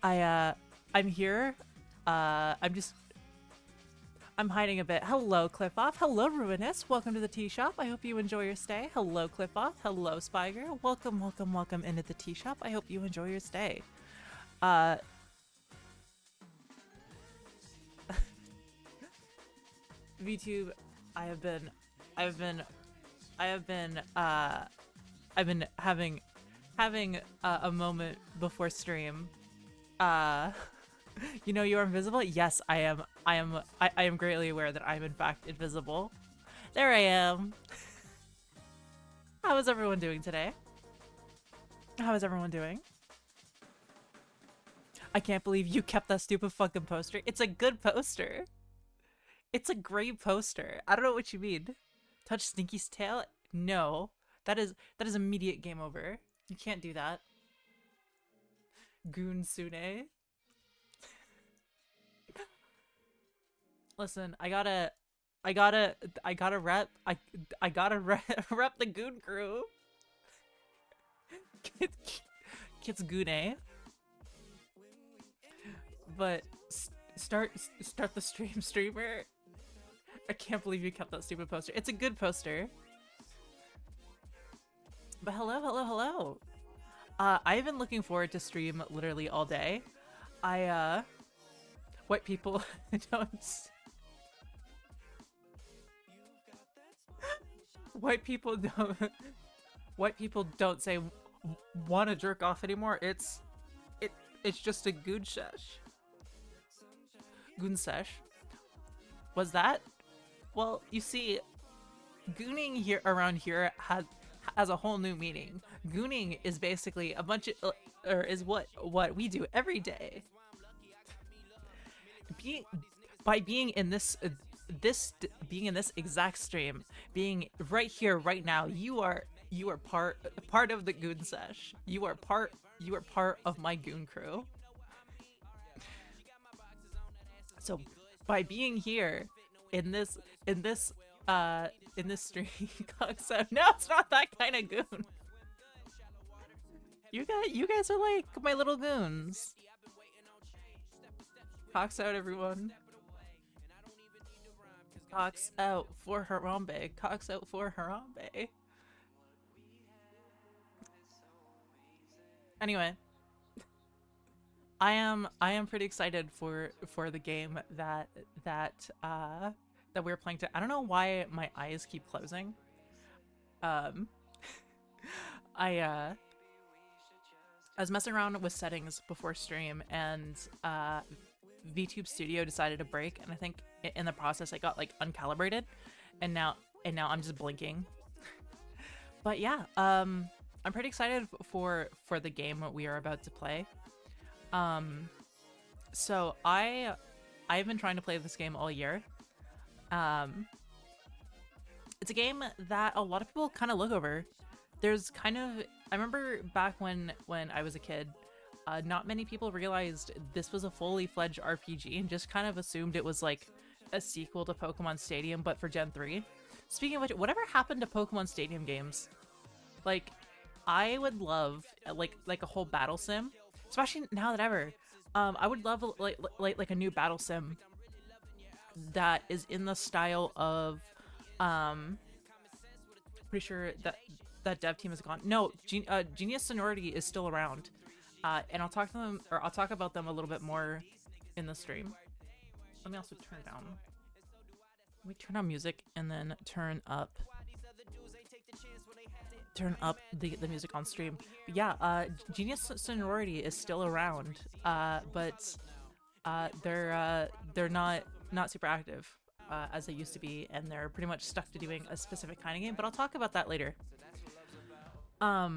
I'm here. I'm hiding a bit. Hello, Clip-Off. Hello, Ruinous. Welcome to the tea shop. I hope you enjoy your stay. Hello, Clip-Off. Hello, Spiger. Welcome, welcome, welcome into the tea shop. I hope you enjoy your stay. Uh, VTube, I have been, I've been, I have been, I've been having a moment before stream. Uh, you know you're invisible? Yes, I am. I am greatly aware that I'm in fact invisible. There I am. How is everyone doing today? How is everyone doing? I can't believe you kept that stupid fucking poster. It's a good poster. It's a great poster. I don't know what you mean. Touch Stinky's tail? No. That is immediate game over. You can't do that. Goon Sune. Listen, I gotta rep rep the Goon crew. Kids Goon, but start the streamer. I can't believe you kept that stupid poster. It's a good poster. But hello. I've been looking forward to stream literally all day. White people don't. White people don't. White people don't say want to jerk off anymore. It's just a goon sesh. Goon sesh. Was that? Well, you see, gooning here around here has a whole new meaning. Gooning is basically a bunch of, or is what we do every day. Being in this exact stream, being right here right now, you are part of the goon sesh. You are part of my goon crew. So by being here in this stream, so no, it's not that kind of goon. You guys are like my little goons. Cox out, everyone. Cox out for Harambe. Cox out for Harambe. Anyway, I am pretty excited for the game that we're playing. I don't know why my eyes keep closing. I was messing around with settings before stream, and VTube Studio decided to break, and I think in the process I got like uncalibrated, and now I'm just blinking. But yeah, I'm pretty excited for the game we are about to play. So I've been trying to play this game all year. It's a game that a lot of people kind of look over. There's kind of, I remember back when I was a kid, not many people realized this was a fully fledged RPG and just kind of assumed it was like a sequel to Pokemon Stadium, but for Gen 3. Speaking of which, whatever happened to Pokemon Stadium games? Like, I would love like a whole battle sim, especially now that ever. I would love like a new battle sim that is in the style of pretty sure that dev team is gone. No, Genius Sonority is still around. And I'll talk to them, or I'll talk about them a little bit more in the stream. Let me also turn down. Let me turn on music and then turn up the music on stream. But yeah, Genius Sonority is still around, but they're not super active as they used to be, and they're pretty much stuck to doing a specific kind of game. But I'll talk about that later. A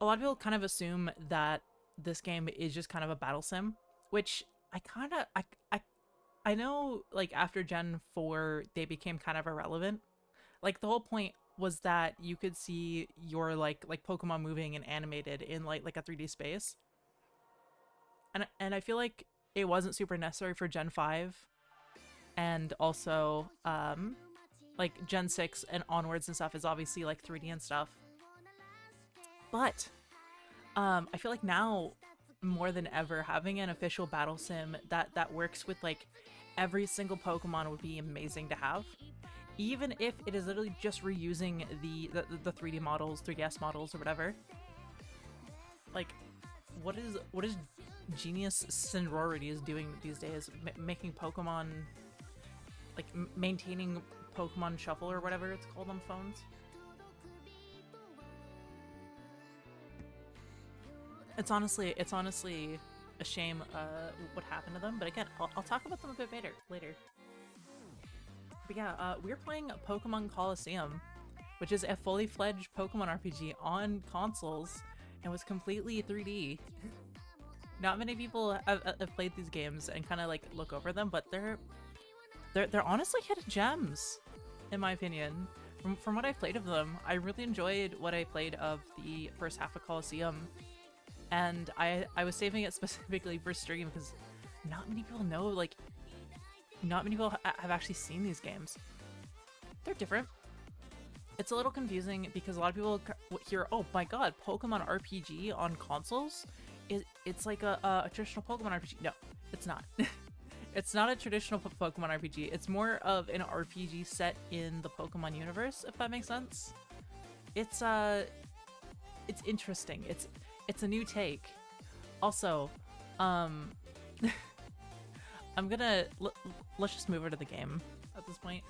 lot of people kind of assume that this game is just kind of a battle sim, which I know, like, after Gen 4 they became kind of irrelevant. Like, the whole point was that you could see your like Pokemon moving and animated in like a 3D space, and I feel like it wasn't super necessary for Gen 5, and also like Gen 6 and onwards and stuff is obviously like 3D and stuff. But I feel like now more than ever, having an official battle sim that works with like every single Pokemon would be amazing to have. Even if it is literally just reusing the 3D models, 3DS models, or whatever. Like, what is Genius Sonority is doing these days? Making Pokemon, like maintaining Pokemon Shuffle or whatever it's called on phones. It's honestly a shame what happened to them. But again, I'll talk about them a bit later. But yeah, we're playing Pokémon Colosseum, which is a fully fledged Pokemon RPG on consoles and was completely 3D. Not many people have played these games and kind of like look over them, but they're honestly hidden gems, in my opinion. From what I played of them, I really enjoyed what I played of the first half of Colosseum, and I was saving it specifically for stream because not many people know, like, not many people have actually seen these games. They're different. It's a little confusing because a lot of people hear, oh my god, Pokemon RPG on consoles? It's like a traditional Pokemon RPG. No, it's not. It's not a traditional Pokemon RPG. It's more of an RPG set in the Pokemon universe, if that makes sense. It's interesting. It's a new take. Also, I'm gonna let's just move over to the game at this point.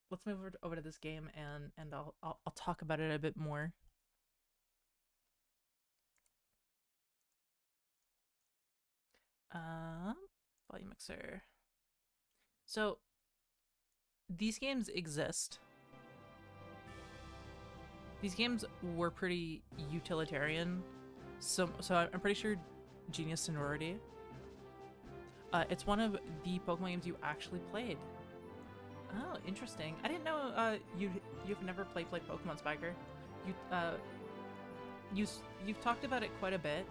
Let's move over to this game and I'll talk about it a bit more. Volume mixer. So these games exist. These games were pretty utilitarian. So I'm pretty sure Genius Sonority. It's one of the Pokemon games you actually played. Oh, interesting. I didn't know you've never played Pokemon Spiker. You've talked about it quite a bit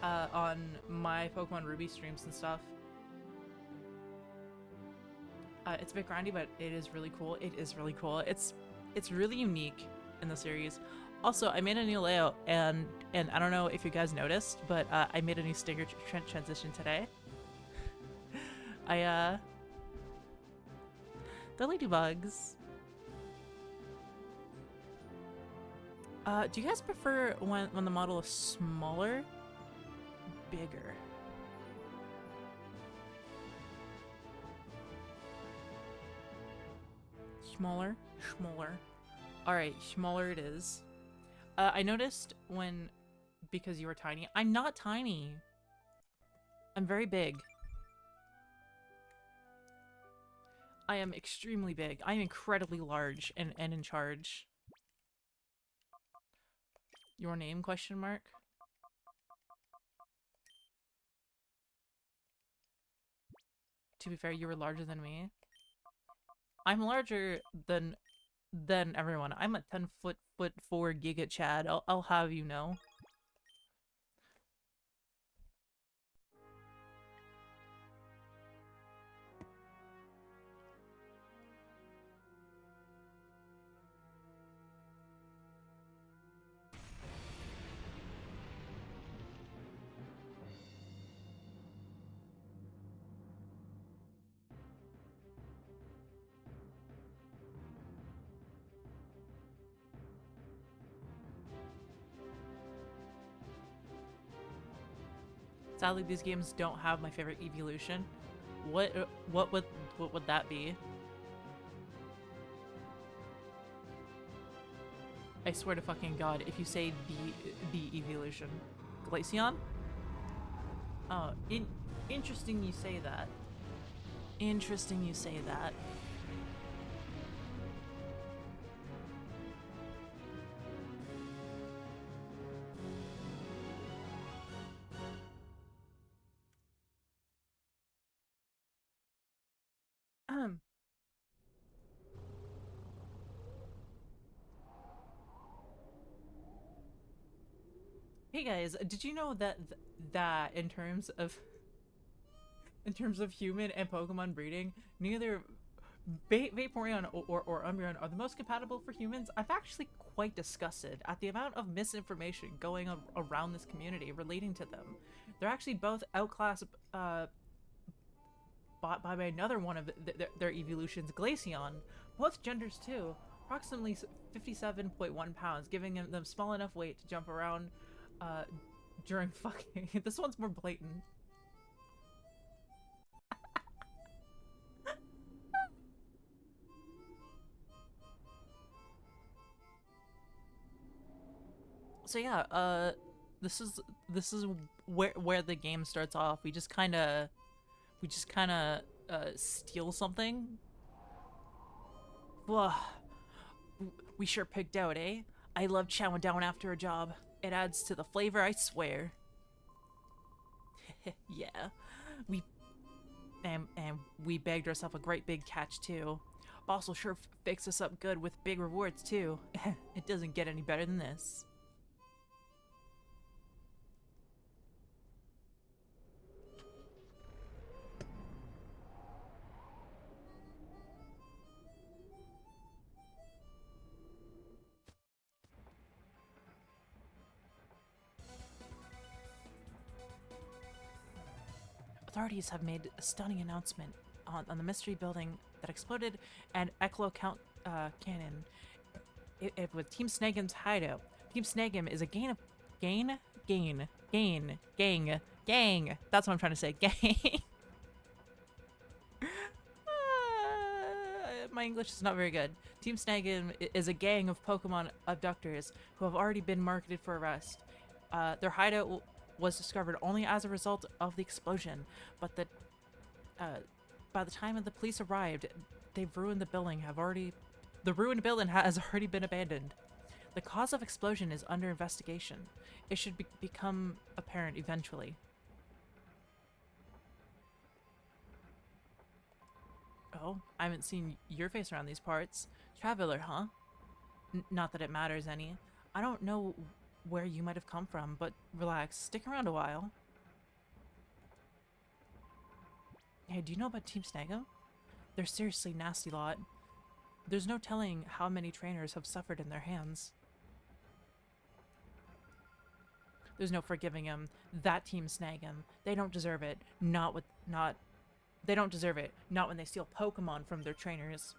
on my Pokemon Ruby streams and stuff. It's a bit grindy, but it is really cool. It is really cool. It's really unique in the series. Also, I made a new layout, and I don't know if you guys noticed, but I made a new stinger transition today. The ladybugs. Do you guys prefer when the model is smaller? Bigger? Smaller? Smaller. Alright, smaller it is. I noticed because you were tiny. I'm not tiny. I'm very big. I am extremely big. I am incredibly large and in charge. Your name, question mark? To be fair, you were larger than me. I'm larger than everyone. I'm a 10-foot 4 Giga Chad. I'll have you know. Sadly, these games don't have my favorite evolution. What would that be? I swear to fucking god, if you say the evolution. Glaceon? Oh, interesting you say that. Interesting you say that. Hey guys, did you know that in terms of human and Pokemon breeding, neither Vaporeon or Umbreon are the most compatible for humans. I'm actually quite disgusted at the amount of misinformation going around this community relating to them. They're actually both outclassed by another one of their evolutions, Glaceon. Both genders too, approximately 57.1 pounds, giving them small enough weight to jump around during fucking. This one's more blatant. So yeah, this is where the game starts off. We just kind of steal something. Ugh. We sure picked out, eh? I love chowing down after a job. It adds to the flavor, I swear. Yeah, we and we bagged ourselves a great big catch too. Boss will sure fix us up good with big rewards too. It doesn't get any better than this. Authorities have made a stunning announcement on the mystery building that exploded and Eclo cannon with Team Snagem's hideout. Team Snagem is a gang. That's what I'm trying to say. Gang. My English is not very good. Team Snagem is a gang of Pokemon abductors who have already been marketed for arrest. Their hideout was discovered only as a result of the explosion, but by the time the police arrived, they've ruined the building. The ruined building has already been abandoned. The cause of explosion is under investigation. It should become apparent eventually. Oh, I haven't seen your face around these parts. Traveler, huh? Not that it matters any. I don't know where you might have come from, but relax, stick around a while. Hey, do you know about Team Snagem? They're seriously nasty lot. There's no telling how many trainers have suffered in their hands. There's no forgiving them. That Team Snagem, they don't deserve it. They don't deserve it. Not when they steal Pokemon from their trainers.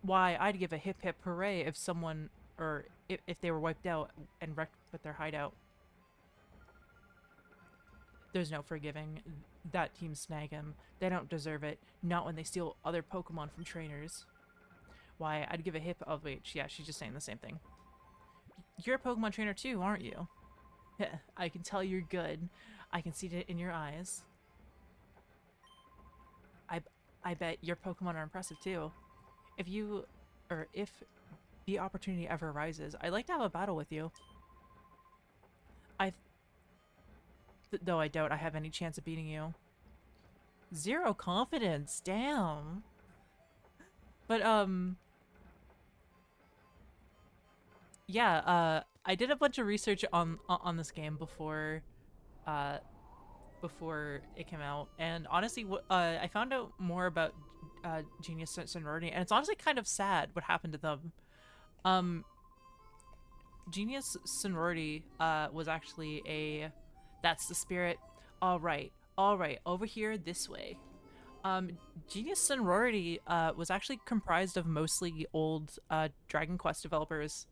Why, I'd give a hip hip hooray if someone, or if they were wiped out and wrecked with their hideout. There's no forgiving that Team Snagem. They don't deserve it. Not when they steal other Pokemon from trainers. Why, I'd give a hip. Oh, wait. Yeah, she's just saying the same thing. You're a Pokemon trainer too, aren't you? I can tell you're good. I can see it in your eyes. I bet your Pokemon are impressive too. If the opportunity ever arises, I'd like to have a battle with you. Though I doubt I have any chance of beating you. Zero confidence, damn. But yeah, I did a bunch of research on this game before it came out, and honestly, I found out more about Genius Sonority, and it's honestly kind of sad what happened to them. Genius Sonority was actually that's the spirit. All right, over here this way. Genius Sonority was actually comprised of mostly old Dragon Quest developers,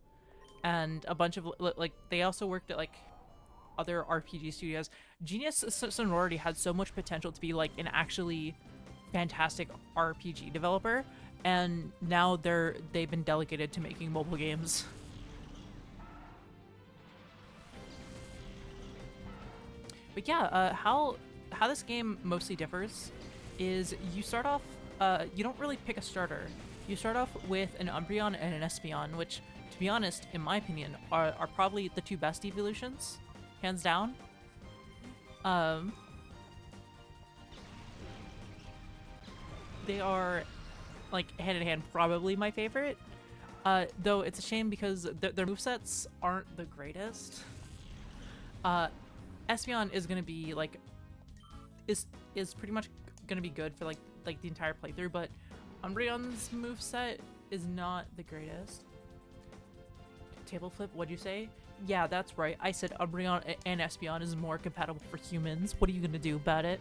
and a bunch of like they also worked at like other RPG studios. Genius Sonority had so much potential to be like an actually fantastic RPG developer, and now they've been delegated to making mobile games. But yeah, how this game mostly differs is you start off, you don't really pick a starter. You start off with an Umbreon and an Espeon, which, to be honest, in my opinion, are probably the two best evolutions, hands down. They are, like, hand in hand, probably my favorite. Though it's a shame because their movesets aren't the greatest. Espeon is gonna be like is pretty much gonna be good for like like the entire playthrough, but Umbreon's moveset is not the greatest. Table flip, what'd you say? Yeah, that's right. I said Umbreon and Espeon is more compatible for humans. What are you gonna do about it?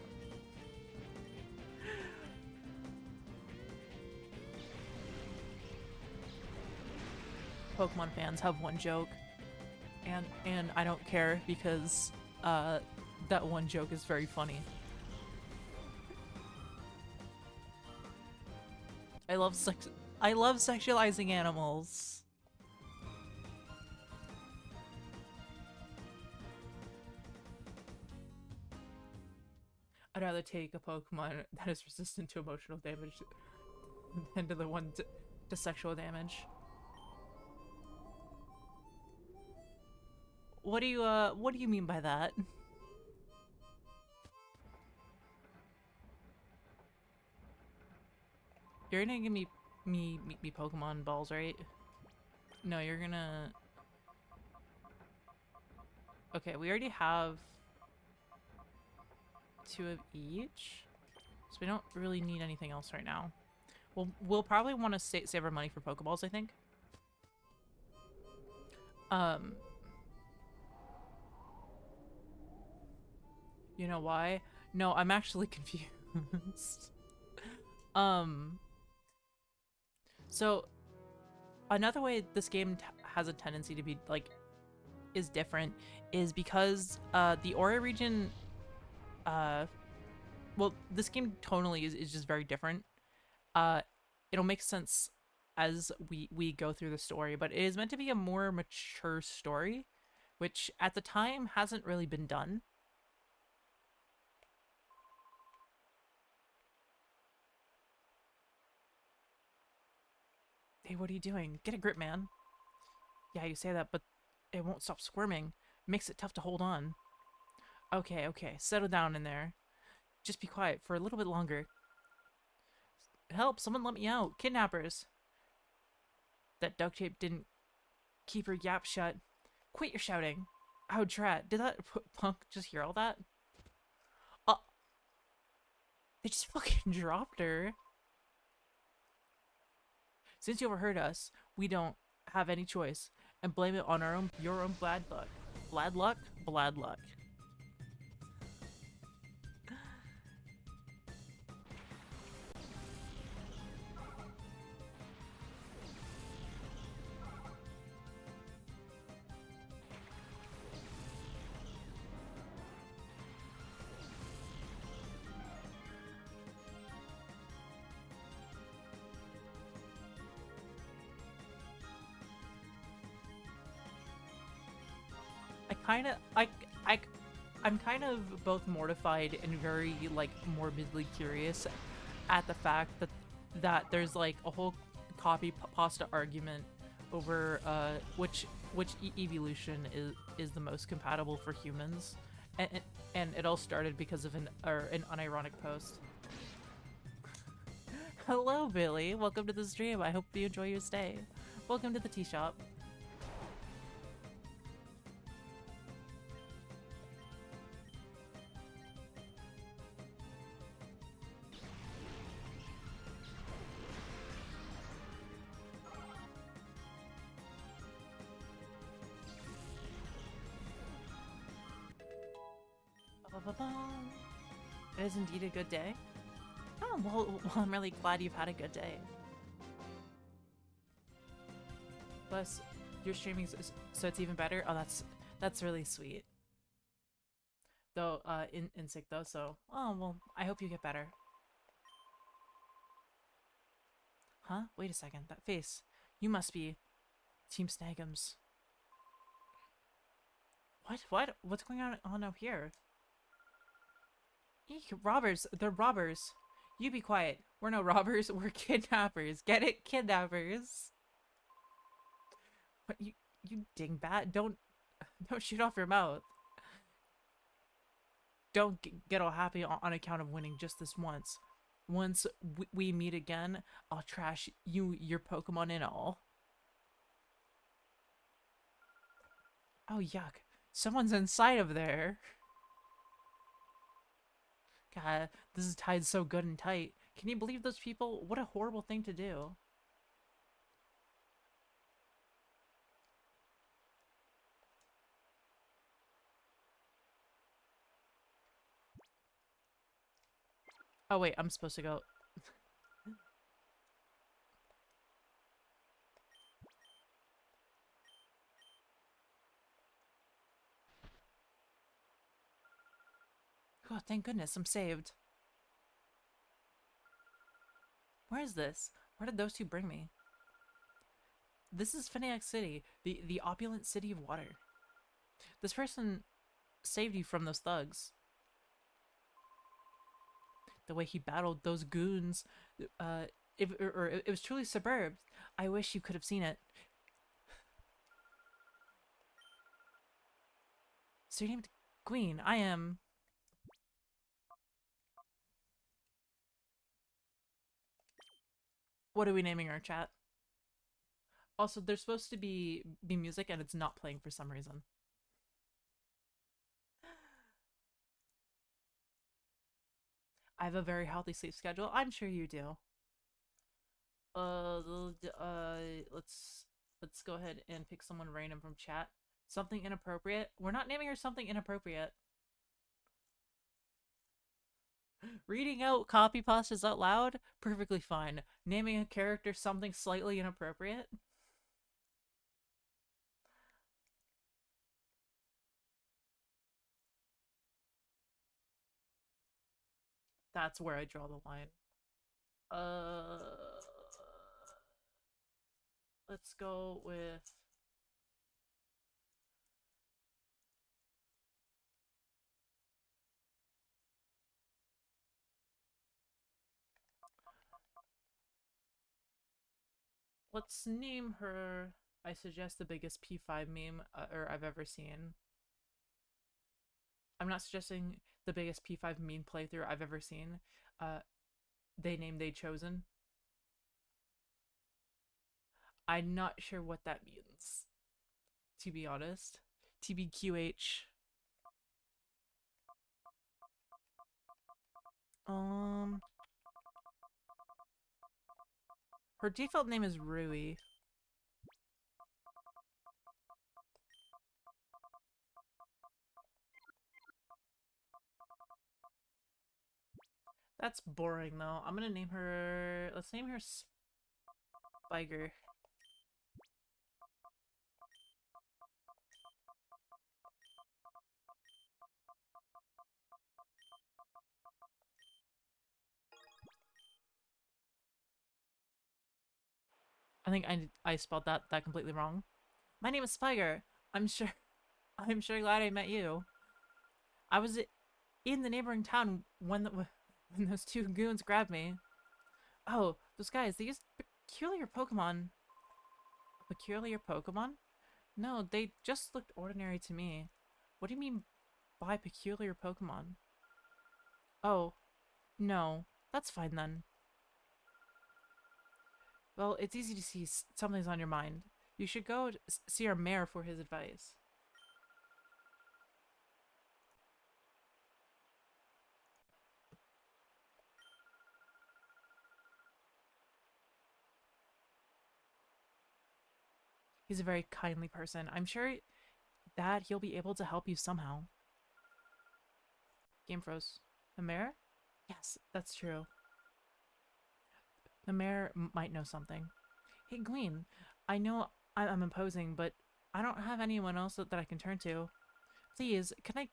Pokemon fans have one joke, and I don't care because that one joke is very funny. I love sexualizing animals. I'd rather take a Pokemon that is resistant to emotional damage than to the one to sexual damage. What do you mean by that? You're gonna give me Pokemon balls, right? No, you're gonna... Okay, we already have 2 of each, so we don't really need anything else right now. We'll probably want to save our money for Pokeballs, I think. You know why? No, I'm actually confused. So another way this game has a tendency to be like is different is because the Orre region, well, this game tonally is just very different. It'll make sense as we go through the story, but it is meant to be a more mature story, which at the time hasn't really been done. Hey, what are you doing? Get a grip, man. Yeah, you say that, but it won't stop squirming. Makes it tough to hold on. Okay, okay, settle down in there. Just be quiet for a little bit longer. Help, someone let me out. Kidnappers. That duct tape didn't keep her yap shut. Quit your shouting. Oh, drat. Did that punk just hear all that? They just fucking dropped her. Since you overheard us, we don't have any choice, and blame it on your own bad luck. Bad luck? Bad luck. I'm kind of both mortified and very, like, morbidly curious at the fact that there's, like, a whole copy pasta argument over which evolution is the most compatible for humans, and it all started because of an unironic post. Hello, Billy. Welcome to the stream. I hope you enjoy your stay. Welcome to the tea shop. It is indeed a good day. Oh, well, I'm really glad you've had a good day. Plus, you're streaming, so it's even better. Oh, that's really sweet. Though, in sick though, so oh well, I hope you get better. Huh? Wait a second. That face. You must be Team Snagem's. What? What's going on out here? Eek, robbers. They're robbers. You be quiet. We're no robbers. We're kidnappers. Get it? Kidnappers. What, you dingbat. Don't shoot off your mouth. Don't get all happy on account of winning just this once. Once we meet again, I'll trash you, your Pokemon and all. Oh, yuck. Someone's inside of there. God, this is tied so good and tight. Can you believe those people? What a horrible thing to do. Oh wait, I'm supposed to go. Oh, thank goodness, I'm saved. Where is this? Where did those two bring me? This is Finiac City, the opulent city of water. This person saved you from those thugs. The way he battled those goons, it was truly superb. I wish you could have seen it. So your name's Queen. I am. What are we naming our chat? Also, there's supposed to be music and it's not playing for some reason. I have a very healthy sleep schedule. I'm sure you do. Uh, let's go ahead and pick someone random from chat. Something inappropriate. We're not naming her something inappropriate. Reading out copy pastas out loud? Perfectly fine. Naming a character something slightly inappropriate? That's where I draw the line. Uh, let's go with... Let's name her... I suggest the biggest P5 meme I've ever seen. I'm not suggesting the biggest P5 meme playthrough I've ever seen. They named They Chosen. I'm not sure what that means, to be honest. TBQH. Her default name is Rui. That's boring though. I'm gonna name her... Let's name her Spiger. I think I spelled that completely wrong. My name is Spiger. I'm sure glad I met you. I was in the neighboring town when those two goons grabbed me. Oh, those guys, they used peculiar Pokemon. Peculiar Pokemon? No, they just looked ordinary to me. What do you mean by peculiar Pokemon? Oh, no. That's fine then. Well, it's easy to see something's on your mind. You should go see our mayor for his advice. He's a very kindly person. I'm sure that he'll be able to help you somehow. Game froze. The mayor? Yes, that's true. The mayor might know something. Hey, Glean, I know I'm imposing, but I don't have anyone else that I can turn to. Please, can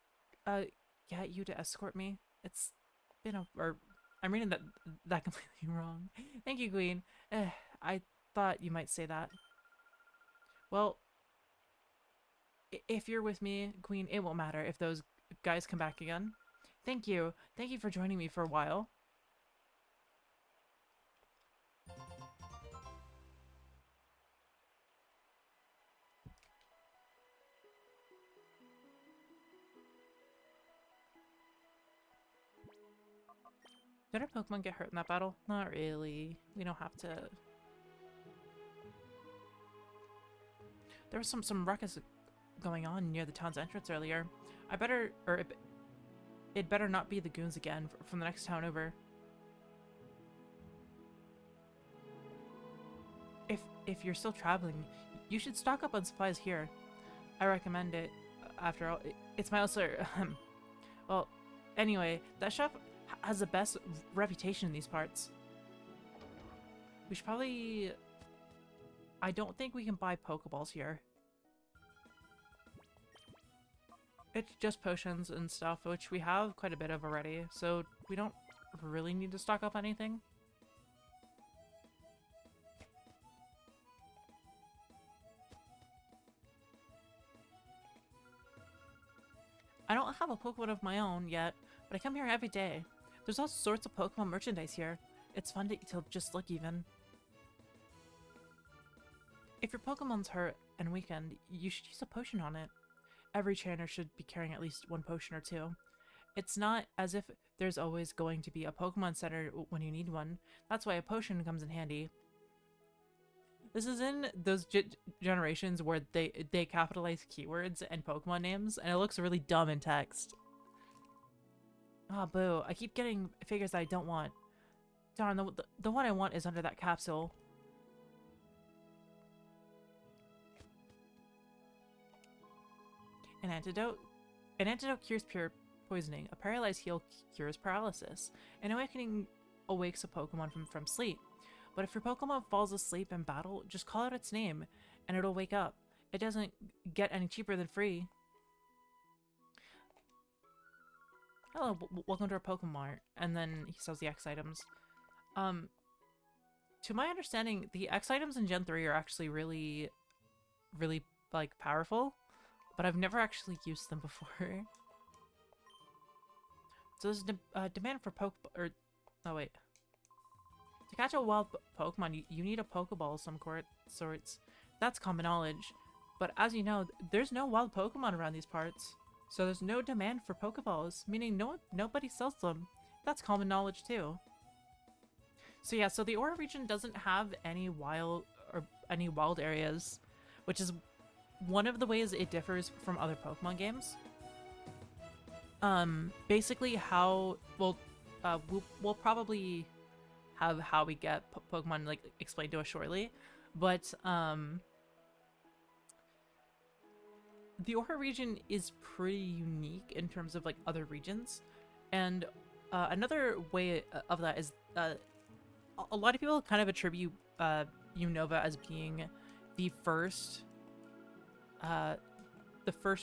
I get you to escort me? It's been I'm reading that completely wrong. Thank you, Glean. I thought you might say that. Well, if you're with me, Queen, it won't matter if those guys come back again. Thank you. Thank you for joining me for a while. Did our Pokemon get hurt in that battle? Not really. We don't have to... There was some ruckus going on near the town's entrance earlier. It better not be the goons again from the next town over. if you're still traveling, you should stock up on supplies here. I recommend it. After all, it's my ulcer. Well, anyway, that shop has the best reputation in these parts. We should probably... I don't think we can buy Pokeballs here. It's just potions and stuff, which we have quite a bit of already, so we don't really need to stock up anything. I don't have a Pokemon of my own yet, but I come here every day. There's all sorts of Pokemon merchandise here. It's fun to just look even. If your Pokemon's hurt and weakened, you should use a potion on it. Every trainer should be carrying at least one potion or two. It's not as if there's always going to be a Pokemon Center when you need one. That's why a potion comes in handy. This is in those generations where they capitalize keywords and Pokemon names, and it looks really dumb in text. Ah, boo. I keep getting figures that I don't want. Darn, the one I want is under that capsule. An antidote? An antidote cures pure poisoning. A paralyzed heal cures paralysis. An awakening awakes a Pokemon from sleep. But if your Pokemon falls asleep in battle, just call out its name, and it'll wake up. It doesn't get any cheaper than free. Hello, welcome to our Pokemon Mart. And then he sells the X items. To my understanding, the X items in Gen 3 are actually really, like, powerful. But I've never actually used them before. So there's a demand for oh wait. To catch a wild Pokemon, you need a Pokeball of some sorts. That's common knowledge. But as you know, there's no wild Pokemon around these parts. So there's no demand for Pokeballs, meaning nobody sells them. That's common knowledge too. So yeah, so the Orre region doesn't have any wild areas, which is one of the ways it differs from other Pokemon games. Basically we'll probably have how we get Pokemon like explained to us shortly, but the Orre region is pretty unique in terms of like other regions, and another way of that is a lot of people kind of attribute Unova as being the first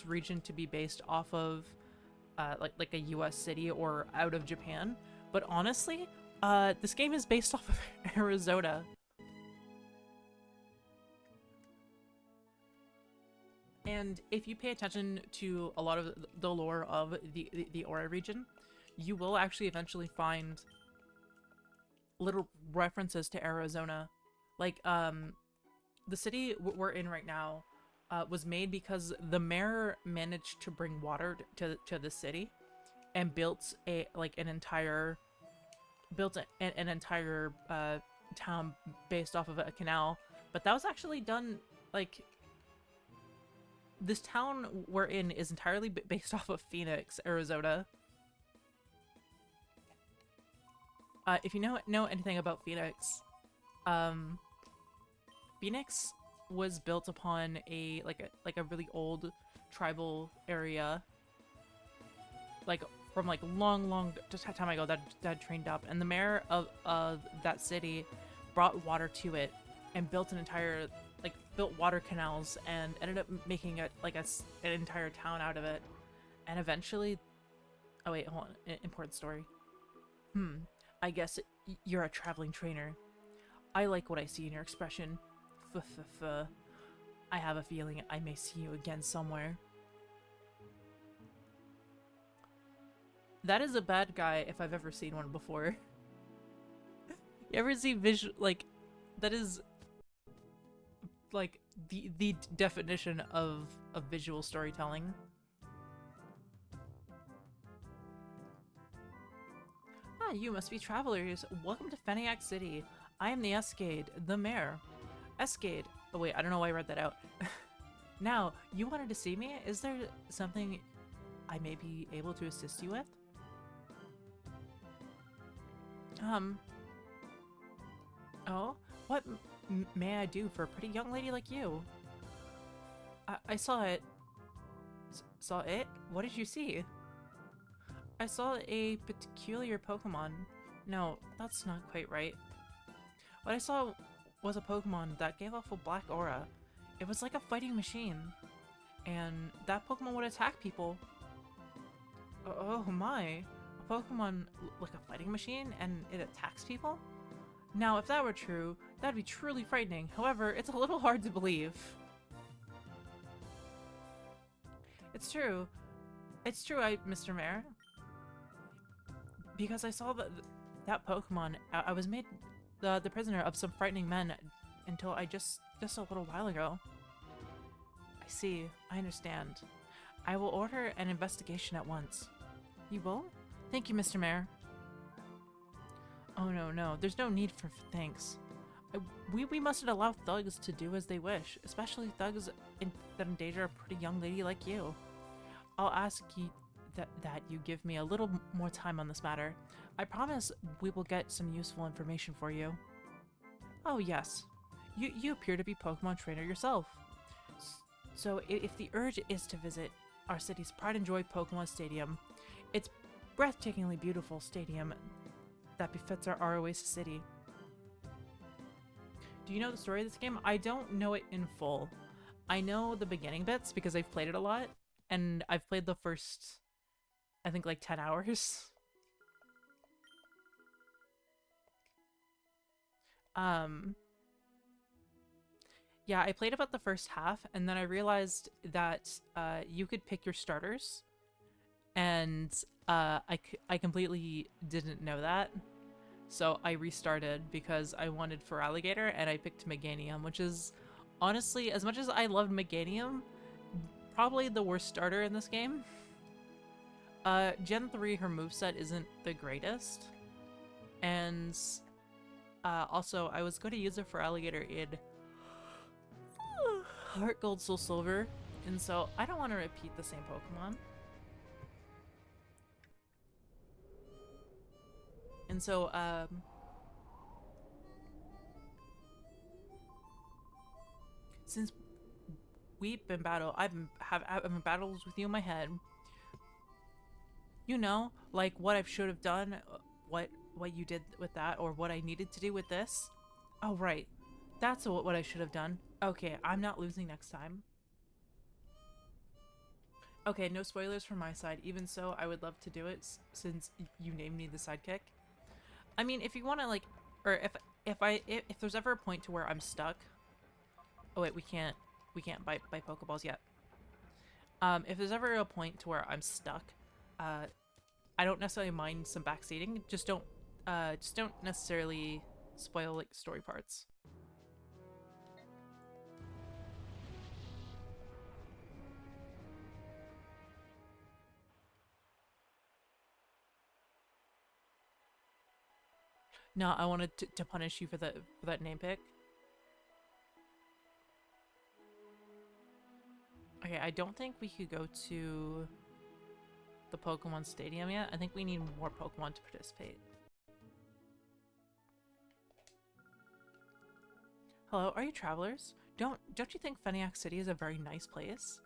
region to be based off of like a US city or out of Japan, but honestly this game is based off of Arizona. And if you pay attention to a lot of the lore of the Orre region, you will actually eventually find little references to Arizona. Like the city we're in right now was made because the mayor managed to bring water to the city and built an entire town based off of a canal. But that was actually done, like, this town we're in is entirely based off of Phoenix, Arizona. If you know anything about Phoenix, Phoenix was built upon a really old tribal area, like from like long time ago that trained up, and the mayor of that city brought water to it and built an entire built water canals and ended up making it like an entire town out of it. And eventually, oh wait, hold on, important story. I guess you're a traveling trainer. I like what I see in your expression. I have a feeling I may see you again somewhere. That is a bad guy if I've ever seen one before. You ever see that is like the definition of visual storytelling. Ah, you must be travelers. Welcome to Feniac City. I am the Escade, the mayor. Escade. Oh wait, I don't know why I read that out. Now, you wanted to see me? Is there something I may be able to assist you with? Oh? What may I do for a pretty young lady like you? I saw it. Saw it? What did you see? I saw a peculiar Pokemon. No, that's not quite right. What I saw was a Pokemon that gave off a black aura. It was like a fighting machine. And that Pokemon would attack people. Oh my. A Pokemon like a fighting machine and it attacks people? Now, if that were true, that'd be truly frightening. However, it's a little hard to believe. It's true. It's true, Mr. Mayor. Because I saw that Pokemon, I was made the prisoner of some frightening men until just a little while ago. I see. I understand. I will order an investigation at once. You will? Thank you, Mr. Mayor. Oh no, there's no need for thanks. We mustn't allow thugs to do as they wish, especially thugs that endanger a pretty young lady like you. I'll ask you that you give me a little more time on this matter. I promise we will get some useful information for you. Oh yes, you appear to be Pokemon Trainer yourself. So if the urge is to visit our city's pride and joy Pokemon Stadium, it's breathtakingly beautiful stadium that befits our Oasis city. Do you know the story of this game? I don't know it in full. I know the beginning bits because I've played it a lot, and I've played the first, I think, like 10 hours. Yeah, I played about the first half, and then I realized that you could pick your starters, and I completely didn't know that. So I restarted because I wanted Feraligatr, and I picked Meganium, which is, honestly, as much as I loved Meganium, probably the worst starter in this game. Gen 3, her moveset isn't the greatest. And also, I was going to use it for Alligator in Heart Gold, Soul Silver, and so I don't want to repeat the same Pokemon. And so, since we've been I've been battles with you in my head. You know, like what I should have done, what you did with that, or what I needed to do with this. Oh right, that's what I should have done. Okay, I'm not losing next time. Okay, no spoilers from my side. Even so, I would love to do it since you named me the sidekick. I mean, if you want to like, or if there's ever a point to where I'm stuck. Oh wait, we can't buy Pokeballs yet. If there's ever a point to where I'm stuck, I don't necessarily mind some backseating. Just don't necessarily spoil like story parts. No, I wanted to punish you for that name pick. Okay, I don't think we could go to the Pokemon Stadium yet. I think we need more Pokemon to participate. Hello, are you travelers? Don't you think Feniac City is a very nice place?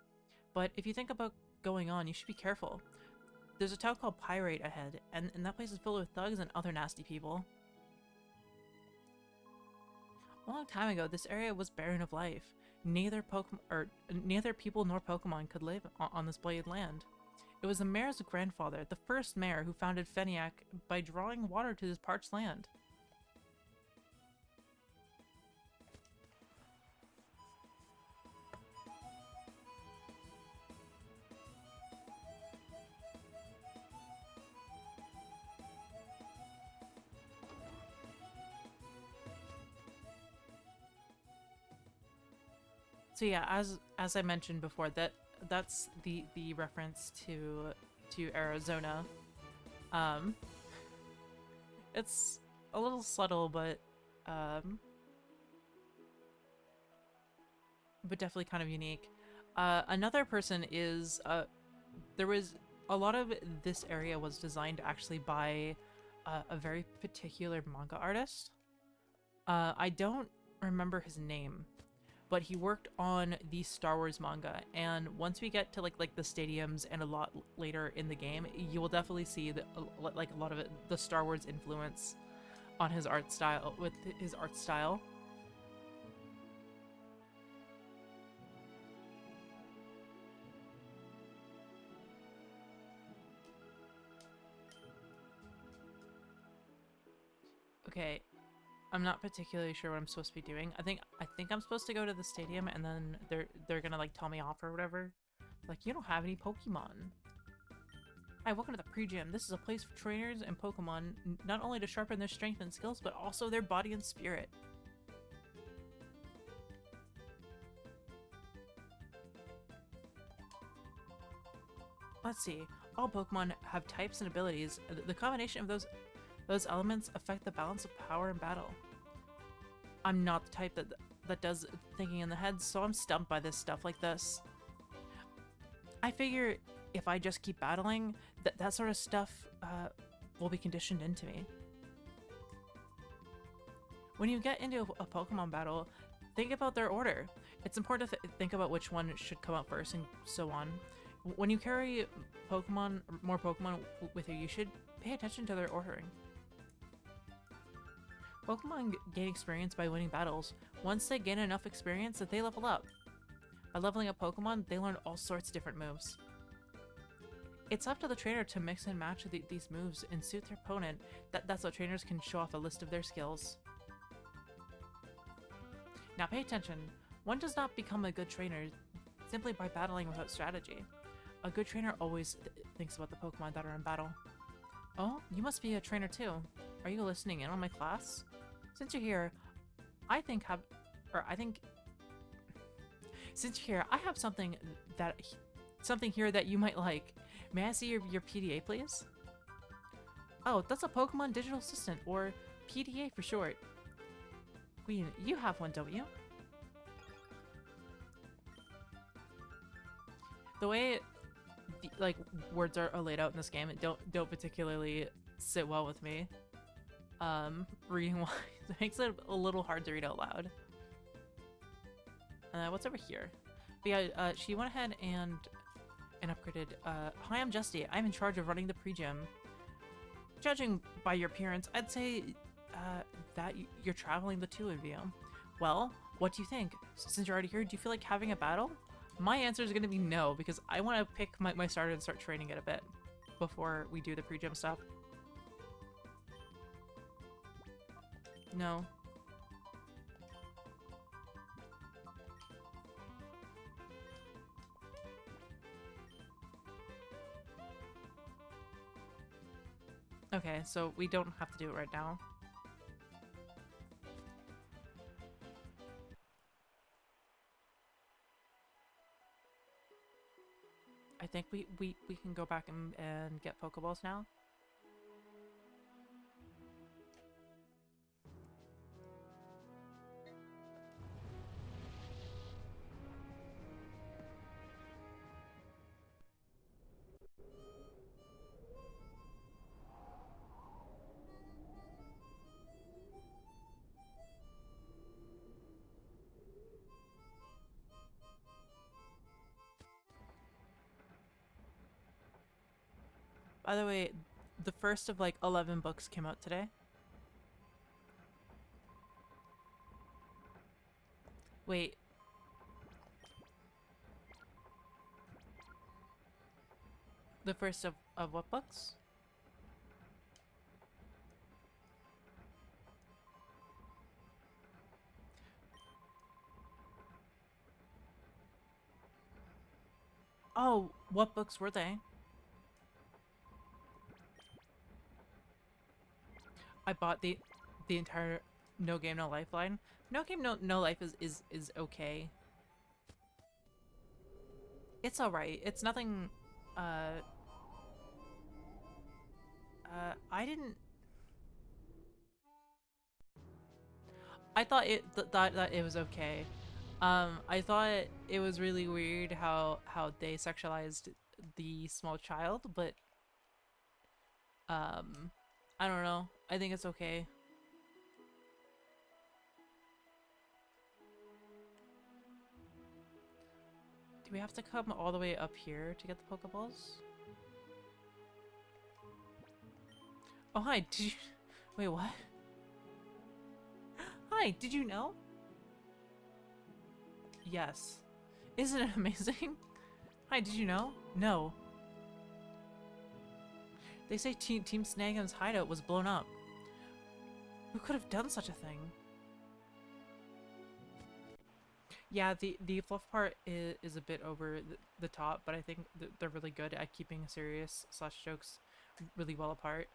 But if you think about going on, you should be careful. There's a town called Pyrite ahead, and that place is filled with thugs and other nasty people. A long time ago, this area was barren of life. Neither people nor Pokemon could live on this blighted land. It was the mayor's grandfather, the first mayor, who founded Feniac by drawing water to this parched land. So yeah, as I mentioned before, that's the reference to Arizona. It's a little subtle, but definitely kind of unique. Another person is there was a lot of this area was designed actually by a very particular manga artist. I don't remember his name, but he worked on the Star Wars manga, and once we get to like the stadiums and a lot later in the game, you will definitely see the, like a lot of it, the Star Wars influence on his art style, with his art style. Okay, I'm not particularly sure what I'm supposed to be doing. I think I'm supposed to go to the stadium, and then they're gonna like tell me off or whatever. Like, you don't have any Pokemon. Hi, welcome to the pre-gym. This is a place for trainers and Pokemon not only to sharpen their strength and skills, but also their body and spirit. Let's see. All Pokemon have types and abilities. The combination of those elements affect the balance of power in battle. I'm not the type that does thinking in the head, so I'm stumped by this stuff like this. I figure if I just keep battling, that sort of stuff will be conditioned into me. When you get into a Pokemon battle, think about their order. It's important to think about which one should come out first and so on. When you carry more Pokemon with you, you should pay attention to their ordering. Pokemon gain experience by winning battles. Once they gain enough experience, that they level up. By leveling up Pokemon, they learn all sorts of different moves. It's up to the trainer to mix and match these moves and suit their opponent. That's how trainers can show off a list of their skills. Now pay attention. One does not become a good trainer simply by battling without strategy. A good trainer always thinks about the Pokemon that are in battle. Oh, you must be a trainer too. Are you listening in on my class? Since you're here, since you're here, I have something here that you might like. May I see your PDA, please? Oh, that's a Pokemon Digital Assistant, or PDA for short. Queen, you have one, don't you? The way like words are laid out in this game don't particularly sit well with me. Reading wise, it makes it a little hard to read out loud. What's over here? But yeah, she went ahead and upgraded. Hi, I'm Justy. I'm in charge of running the pre-gym. Judging by your appearance, I'd say that you're traveling the two of you. Well, what do you think? Since you're already here, do you feel like having a battle? My answer is going to be no, because I want to pick my starter and start training it a bit before we do the pre-gym stuff. No. Okay, so we don't have to do it right now. I think we can go back and get Pokeballs now. By the way, the first of like 11 books came out today. Wait. The first of what books? Oh, what books were they? I bought the entire No Game No Life line. No Game No Life is okay. It's alright. It's nothing I didn't I thought that it was okay. I thought it was really weird how they sexualized the small child, but I don't know. I think it's okay. we have to come all the way up here to get the Pokeballs? Oh, hi, did you... Wait, what? Hi, did you know? Yes. Isn't it amazing? Hi, did you know? No. They say Team Snagem's hideout was blown up. Who could have done such a thing? Yeah, the fluff part is a bit over the top, but I think they're really good at keeping serious / jokes really well apart.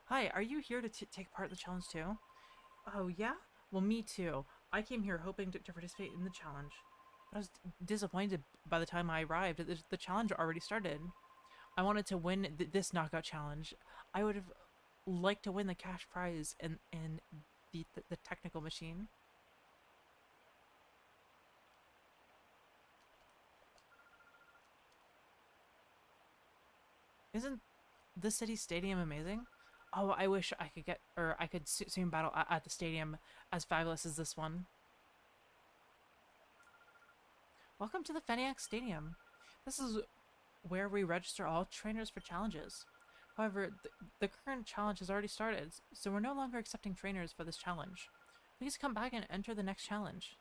Hi, are you here to take part in the challenge too? Oh yeah? Well, me too. I came here hoping to participate in the challenge. But I was disappointed by the time I arrived. The challenge already started. I wanted to win this knockout challenge. I would have liked to win the cash prize and the technical machine. Isn't the city stadium amazing? Oh, I wish I could get, or I could soon battle at the stadium as fabulous as this one. Welcome to the Feniac Stadium. This is where we register all trainers for challenges. However, the current challenge has already started, so we're no longer accepting trainers for this challenge. Please come back and enter the next challenge.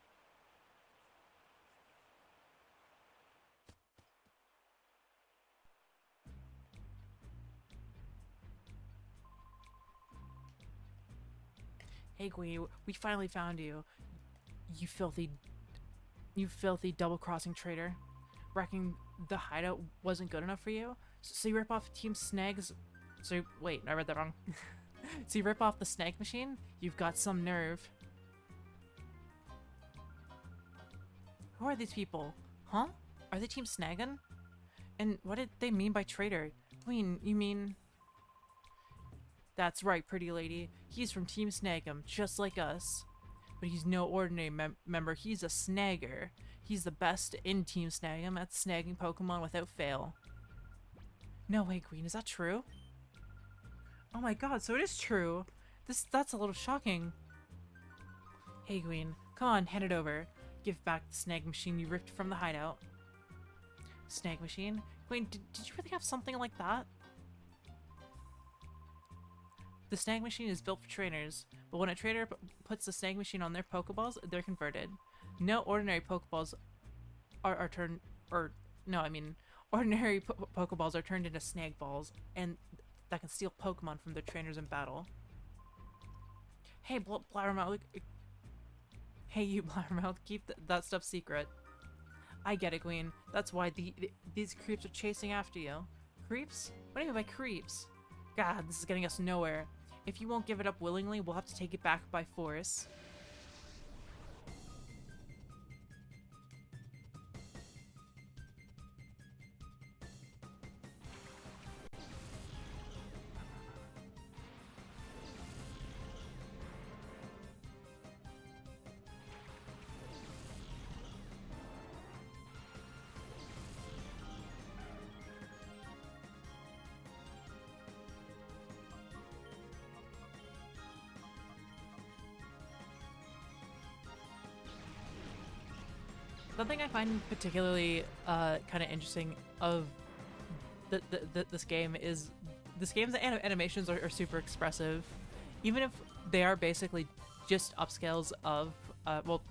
Hey Gui, we finally found you. You filthy double-crossing traitor. Wrecking the hideout wasn't good enough for you? So you rip off Team Snag's... So, wait, I read that wrong. So you rip off the snag machine? You've got some nerve. Who are these people? Huh? Are they Team Snagem? And what did they mean by traitor? Queen, you mean... That's right, pretty lady. He's from Team Snagem, just like us. But he's no ordinary member, he's a snagger. He's the best in Team Snagem at snagging Pokemon without fail. No way, Queen, is that true? Oh my god, so it is true. That's a little shocking. Hey, Queen, come on, hand it over. Give back the snag machine you ripped from the hideout. Snag machine? Queen, did you really have something like that? The snag machine is built for trainers, but when a trainer puts the snag machine on their Pokeballs, they're converted. No ordinary Pokeballs are turned, or no, I mean, ordinary Pokeballs are turned into snag balls, and that can steal Pokemon from their trainers in battle. Hey, Blabbermouth. Hey, you Blabbermouth, keep that stuff secret. I get it, Queen. That's why these creeps are chasing after you. Creeps? What do you mean by creeps? God, this is getting us nowhere. If you won't give it up willingly, we'll have to take it back by force. Something I find particularly kind of interesting of this game is this game's animations are super expressive, even if they are basically just upscales of well,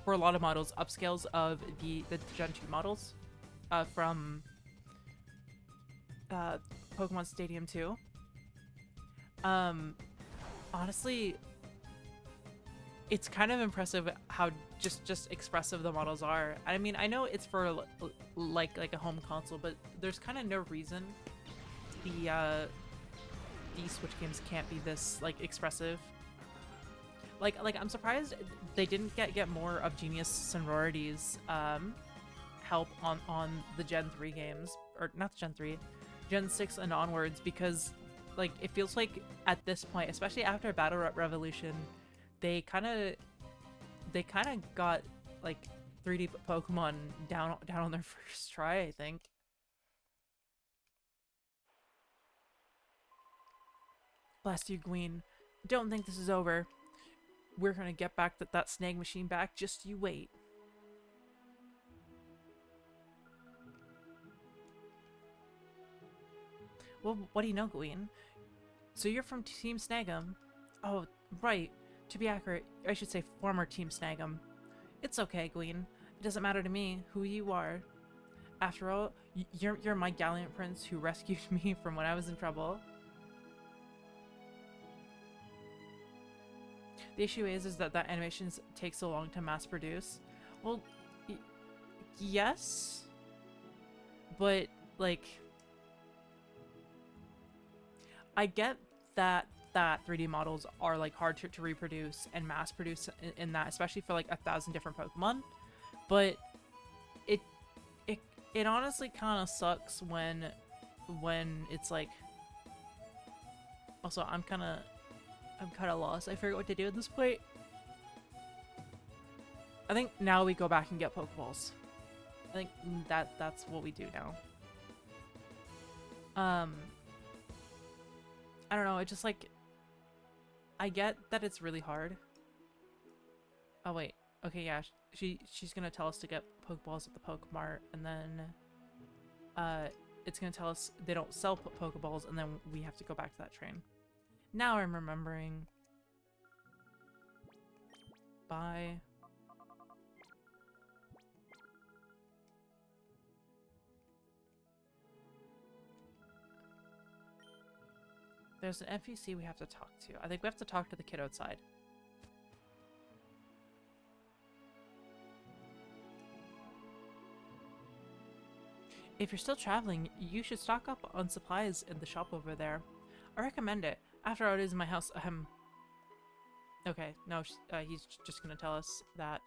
for a lot of models, upscales of the Gen 2 models from Pokemon Stadium 2. Honestly, it's kind of impressive how just expressive the models are. I mean, I know it's for like a home console, but there's kind of no reason the Switch games can't be this like expressive. Like I'm surprised they didn't get more of Genius Sonority's help on the Gen 3 games, or not Gen 3, Gen 6 and onwards, because like it feels like at this point, especially after Battle Revolution, they kind of got like 3D Pokemon down on their first try, I think. Bless you, Queen. Don't think this is over. We're gonna get back that snag machine back. Just you wait. Well, what do you know, Gwen? So you're from Team Snagem? Oh, right. To be accurate, I should say former Team Snagem. It's okay, Gwen. It doesn't matter to me who you are. After all, you're my gallant prince who rescued me from when I was in trouble. The issue is that animations take so long to mass produce. Well, yes, but like, I get that 3D models are like hard to reproduce and mass produce in that, especially for like 1,000 different Pokemon. But it honestly kind of sucks when it's like. Also, I'm kind of lost. I forget what to do at this point. I think now we go back and get Pokeballs. I think that's what we do now. I don't know, it just like, I get that it's really hard. Oh wait, okay, yeah, she's gonna tell us to get Pokeballs at the Pokemart, and then it's gonna tell us they don't sell Pokeballs, and then we have to go back to that train. Now I'm remembering. Bye. There's an NPC we have to talk to. I think we have to talk to the kid outside. If you're still traveling, you should stock up on supplies in the shop over there. I recommend it. After all, it is in my house. Okay, no, he's just gonna tell us that.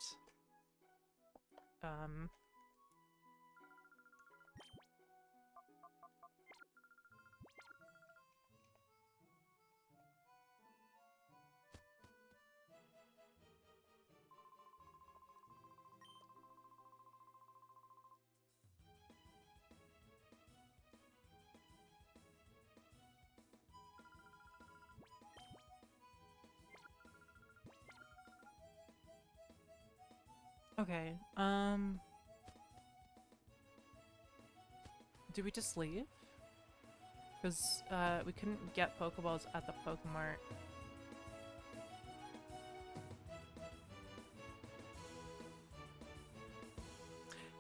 Okay, do we just leave? Because, we couldn't get Pokeballs at the Pokemart.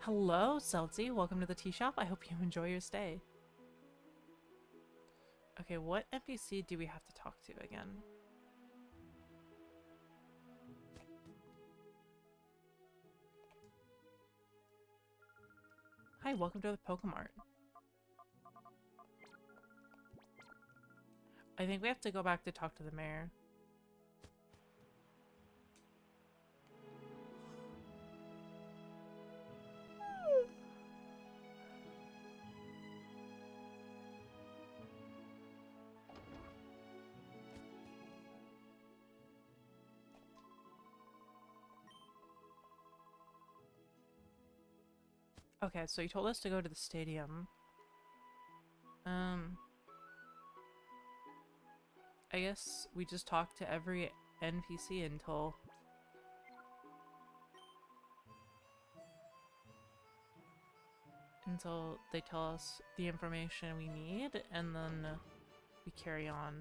Hello, Celty. Welcome to the tea shop. I hope you enjoy your stay. Okay, what NPC do we have to talk to again? Hi, welcome to the Pokemart. I think we have to go back to talk to the mayor. Okay, so you told us to go to the stadium. I guess we just talk to every NPC until they tell us the information we need, and then we carry on.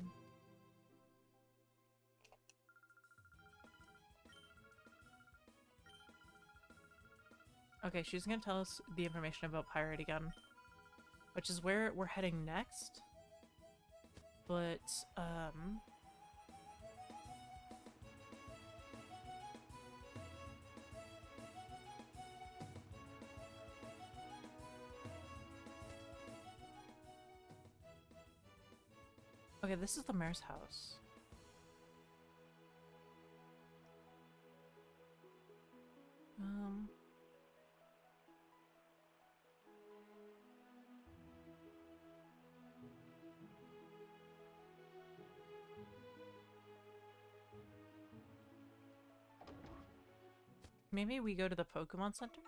Okay, she's gonna tell us the information about Pirate again, which is where we're heading next. But, okay, this is the mayor's house. Maybe we go to the Pokemon Center?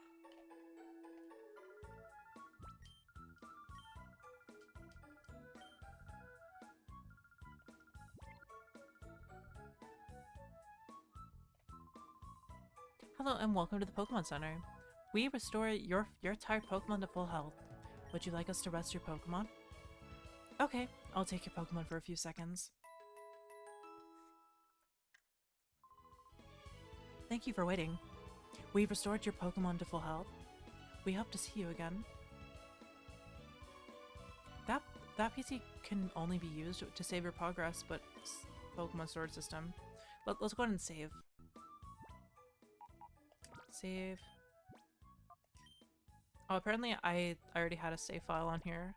Hello and welcome to the Pokemon Center. We restore your tired Pokemon to full health. Would you like us to rest your Pokemon? Okay, I'll take your Pokemon for a few seconds. Thank you for waiting. We've restored your Pokemon to full health. We hope to see you again. That PC can only be used to save your progress, but Pokemon storage system. Let's go ahead and save. Save. Oh, apparently I already had a save file on here.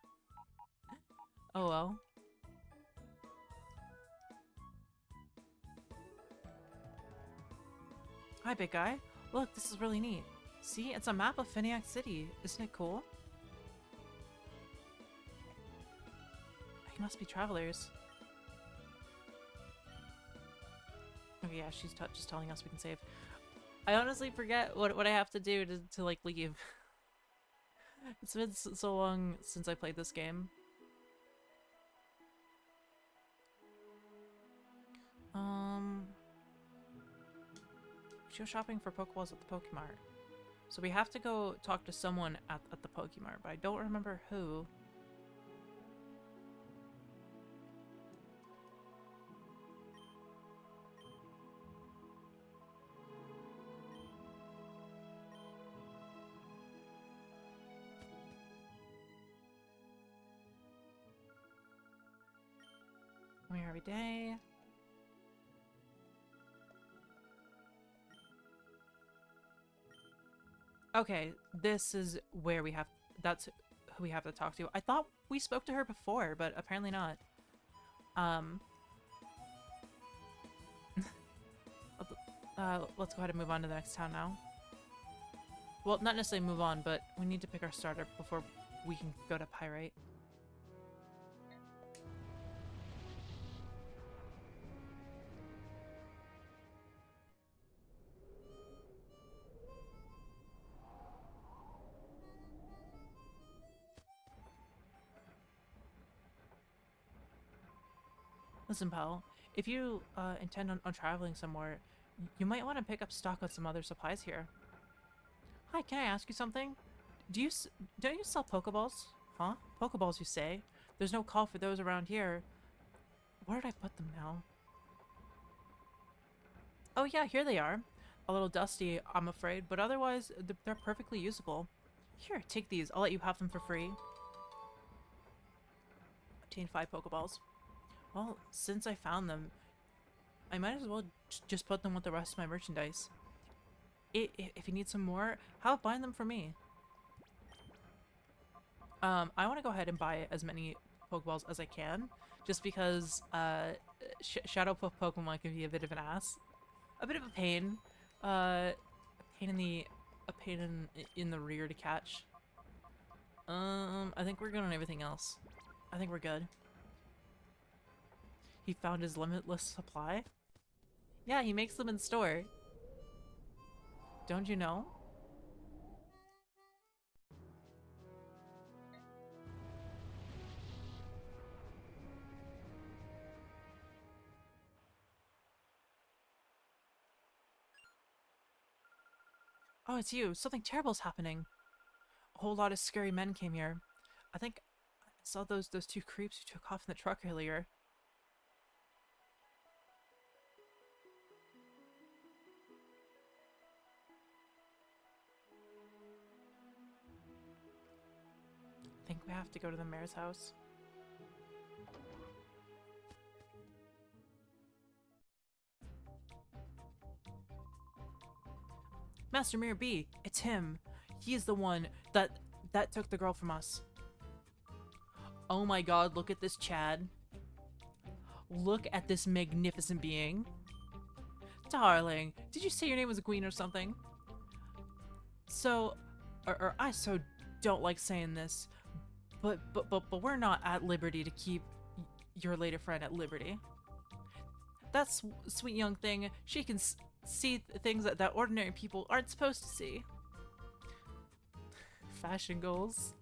Oh well. Hi, big guy. Look, this is really neat. See, it's a map of Finiac City. Isn't it cool? You must be travelers. Okay, yeah, she's just telling us we can save. I honestly forget what I have to do to like leave. It's been so long since I played this game. She was shopping for Pokeballs at the Pokemart. So we have to go talk to someone at the Pokemart, but I don't remember who. I'm here every day. Okay, this is where we have, that's who we have to talk to. I thought we spoke to her before, but apparently not. Let's go ahead and move on to the next town now. Well, not necessarily move on, but we need to pick our starter before we can go to Pyrite. Listen, pal, if you intend on traveling somewhere, you might want to pick up stock on some other supplies here. Hi, can I ask you something? Don't you sell Pokeballs? Huh? Pokeballs, you say? There's no call for those around here. Where did I put them now? Oh yeah, here they are. A little dusty, I'm afraid, but otherwise, they're perfectly usable. Here, take these. I'll let you have them for free. Obtain 5 Pokeballs. Well, since I found them, I might as well just put them with the rest of my merchandise. If you need some more, how about buying them for me? I want to go ahead and buy as many Pokeballs as I can, just because Shadow Pokemon can be a bit of an ass, a bit of a pain, a pain in the rear to catch. I think we're good on everything else. I think we're good. He found his limitless supply? Yeah, he makes them in store. Don't you know? Oh, it's you. Something terrible's happening. A whole lot of scary men came here. I think I saw those 2 creeps who took off in the truck earlier. I think we have to go to the mayor's house. Master Mirror B, it's him. He's the one that took the girl from us. Oh my god, look at this Chad. Look at this magnificent being. Darling, did you say your name was Gwen or something? So, or I so don't like saying this, but we're not at liberty to keep your lady friend at liberty. That sweet young thing, she can see things that ordinary people aren't supposed to see. Fashion goals.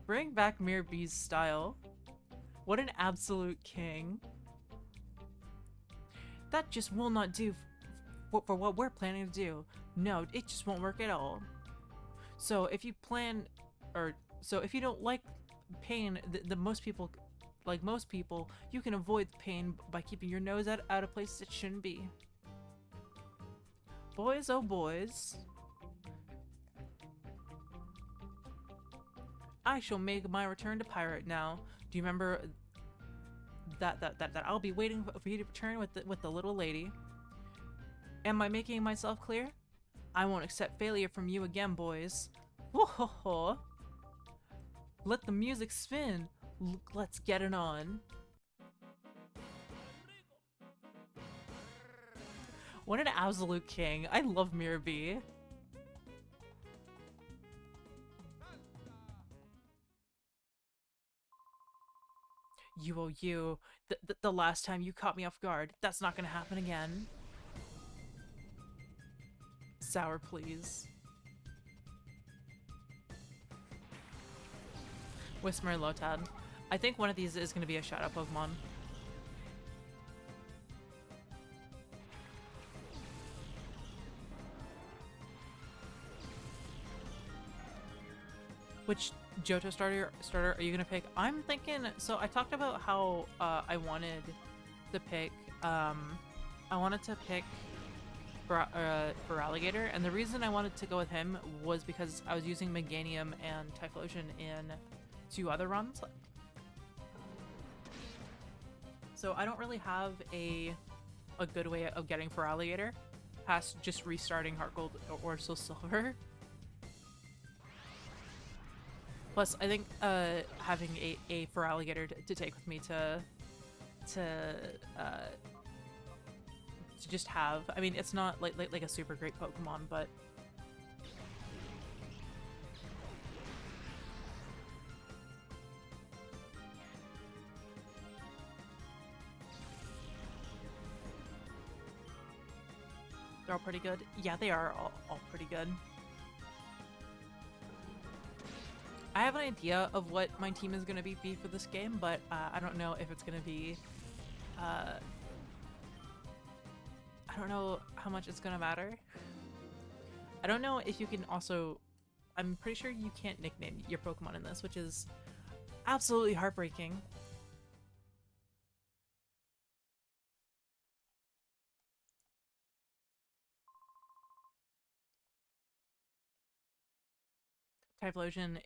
Bring back Mirror B's style. What an absolute king. That just will not do for what we're planning to do. No, it just won't work at all. So if you plan, or So if you don't like pain, most people, like most people, you can avoid the pain by keeping your nose out of places it shouldn't be. Boys, oh boys. I shall make my return to pirate now. Do you remember that I'll be waiting for you to return with the little lady? Am I making myself clear? I won't accept failure from you again, boys. Whoa! Let the music spin. Let's get it on. What an absolute king. I love Mirror B. You. The last time you caught me off guard. That's not gonna happen again. Sour, please. Whismer Lotad. I think one of these is gonna be a Shadow Pokemon. Which Johto starter are you gonna pick? I'm thinking, so I talked about how I wanted to pick for Alligator, and the reason I wanted to go with him was because I was using Meganium and Typhlosion in 2 other runs. So I don't really have a good way of getting for Alligator past just restarting Heart Gold or Soul Silver. Plus, I think having a for Alligator to take with me to just have. I mean, it's not like a super great Pokemon, but they're all pretty good. Yeah, they are all pretty good. I have an idea of what my team is going to be for this game, but I don't know if it's going to be... I don't know how much it's going to matter. I don't know if you can also... I'm pretty sure you can't nickname your Pokemon in this, which is absolutely heartbreaking. Typhlosion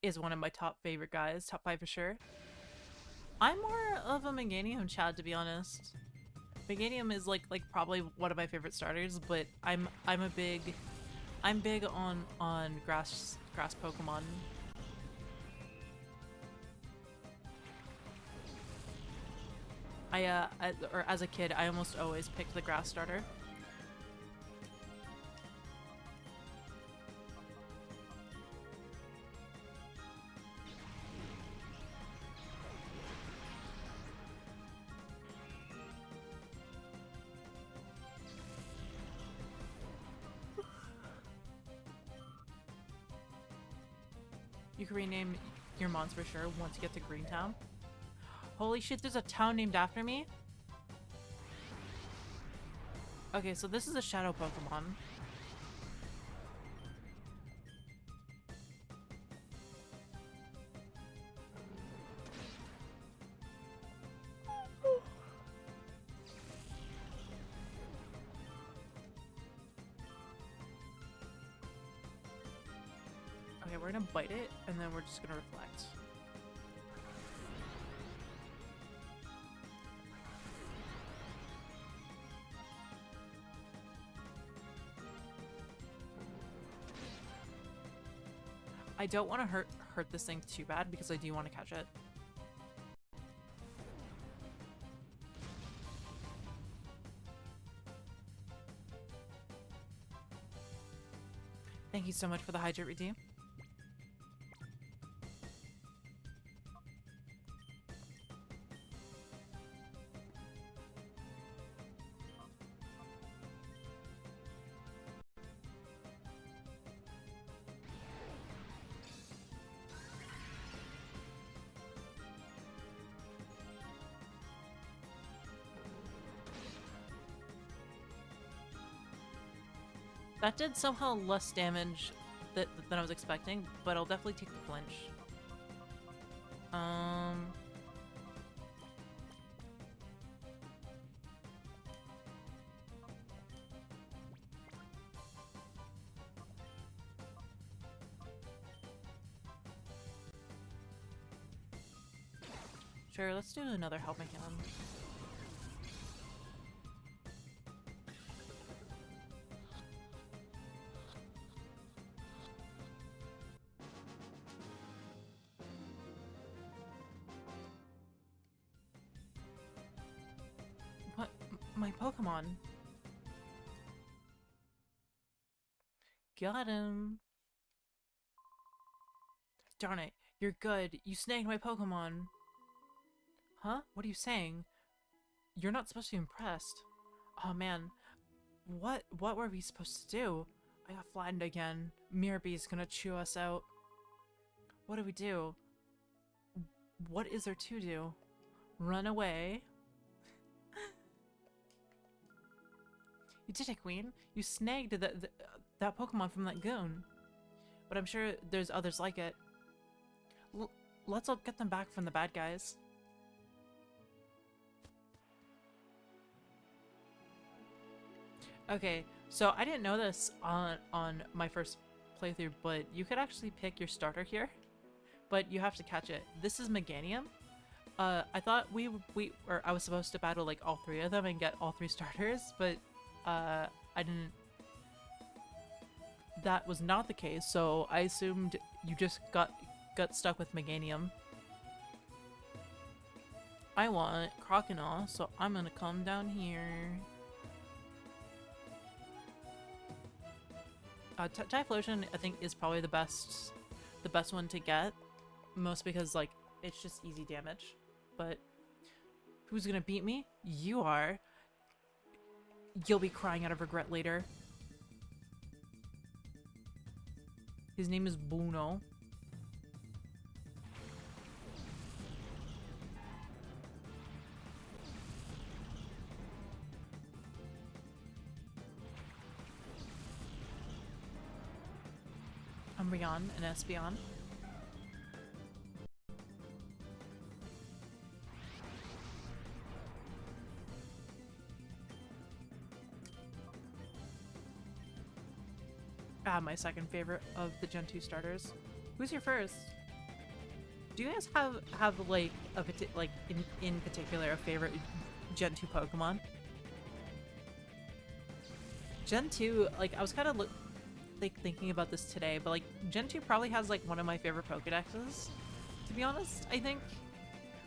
is one of my top favorite guys, top 5 for sure. I'm more of a Meganium Chad, to be honest. Meganium is like probably one of my favorite starters, but I'm big on grass Pokemon. Or as a kid, I almost always picked the grass starter. You can rename your mons for sure once you get to Greentown. Holy shit, there's a town named after me? Okay, so this is a Shadow Pokemon. Okay, we're gonna bite it, and then we're just gonna reflect. I don't want to hurt this thing too bad because I do want to catch it. Thank you so much for the hydrate redeem. That did somehow less damage than I was expecting, but I'll definitely take the flinch. Sure, let's do another helping hand. What? My Pokemon? Got him. Darn it, you're good. You snagged my Pokemon. Huh? What are you saying? You're not supposed to be impressed. Oh man, what were we supposed to do? I got flattened again. Mirrorbee's gonna chew us out. What do we do? What is there to do? Run away? You did it, Queen. You snagged that Pokemon from that goon. But I'm sure there's others like it. Let's all get them back from the bad guys. Okay, so I didn't know this on my first playthrough, but you could actually pick your starter here, but you have to catch it. This is Meganium. I thought I was supposed to battle like all three of them and get all three starters, but I didn't. That was not the case, so I assumed you just got stuck with Meganium. I want Croconaw, so I'm gonna come down here. Typhlosion, I think, is probably the best one to get, most because like it's just easy damage. But who's gonna beat me? You are. You'll be crying out of regret later. His name is Bruno. Umbreon and Espeon. My second favorite of the Gen 2 starters. Who's your first? Do you guys have like in particular a favorite Gen 2 Pokemon? Gen 2, like I was kind of thinking about this today, but like Gen 2 probably has like one of my favorite Pokedexes, to be honest. I think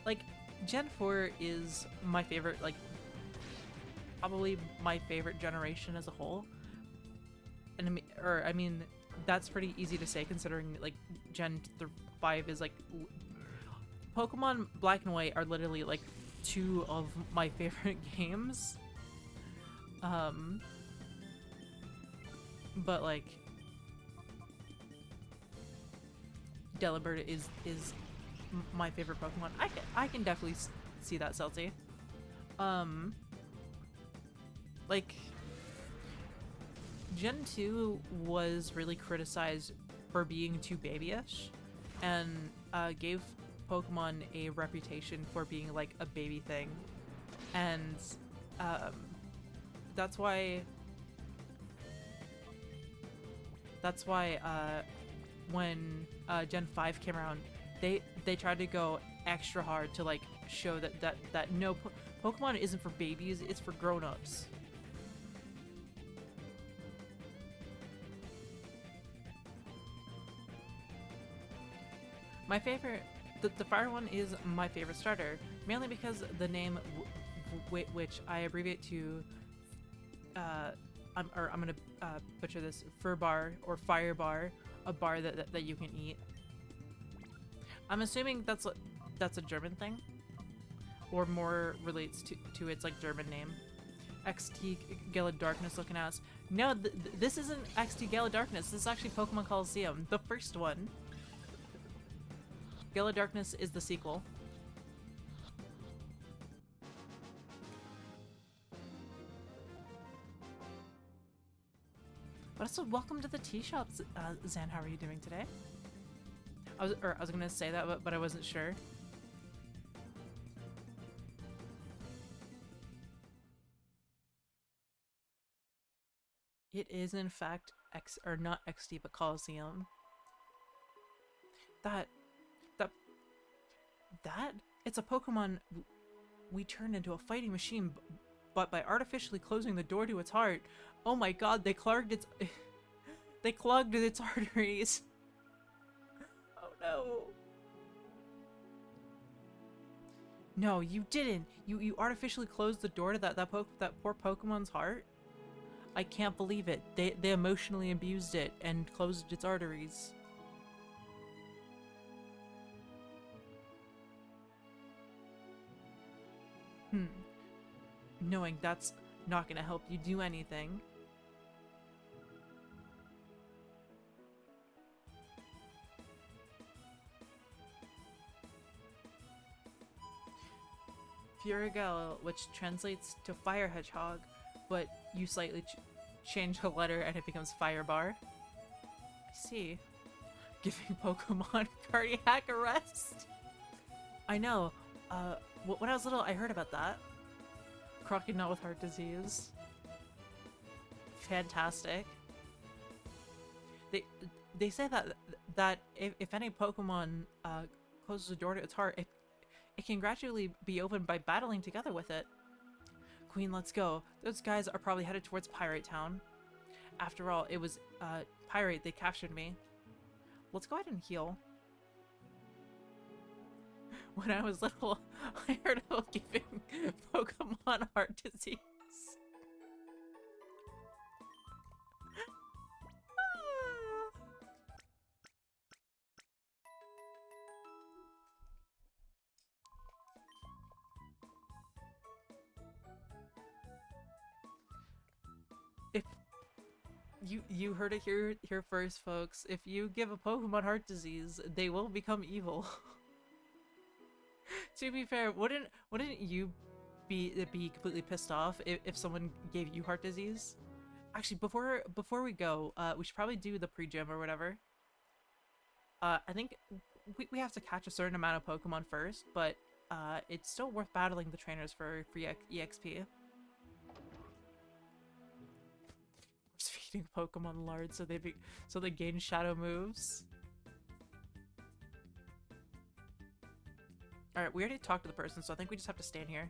like Gen 4 is my favorite, like probably my favorite generation as a whole. And I mean that's pretty easy to say considering like Gen 5 is like Pokemon Black and White are literally like two of my favorite games. But like Delibird is my favorite Pokemon. I can definitely see that, Celty. Like Gen 2 was really criticized for being too babyish and gave Pokemon a reputation for being like a baby thing, and that's why when Gen 5 came around, they tried to go extra hard to like show that no, Pokemon isn't for babies, it's for grown-ups. My favorite, the fire one is my favorite starter, mainly because the name, which I abbreviate to, I'm gonna butcher this, Furbar or Fire Bar, a bar that you can eat. I'm assuming that's a German thing, or more relates to its like German name. XT Gala Darkness looking ass. No, this isn't XT Gala Darkness. This is actually Pokémon Colosseum, the first one. Gala Darkness is the sequel. But also, welcome to the tea shop, Zan. How are you doing today? I was gonna say that, but I wasn't sure. It is in fact not XD, but Colosseum. That it's a Pokemon we turned into a fighting machine, but by artificially closing the door to its heart. Oh my god, they clogged its arteries. Oh no. No, you didn't. You artificially closed the door to that poor Pokemon's heart. I can't believe it. They emotionally abused it and closed its arteries. Knowing that's not gonna help you do anything. Furigal, which translates to fire hedgehog, but you slightly change the letter and it becomes Firebar. I see. Giving Pokemon cardiac arrest? I know. When I was little, I heard about that. Crocodile with heart disease. Fantastic. They say that if any Pokemon closes the door to its heart, it can gradually be opened by battling together with it. Queen, let's go. Those guys are probably headed towards Pirate Town. After all, it was Pirate, they captured me. Let's go ahead and heal. When I was little, I heard about giving Pokemon heart disease. If you heard it here first, folks. If you give a Pokemon heart disease, they will become evil. To be fair, wouldn't you be completely pissed off if someone gave you heart disease? Actually, before we go, we should probably do the pre-gym or whatever. I think we have to catch a certain amount of Pokemon first, but it's still worth battling the trainers for free EXP. Just feeding Pokemon lard so they gain shadow moves. Alright, we already talked to the person, so I think we just have to stand here.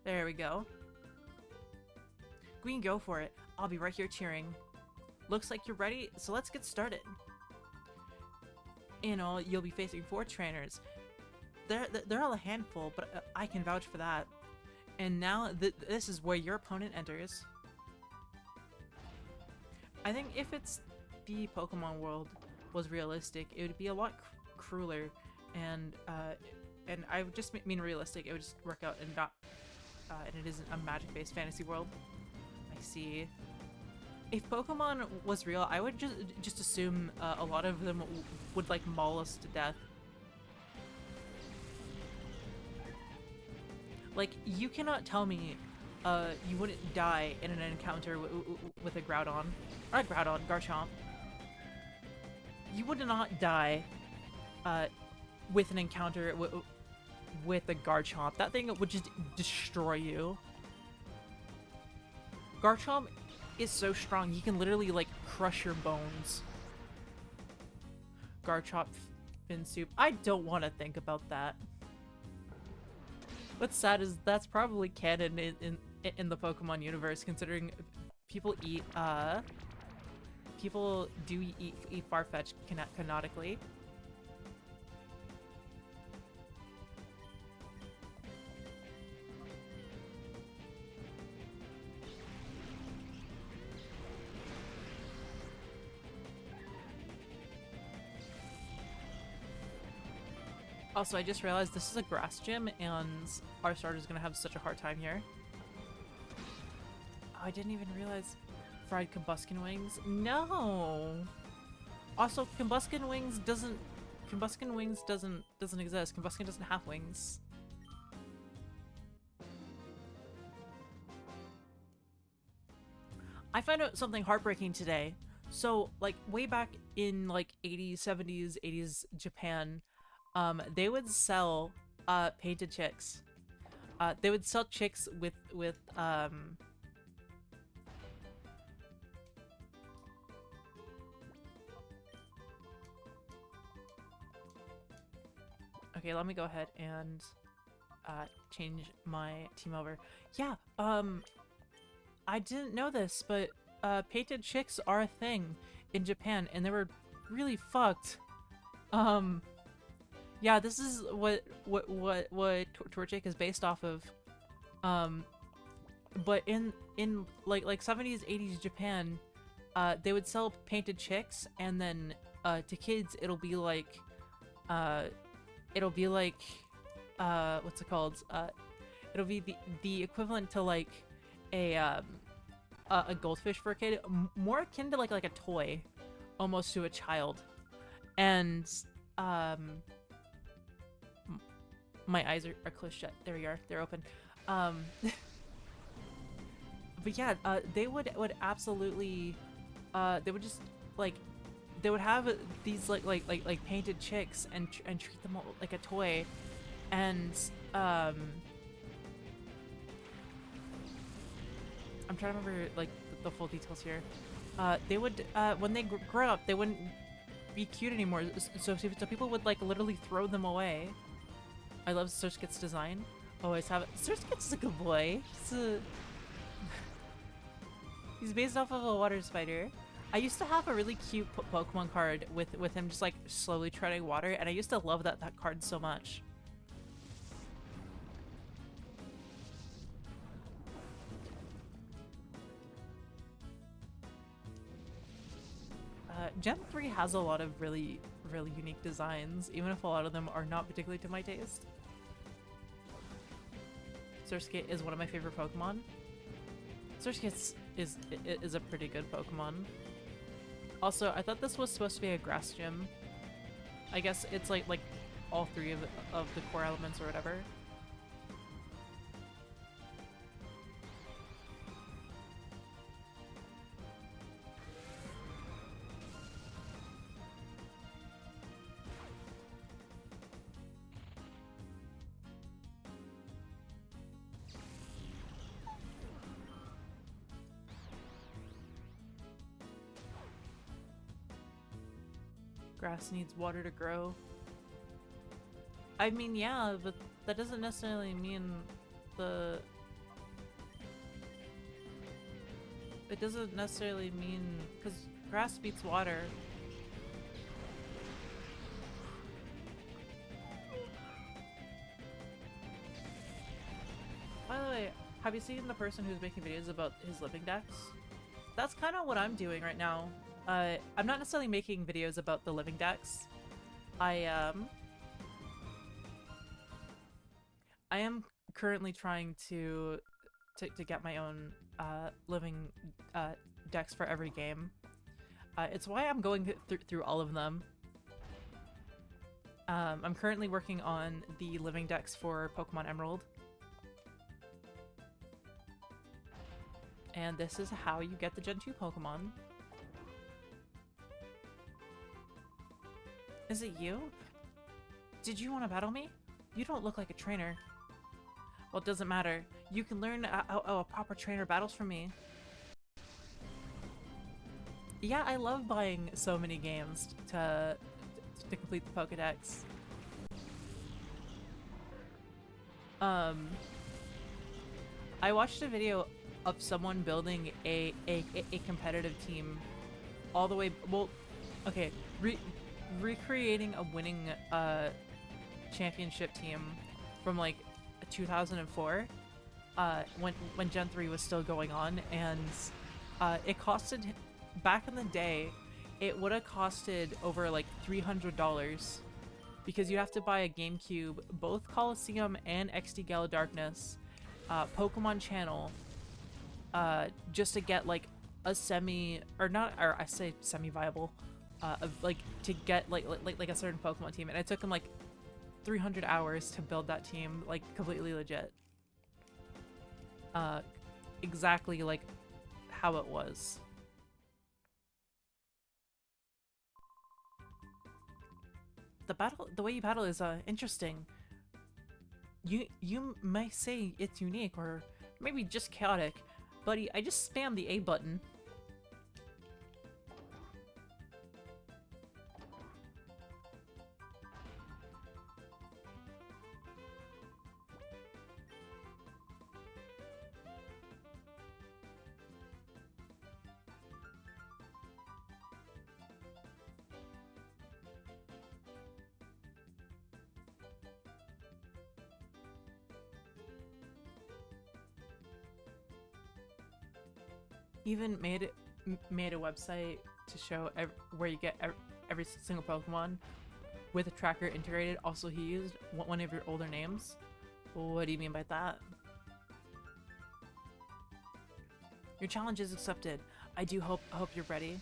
There we go. Queen, go for it. I'll be right here cheering. Looks like you're ready, so let's get started. In all, you'll be facing 4 trainers. They're all a handful, but I can vouch for that. And now, this is where your opponent enters. I think if the Pokemon world was realistic, it would be a lot crueler, and I would just mean realistic. It would just work out and not, and it isn't a magic-based fantasy world. I see. If Pokemon was real, I would just assume a lot of them would like maul us to death. Like, you cannot tell me you wouldn't die in an encounter with a Groudon. Or not Groudon, Garchomp. You would not die with an encounter with a Garchomp. That thing would just destroy you. Garchomp is so strong, he can literally like crush your bones. Garchomp fin soup. I don't want to think about that. What's sad is that's probably canon in the Pokemon universe, considering people do eat Farfetch'd canonically. Also, I just realized this is a grass gym, and our starter's gonna have such a hard time here. Oh, I didn't even realize fried combustion wings. No. Also, combustion wings doesn't exist. Combustion doesn't have wings. I found out something heartbreaking today. So like way back in like 80s, 70s, 80s Japan, they would sell painted chicks. They would sell chicks with okay, let me go ahead and change my team over. Yeah, I didn't know this, but painted chicks are a thing in Japan, and they were really fucked. Yeah, this is what Torchic is based off of. But in like 70s, 80s Japan, they would sell painted chicks, and then to kids it'll be like what's it called? It'll be the equivalent to like a goldfish for a kid, more akin to like a toy, almost to a child. And my eyes are closed shut. There we are. They're open. But yeah, they would absolutely, they would just like, they would have these like painted chicks and treat them like a toy, and I'm trying to remember like the full details here. They would when they grow up, they wouldn't be cute anymore. So people would like literally throw them away. I love Surskit's design. Always have it. Surskit's a good boy. He's based off of a water spider. I used to have a really cute Pokemon card with him just like slowly treading water, and I used to love that card so much. Gen 3 has a lot of really unique designs, even if a lot of them are not particularly to my taste. Surskit is one of my favorite Pokemon. Surskit is a pretty good Pokemon. Also, I thought this was supposed to be a grass gym. I guess it's like all three of the core elements or whatever. Grass needs water to grow. I mean, yeah, but that doesn't necessarily mean the... It doesn't necessarily mean... Because grass beats water. By the way, have you seen the person who's making videos about his living decks? That's kind of what I'm doing right now. I'm not necessarily making videos about the living decks. I am currently trying to get my own living decks for every game. It's why I'm going through all of them. I'm currently working on the living decks for Pokemon Emerald. And this is how you get the Gen 2 Pokemon. Is it you? Did you want to battle me? You don't look like a trainer. Well, it doesn't matter. You can learn how a proper trainer battles from me. Yeah, I love buying so many games to complete the Pokédex. I watched a video of someone building a competitive team all the way, well, okay, recreating a winning championship team from like 2004 when Gen 3 was still going on, and it costed, back in the day, it would have costed over like $300 because you have to buy a GameCube, both Colosseum and XD Gala Darkness, Pokemon Channel, just to get like a I say semi-viable, of like to get like a certain Pokemon team, and it took them like 300 hours to build that team, like completely legit. Exactly like how it was. the way you battle is interesting. You might say it's unique or maybe just chaotic. Buddy, I just spammed the A button. Even made a website to show where you get every single Pokemon with a tracker integrated. Also, he used one of your older names. What do you mean by that? Your challenge is accepted. I hope you're ready.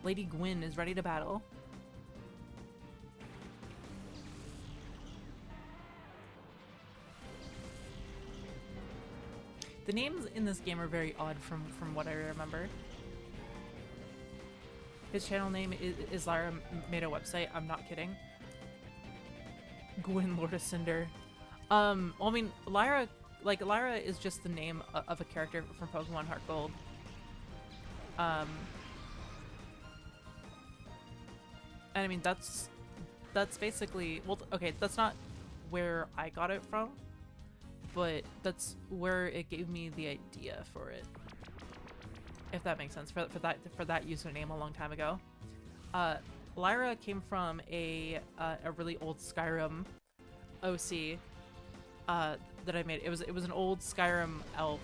Lady Gwyn is ready to battle. The names in this game are very odd from what I remember. His channel name is Lyra made a website. I'm not kidding. Gwyn Lord of Cinder. Well, I mean, Lyra is just the name of a character from Pokemon Heart Gold. And I mean, that's basically, well, okay, that's not where I got it from, but that's where it gave me the idea for it, if that makes sense, for that username a long time ago. Lyra came from a really old Skyrim OC that I made. It was an old Skyrim elf.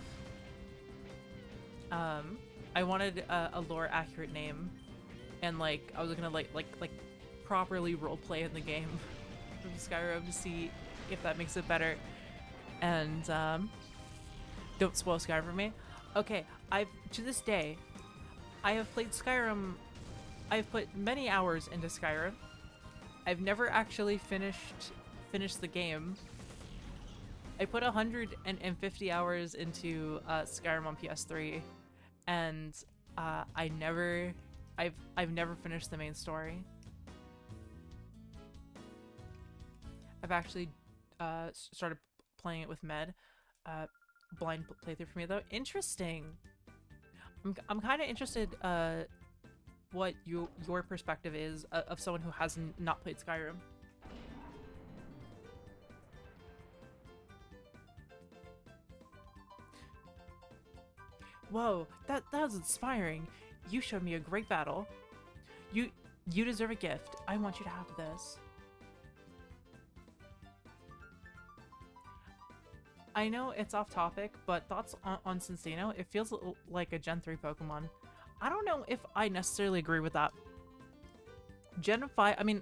I wanted a lore accurate name, and like I was gonna like properly roleplay in the game from Skyrim to see if that makes it better. And don't spoil Skyrim for me. Okay, to this day, I have played Skyrim. I've put many hours into Skyrim. I've never actually finished the game. I put 150 hours into Skyrim on PS3, and I've never finished the main story. I've actually started playing it with Med. Blind playthrough for me though. Interesting. I'm kind of interested what your perspective is of someone who has not played Skyrim. Whoa, that was inspiring. You showed me a great battle. You deserve a gift. I want you to have this. I know it's off topic, but thoughts on Cinccino? It feels like a Gen 3 Pokemon. I don't know if I necessarily agree with that. Gen 5, I mean,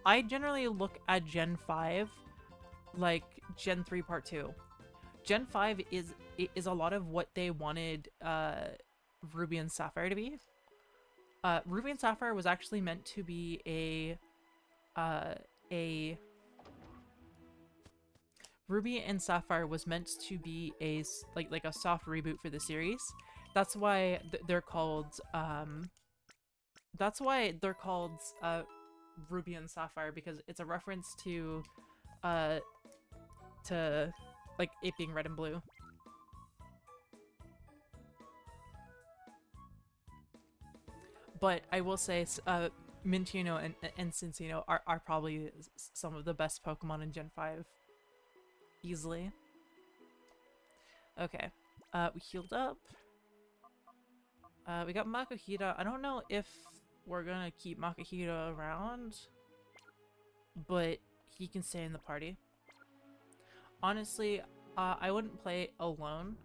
I generally look at Gen 5 like Gen 3 Part 2. Gen 5 is a lot of what they wanted Ruby and Sapphire to be. Ruby and Sapphire was actually meant to be Ruby and Sapphire was meant to be a soft reboot for the series. That's why they're called Ruby and Sapphire, because it's a reference to like it being red and blue. But I will say Minccino and Cinccino are probably some of the best Pokemon in Gen 5. Easily. Okay. We healed up. We got Makuhita. I don't know if we're gonna keep Makuhita around, but he can stay in the party. Honestly, I wouldn't play alone.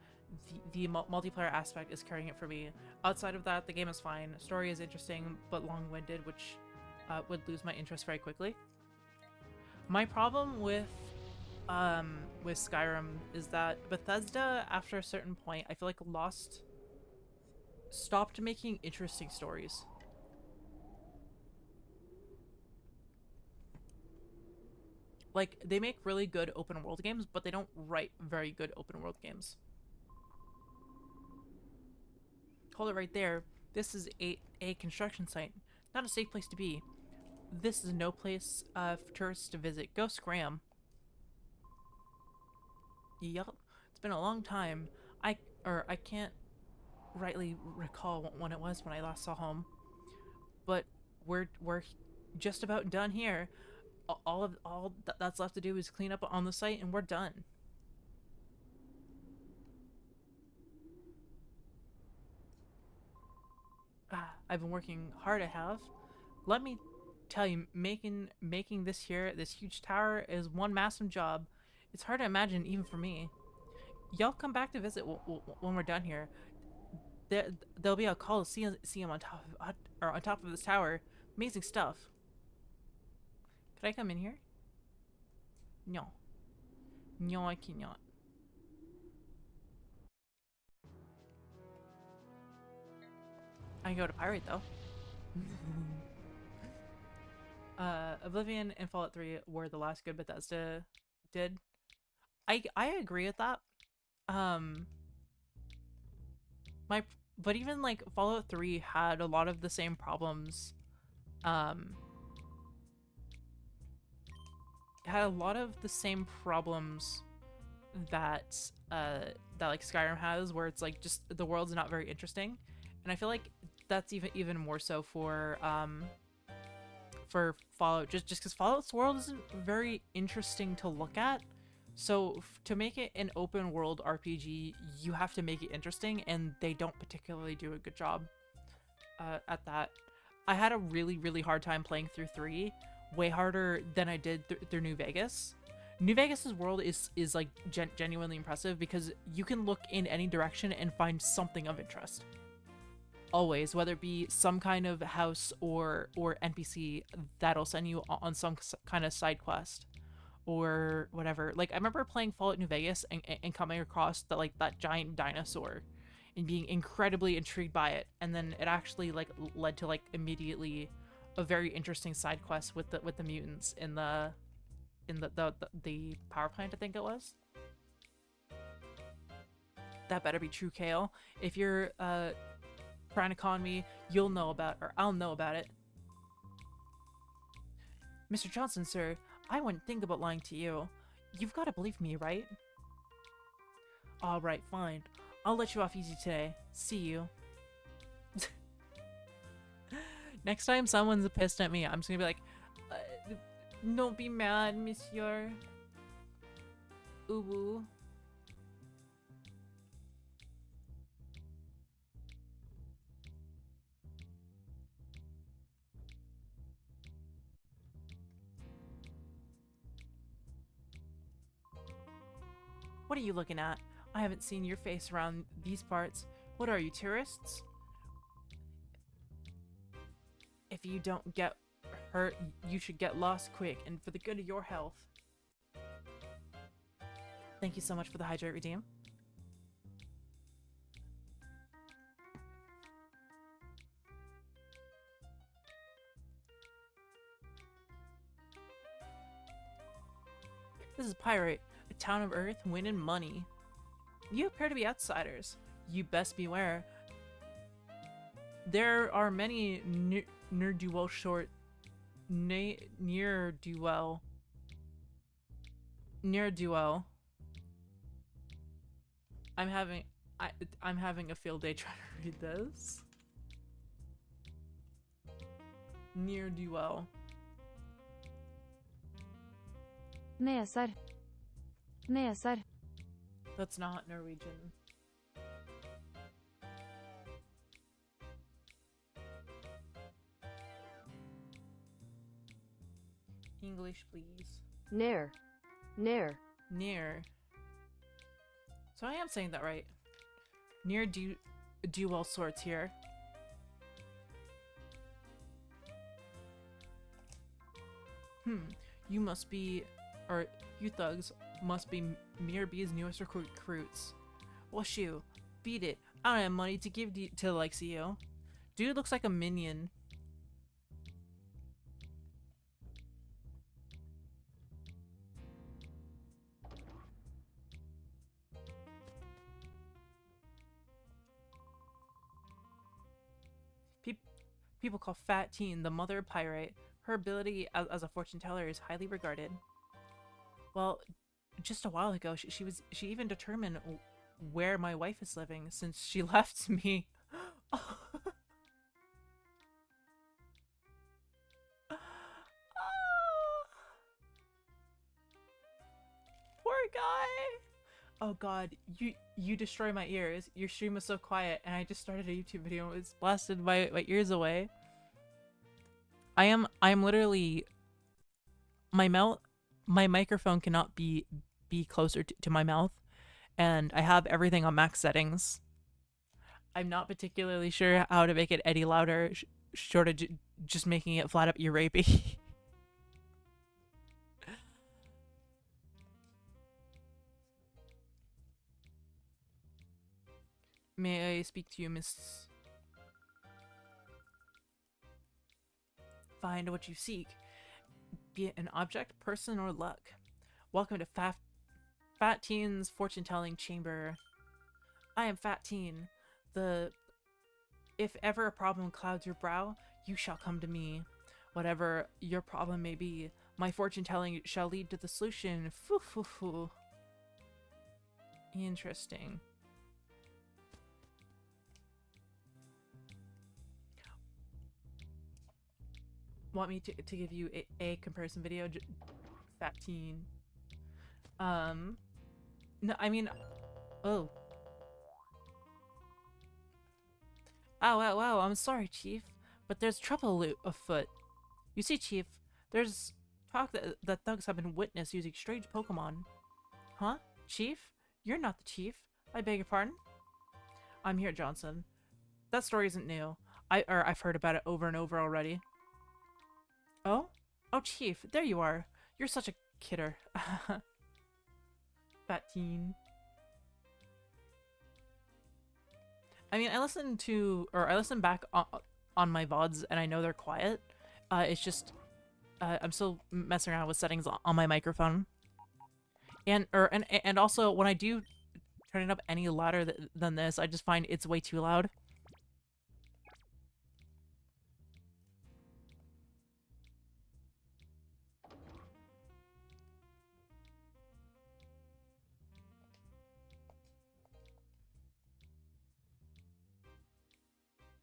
The multiplayer aspect is carrying it for me. Outside of that, the game is fine. Story is interesting, but long-winded, which would lose my interest very quickly. My problem with Skyrim is that Bethesda, after a certain point, I feel like stopped making interesting stories. Like, they make really good open world games, but they don't write very good open world games. Hold it right there. This is a construction site. Not a safe place to be. This is no place for tourists to visit. Go scram. Yup. It's been a long time. I can't rightly recall when it was when I last saw home. But we're just about done here. All that's left to do is clean up on the site and we're done. I've been working hard, I have. Let me tell you, making this huge tower is one massive job. It's hard to imagine even for me. Y'all come back to visit when we're done here. There'll be a Colosseum on top of this tower. Amazing stuff. Could I come in here? No. No, I cannot. I can go to Pirate though. Oblivion and Fallout 3 were the last good Bethesda did. I agree with that. But even like Fallout 3 had a lot of the same problems. Had a lot of the same problems that like Skyrim has, where it's like just the world's not very interesting, and I feel like that's even more so for Fallout, just because Fallout's world isn't very interesting to look at. So to make it an open world RPG, you have to make it interesting, and they don't particularly do a good job at that. I had a really hard time playing through 3, way harder than I did through New Vegas. New Vegas's world is like genuinely impressive because you can look in any direction and find something of interest. Always, whether it be some kind of house or NPC that'll send you on some kind of side quest or whatever. Like I remember playing Fallout New Vegas and coming across that giant dinosaur and being incredibly intrigued by it, and then it actually like led to like immediately a very interesting side quest with the mutants in the power plant, I think it was. That better be true, Kale. If you're trying to con me, you'll know about, or I'll know about it. Mr. Johnson, sir, I wouldn't think about lying to you. You've got to believe me, right? Alright, fine. I'll let you off easy today. See you. Next time someone's pissed at me, I'm just gonna be like, don't be mad, monsieur. Uwu. What are you looking at? I haven't seen your face around these parts. What are you, tourists? If you don't get hurt, you should get lost quick and for the good of your health. Thank you so much for the Hydrate Redeem. This is Pirate, a town of earth, wind, and money. You appear to be outsiders. You best beware. There are many ne'er-do-well ne'er-do-well. I'm having a field day trying to read this. Ne'er-do-well. Nesar. Nesar. That's not Norwegian. English, please. Near. Near. Near. So I am saying that right. Near do all sorts here. You must be, or you thugs must be Mirab's newest recruits. Well, shoo, beat it. I don't have money to give to the likes of you. Dude looks like a minion. people call Fat Teen the mother of Pyrite. Her ability as a fortune teller is highly regarded. Well, just a while ago, she even determined where my wife is living since she left me. Poor guy. Oh god, you destroy my ears. Your stream was so quiet and I just started a YouTube video and it's blasted my ears away. I am literally my microphone cannot be closer to my mouth, and I have everything on max settings. I'm not particularly sure how to make it any louder, short of just making it flat up ear rapey. May I speak to you, Miss? Find what you seek, be it an object, person, or luck. Welcome to Fat Teen's fortune-telling chamber. I am Fat Teen. If ever a problem clouds your brow, you shall come to me. Whatever your problem may be, my fortune-telling shall lead to the solution. Foo foo foo. Interesting. Want me to give you a comparison video? Fat Teen. No, I mean, oh. Wow, I'm sorry, Chief, but there's trouble afoot. You see, Chief, there's talk that thugs have been witnessed using strange Pokemon. Huh? Chief? You're not the Chief. I beg your pardon? I'm here, Johnson. That story isn't new. I've heard about it over and over already. Oh? Oh, Chief, there you are. You're such a kidder. Fat Teen. I mean, I listen back on my VODs and I know they're quiet. It's just, I'm still messing around with settings on my microphone. And also when I do turn it up any louder than this, I just find it's way too loud.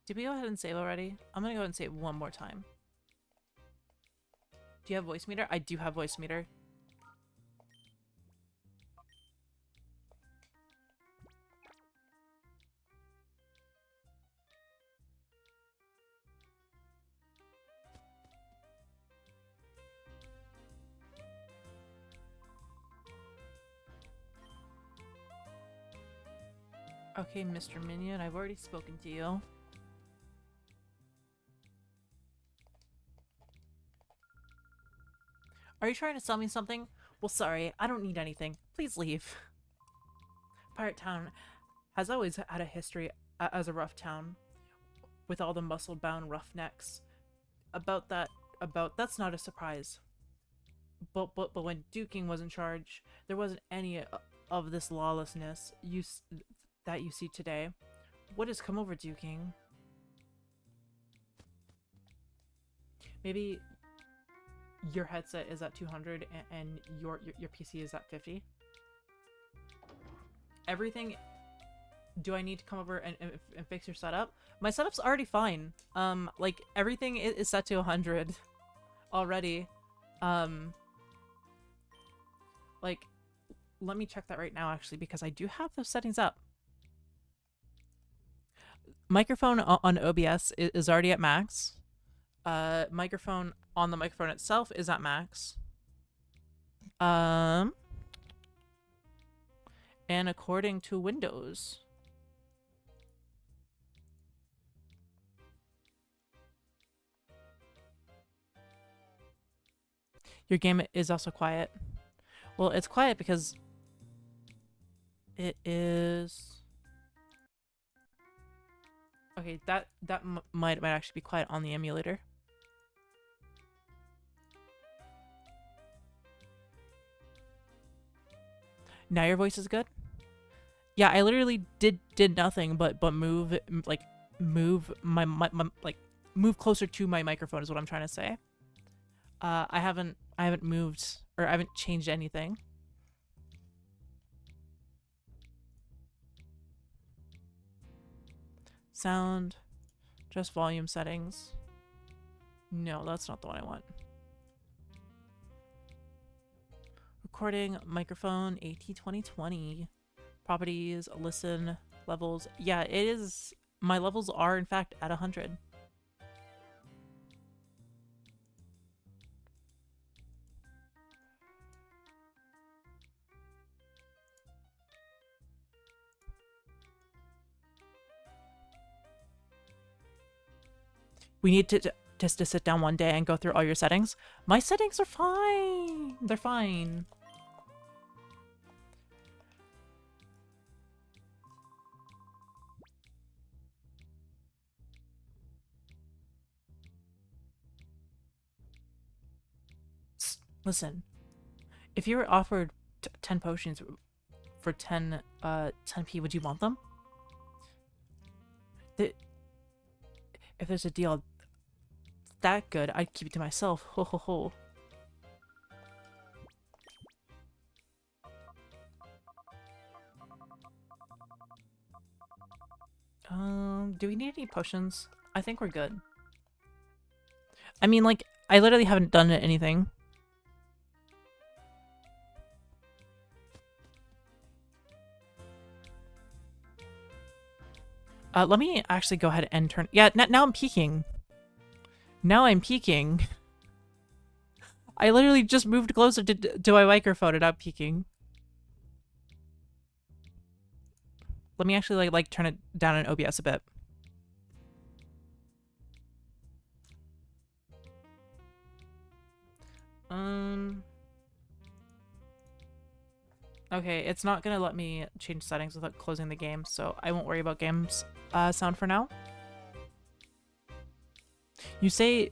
Did we go ahead and save already? I'm gonna go ahead and save one more time. Do you have voice meter? I do have voice meter. Okay, Mr. Minion, I've already spoken to you. Are you trying to sell me something? Well, sorry, I don't need anything. Please leave. Pirate Town has always had a history as a rough town, with all the muscle-bound roughnecks. That's not a surprise. But when Duking was in charge, there wasn't any of this lawlessness that you see today. What has come over Duking? Maybe your headset is at 200 and your PC is at 50. Everything. Do I need to come over and fix your setup? My setup's already fine. Like everything is set to 100 already. Like, let me check that right now actually, because I do have those settings up. Microphone on OBS is already at max. Microphone on the microphone itself is at max. And according to Windows, your game is also quiet. Well, it's quiet because it is. Okay, that might actually be quiet on the emulator. Now your voice is good? Yeah, I literally did nothing but move my like move closer to my microphone is what I'm trying to say. I haven't moved, or I haven't changed anything. Sound, just volume settings. No, that's not the one I want. Recording, microphone, AT 2020. Properties, listen, levels. Yeah, it is. My levels are, in fact, at 100. We need to just to sit down one day and go through all your settings. My settings are fine. They're fine. Listen, if you were offered 10 potions for 10p, would you want them? If there's a deal that good, I'd keep it to myself. Ho ho ho. Do we need any potions? I think we're good. I mean, like, I literally haven't done anything. Let me actually go ahead and turn... Yeah, now I'm peeking. Now I'm peeking. I literally just moved closer to my microphone and I'm peeking. Let me actually like turn it down in OBS a bit. Okay, it's not gonna let me change settings without closing the game, so I won't worry about games sound for now. You say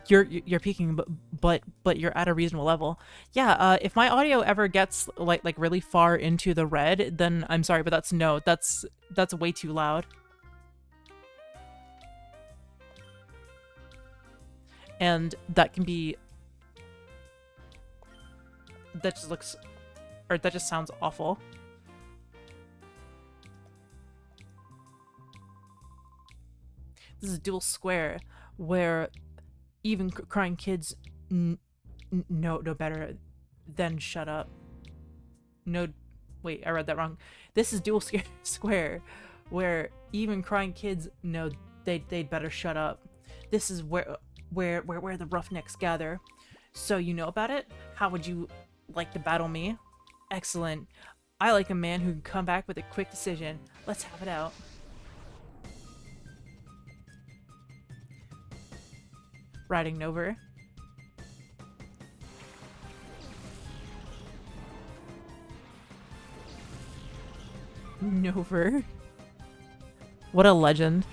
you're peaking, but you're at a reasonable level. Yeah. If my audio ever gets like really far into the red, then I'm sorry, but that's way too loud. And that can be. That just looks. Or that just sounds awful. This is dual square, where even crying kids know better than shut up. No, wait, I read that wrong. This is dual square, where even crying kids know they'd better shut up. This is where the roughnecks gather. So you know about it? How would you like to battle me? Excellent. I like a man who can come back with a quick decision. Let's have it out. Riding Nover. Nover. What a legend.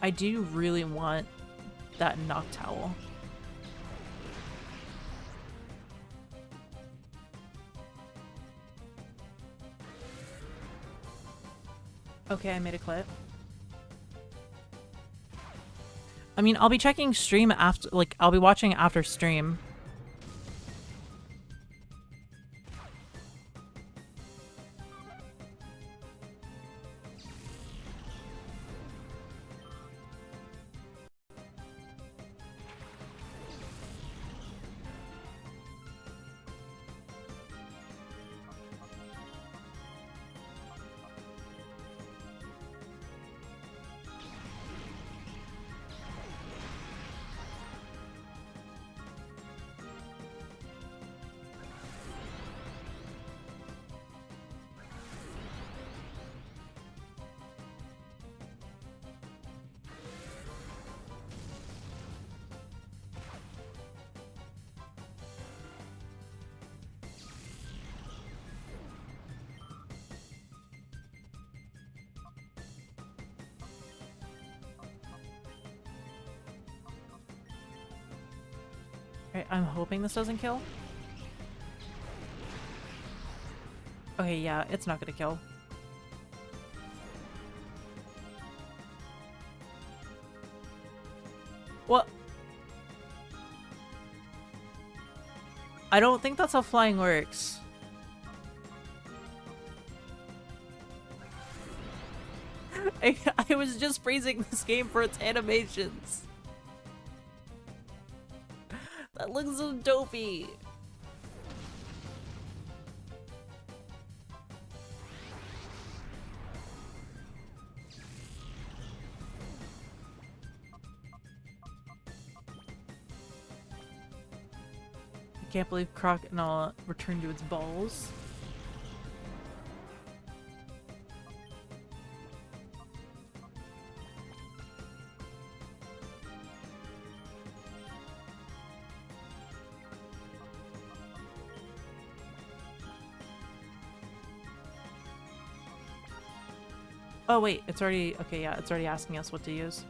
I do really want that Noctowl. Okay, I made a clip. I mean, I'll be checking stream after, like, I'll be watching after stream. Alright, I'm hoping this doesn't kill. Okay, yeah, it's not gonna kill. What? I don't think that's how flying works. I was just praising this game for its animations. That looks so dopey. I can't believe Crocodile returned to its balls. Oh wait, it's already, okay, yeah, it's already asking us what to use.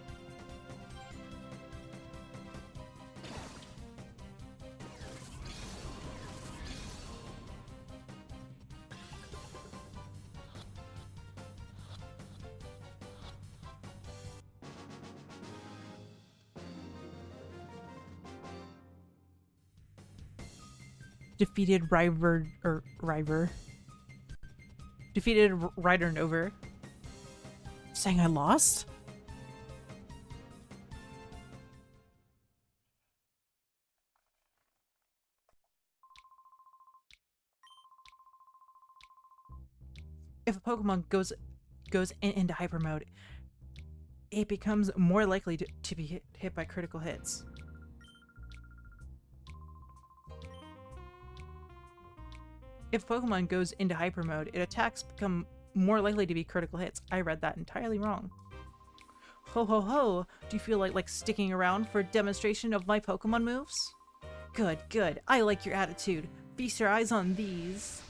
Defeated River. Defeated Rider Nover. Saying I lost? If a Pokemon goes into hyper mode, it becomes more likely to be hit by critical hits. If Pokemon goes into hyper mode, its attacks become more likely to be critical hits. I read that entirely wrong. Ho ho ho! Do you feel like sticking around for a demonstration of my Pokemon moves? Good, good. I like your attitude. Feast your eyes on these.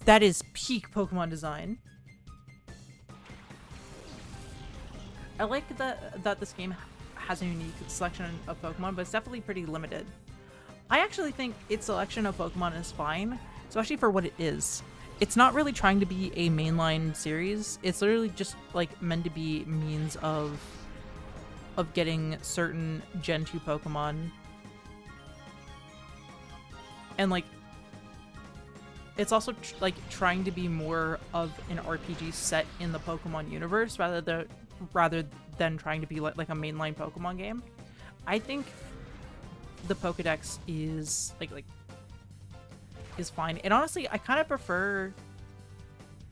That is peak Pokemon design. I like that this game has a unique selection of Pokemon, but it's definitely pretty limited. I actually think its selection of Pokemon is fine, especially for what it is. It's not really trying to be a mainline series. It's literally just like meant to be means of getting certain Gen 2 Pokemon. And like it's also trying to be more of an RPG set in the Pokemon universe rather than trying to be like a mainline Pokemon game. I think the Pokédex is is fine. And honestly, I kind of prefer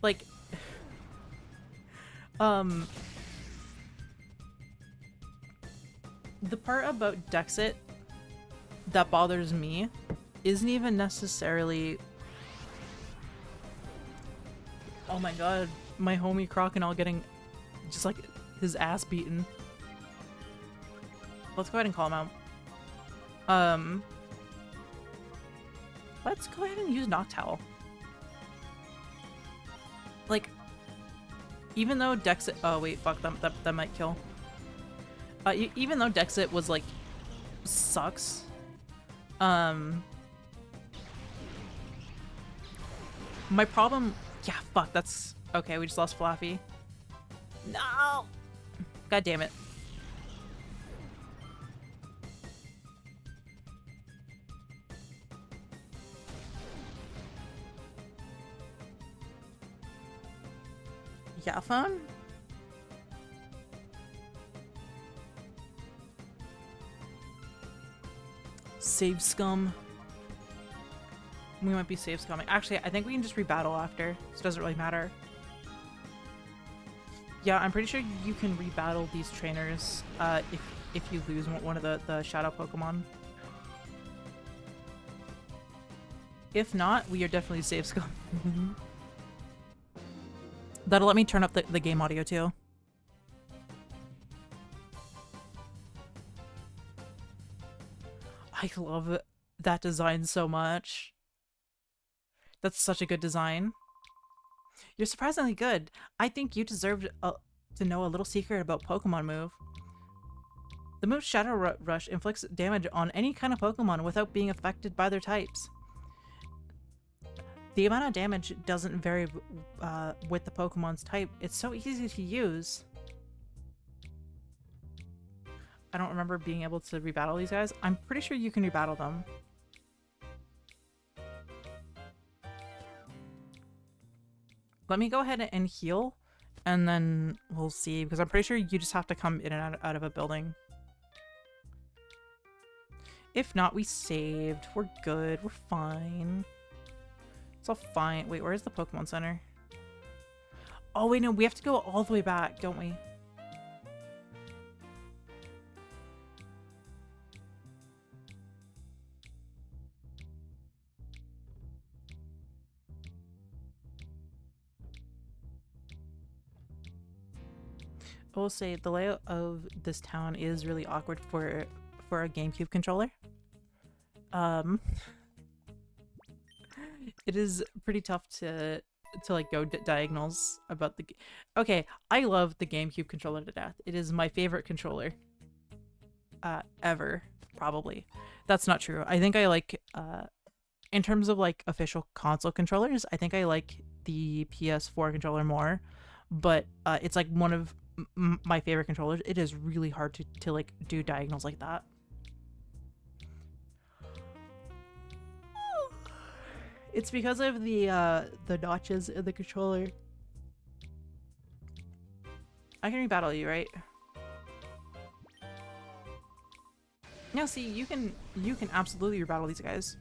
the part about Dexit that bothers me isn't even necessarily, oh my god, my homie Crocodile getting just like his ass beaten. Let's go ahead and call him out. Let's go ahead and use Noctowl. Like, even though Dexit— oh wait, fuck, that might kill. Even though Dexit was like sucks, my problem— yeah, fuck, that's okay. We just lost Flaffy. No, god damn it. Yeah, phone. Save scum. We might be save scumming. Actually, I think we can just rebattle after, so it doesn't really matter. Yeah, I'm pretty sure you can rebattle these trainers if you lose one of the Shadow Pokemon. If not, we are definitely save scum. That'll let me turn up the game audio too. I love that design so much. That's such a good design. You're surprisingly good. I think you deserved to know a little secret about Pokemon Move. The move Shadow Rush inflicts damage on any kind of Pokemon without being affected by their types. The amount of damage doesn't vary with the Pokemon's type. It's so easy to use. I don't remember being able to rebattle these guys. I'm pretty sure you can rebattle them. Let me go ahead and heal, and then we'll see, because I'm pretty sure you just have to come in and out of a building. If not, we saved. We're good. We're fine. It's all fine. Wait, where's the Pokemon Center? Oh, wait, no. We have to go all the way back, don't we? I will say the layout of this town is really awkward for a GameCube controller. It is pretty tough to like go diagonals about the. Okay, I love the GameCube controller to death. It is my favorite controller ever, probably. That's not true. I think I like in terms of like official console controllers, I think I like the PS4 controller more, but it's like one of my favorite controllers. It is really hard to like do diagonals like that. It's because of the notches in the controller. I can rebattle you, right? No, see, you can absolutely rebattle these guys.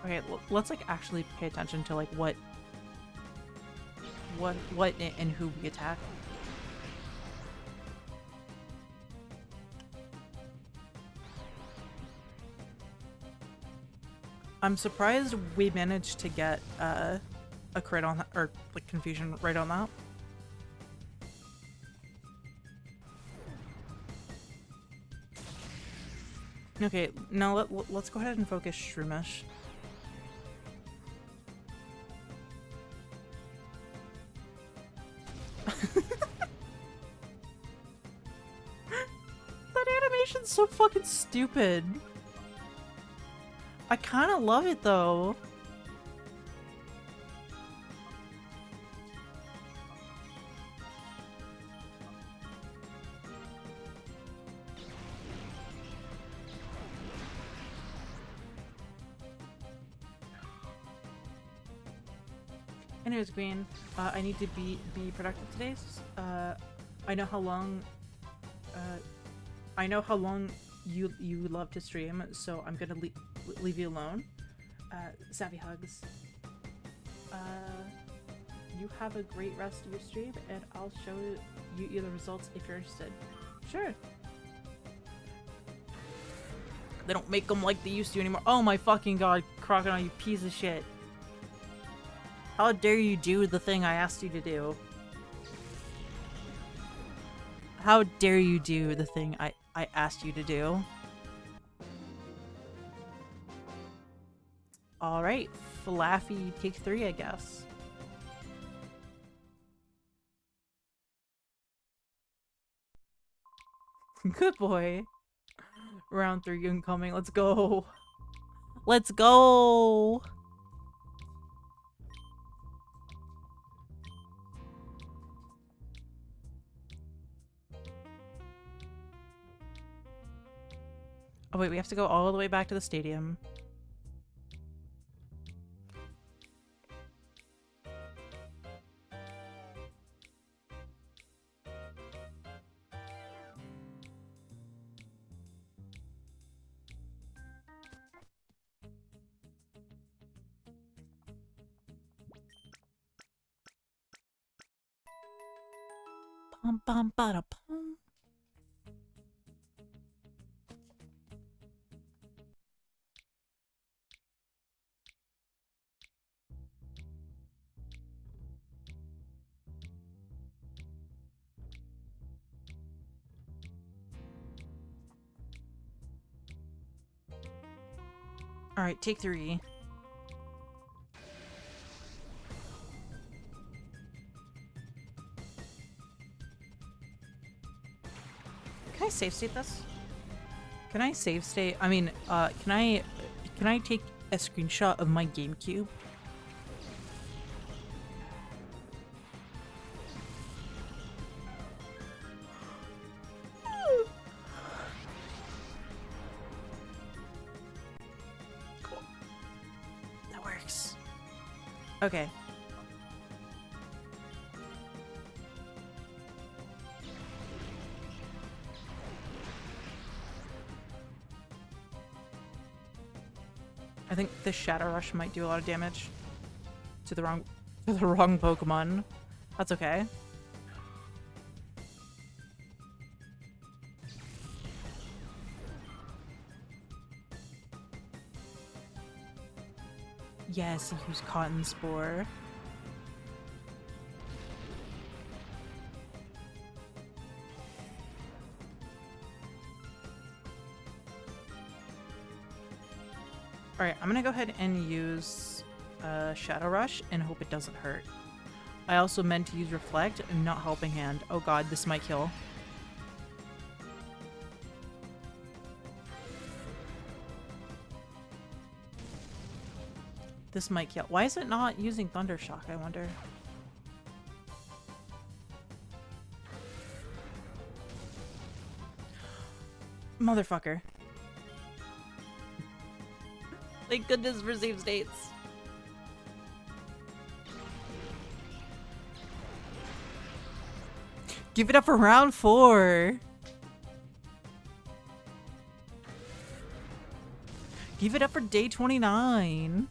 Okay, let's like actually pay attention to like what and who we attack. I'm surprised we managed to get a crit on that, or like confusion right on that. Okay, now let's go ahead and focus Shroomish. That animation's so fucking stupid. I kind of love it though. Anyways, Green, I need to be productive today. I know how long you love to stream, so I'm gonna leave you alone. Savvy hugs. You have a great rest of your stream, and I'll show you the results if you're interested. Sure. They don't make them like they used to anymore. Oh my fucking god, Crocodile, you piece of shit. How dare you do the thing I asked you to do? How dare you do the thing I asked you to do? Alright, Flaffy take 3, I guess. Good boy. Round 3 incoming, let's go. Let's go! Oh wait, we have to go all the way back to the stadium. Pum pum bada pum. Alright, take 3. Can I save state this? Can I save state? I mean, can I take a screenshot of my GameCube? Cool. That works. Okay. I think the Shadow Rush might do a lot of damage to the wrong Pokemon. That's okay. Yes, use Cotton Spore. Alright, I'm gonna go ahead and use Shadow Rush and hope it doesn't hurt. I also meant to use Reflect and not Helping Hand. Oh god, this might kill. This might kill. Why is it not using Thunder Shock, I wonder? Motherfucker. Thank goodness for save states. Give it up for round 4. Give it up for day 29.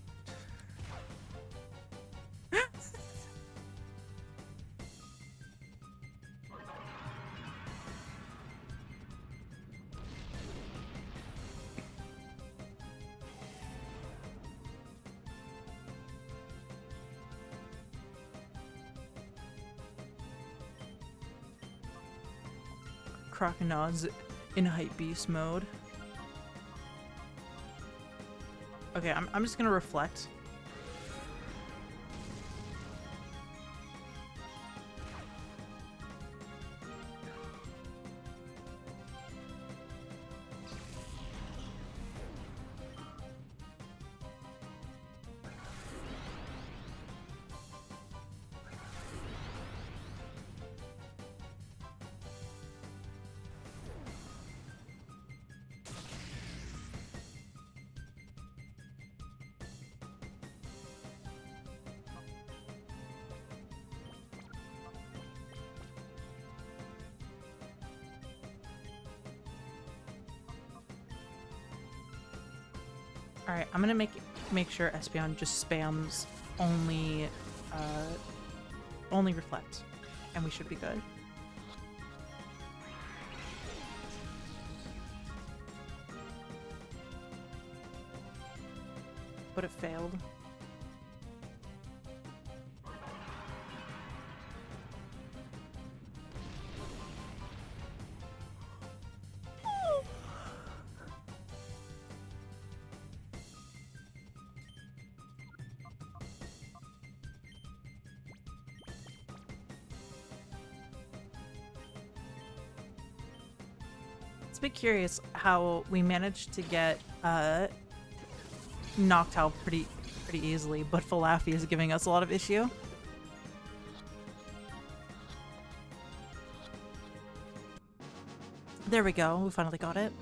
Croconaws in Hype Beast mode. Okay, I'm just gonna reflect. Alright, I'm gonna make sure Espeon just spams only reflect, and we should be good. But it failed. It's a bit curious how we managed to get knocked out pretty easily, but Falafi is giving us a lot of issue. There we go, we finally got it.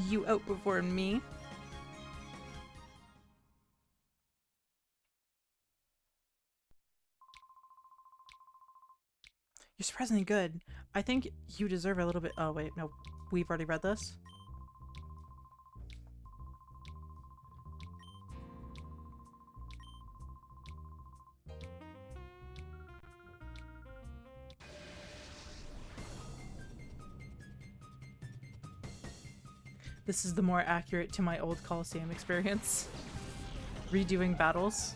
You outperformed me. You're surprisingly good. I think you deserve a little bit. Oh wait, no, we've already read this. This is the more accurate to my old Colosseum experience. Redoing battles.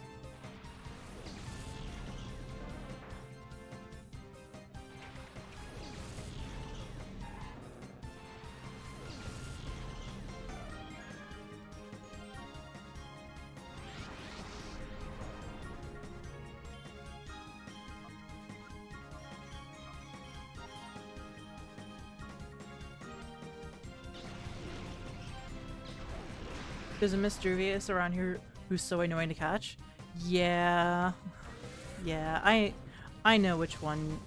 There's a Miss Druvius around here who's so annoying to catch. Yeah. Yeah, I know which one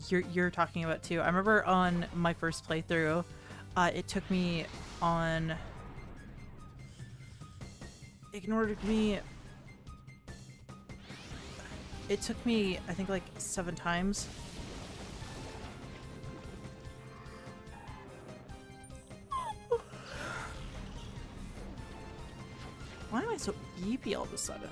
you're talking about too. I remember on my first playthrough, it took me on... Ignored me... It took me, I think, like 7 times. Why am I so beepy all of a sudden?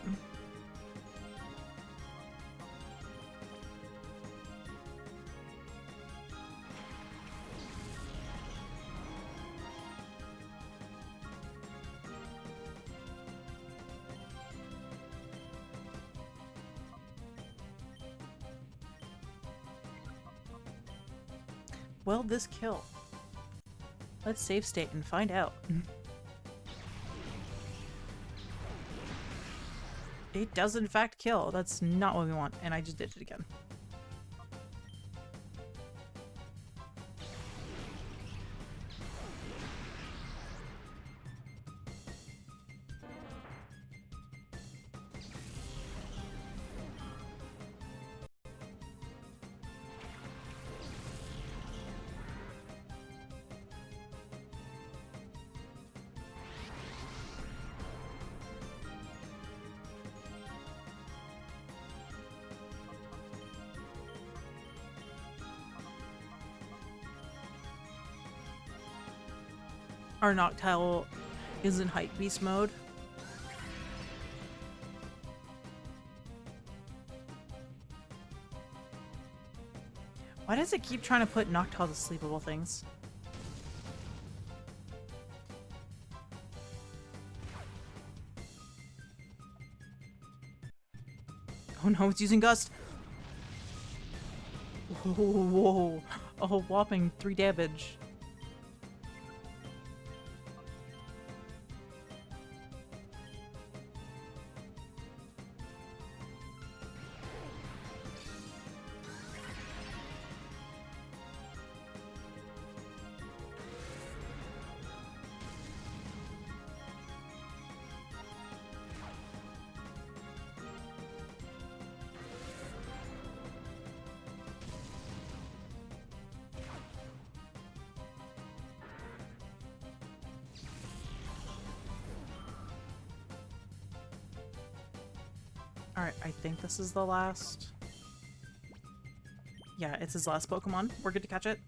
Well, this kill. Let's save state and find out. It does in fact kill. That's not what we want, and I just did it again. Our Noctile is in Hype Beast mode. Why does it keep trying to put Noctile to sleep of all things? Oh no, it's using Gust! Whoa, whoa, a whole whopping 3 damage. Alright, I think this is the last... Yeah, it's his last Pokemon. We're good to catch it.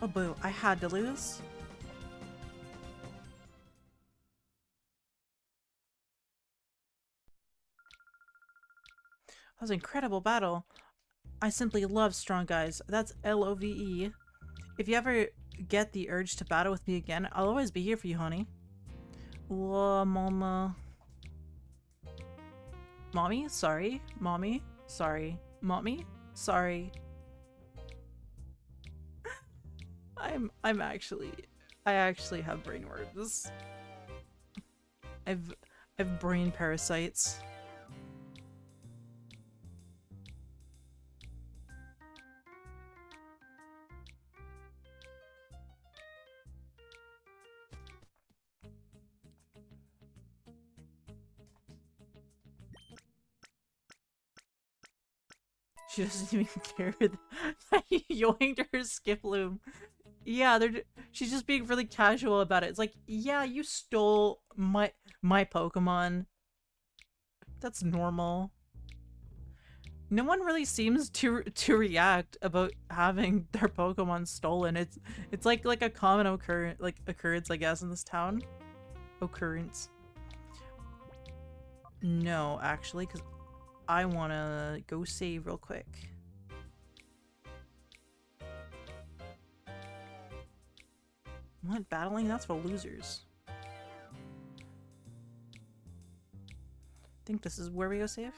Oh boo, I had to lose. That was an incredible battle. I simply love strong guys. That's L-O-V-E. If you ever get the urge to battle with me again, I'll always be here for you, honey. Whoa, mama. Mommy? Sorry. Mommy? Sorry. Mommy? Sorry. I actually have brain worms. I've brain parasites. She doesn't even care that he yoinked her Skiploom. Yeah, she's just being really casual about it. It's like, yeah, you stole my Pokemon. That's normal. No one really seems to react about having their Pokemon stolen. It's like a common occurrence, I guess, in this town. Occurrence. No, actually, because I want to go save real quick. What? Battling? That's for losers. think this is where we go save.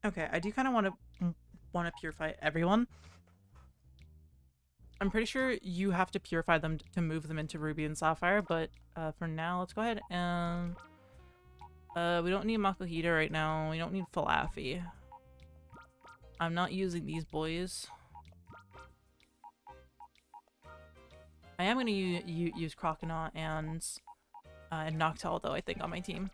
Okay, I do kind of want to purify everyone. I'm pretty sure you have to purify them to move them into Ruby and Sapphire, but for now, let's go ahead and we don't need Makuhita right now. We don't need Falafi. I'm not using these boys. I am going to use Croconaw and Noctowl though, I think, on my team.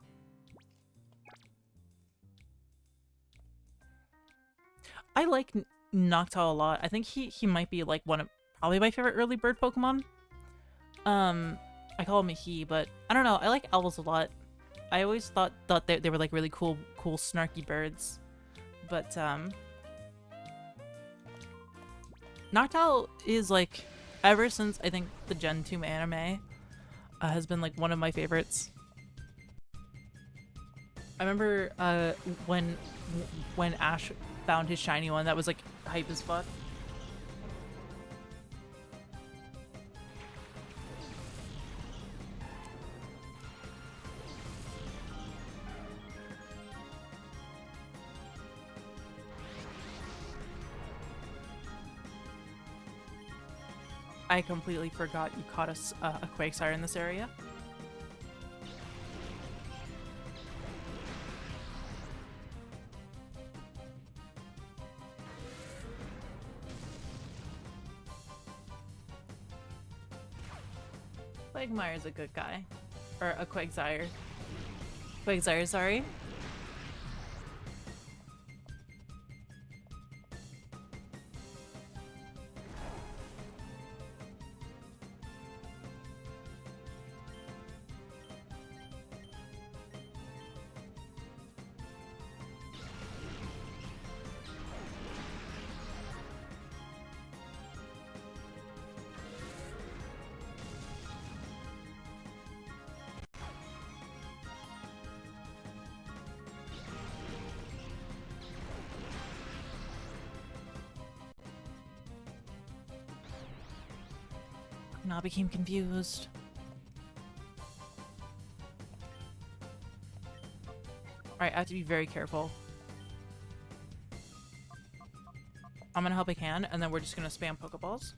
I like Noctowl a lot. I think he might be like one of probably my favorite early bird Pokemon. I call him a he, but I don't know. I like owls a lot. I always thought they were like really cool snarky birds. But Noctowl is like, ever since I think the Gen 2 anime has been like one of my favorites. I remember when Ash found his shiny one, that was like hype as fuck. I completely forgot you caught us a Quagsire in this area. Quagmire's a good guy. Or a Quagsire. Quagsire, sorry. Now became confused. Alright, I have to be very careful. I'm gonna help I can, and then we're just gonna spam Pokeballs.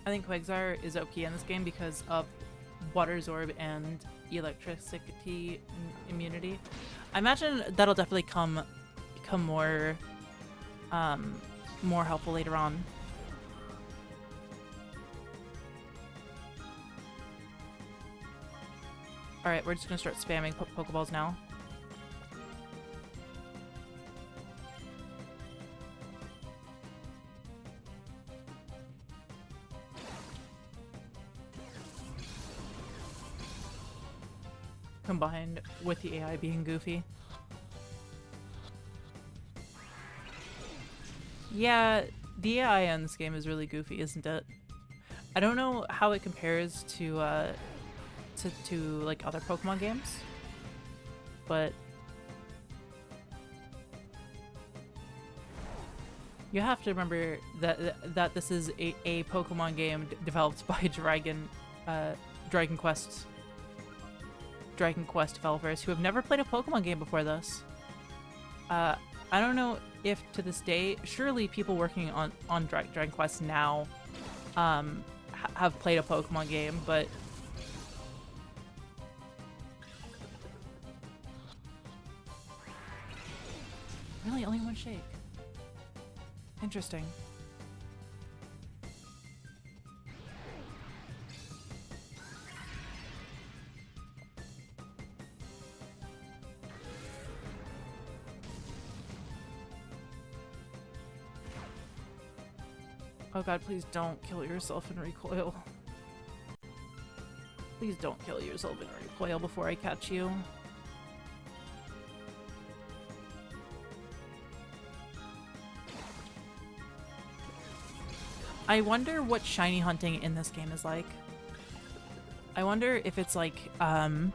I think Quagsire is OP in this game because of Water Absorb and Electricity immunity. I imagine that'll definitely become more helpful later on. Alright, we're just gonna start spamming Pokeballs now. Combined with the AI being goofy. Yeah, the AI in this game is really goofy, isn't it? I don't know how it compares to like other Pokemon games, but you have to remember that this is a Pokemon game developed by Dragon Quest developers who have never played a Pokemon game before this. I don't know if to this day, surely people working on Dragon Quest now have played a Pokemon game, but really only one shake. Interesting. Oh god, please don't kill yourself in recoil. Please don't kill yourself in recoil before I catch you. I wonder what shiny hunting in this game is like. I wonder if it's like, I'm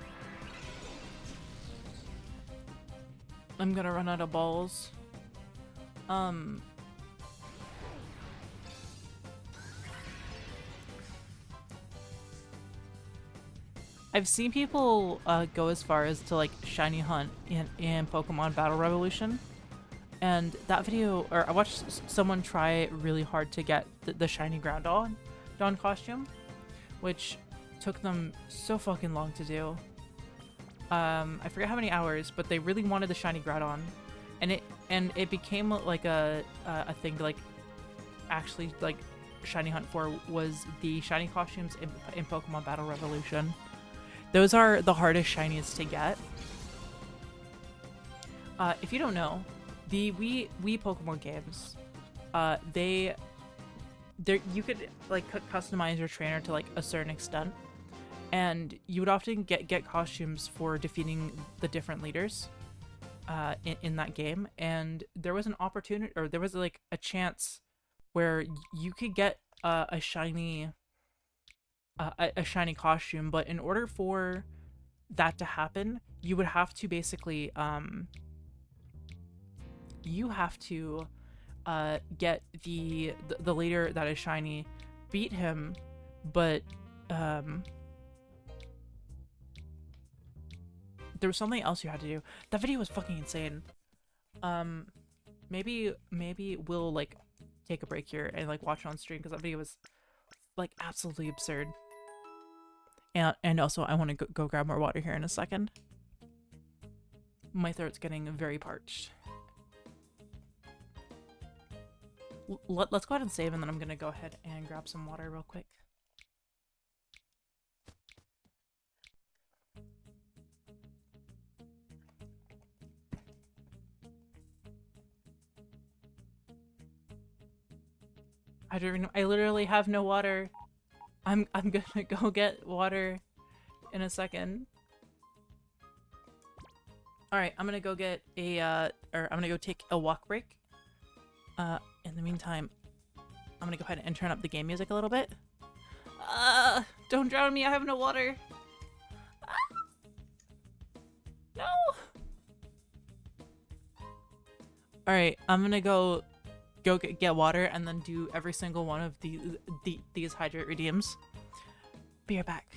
gonna run out of balls. I've seen people go as far as to like shiny hunt in Pokemon Battle Revolution, and that video, or I watched someone try really hard to get the shiny Groundon costume, which took them so fucking long to do. I forget how many hours, but they really wanted the shiny Groudon, and it became like a thing to like actually like shiny hunt for, was the shiny costumes in Pokemon Battle Revolution. Those are the hardest shinies to get. If you don't know, the Wii Pokemon games, you could like customize your trainer to like a certain extent, and you would often get costumes for defeating the different leaders in that game. And there was an opportunity, or there was like a chance where you could get a shiny costume, but in order for that to happen, you would have to basically get the leader that is shiny, beat him, but there was something else you had to do. That video was fucking insane. Maybe we'll like take a break here and like watch it on stream, because that video was like absolutely absurd. And also, I want to go grab more water here in a second. My throat's getting very parched. Let's go ahead and save, and then I'm gonna go ahead and grab some water real quick. I literally have no water. I'm gonna go get water in a second. All right, I'm gonna go get a I'm gonna go take a walk break. In the meantime, I'm gonna go ahead and turn up the game music a little bit. Don't drown me, I have no water. No. All right, I'm gonna go get water and then do every single one of these hydrate redeems. Be right back.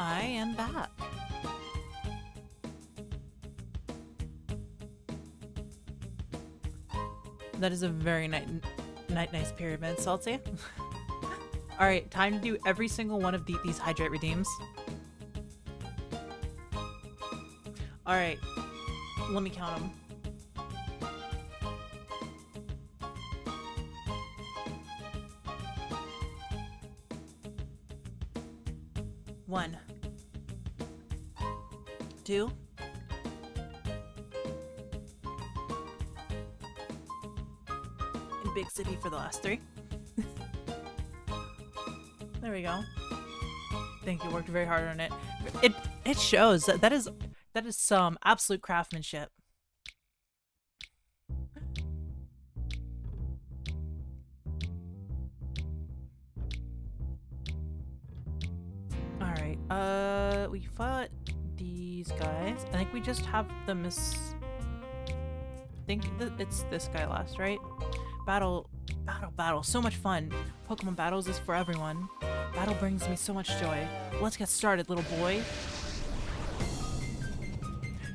I am back. That is a very nice pyramid, Salty. Alright, time to do every single one of these hydrate redeems. Alright, let me count them. One. Two. In Big City for the last three. There we go. Thank you, worked very hard on it. It shows that is some absolute craftsmanship. Alright, we fought these guys. I think we just have the I think it's this guy last, right? Battle. So much fun. Pokemon battles is for everyone. Battle brings me so much joy. Let's get started, little boy.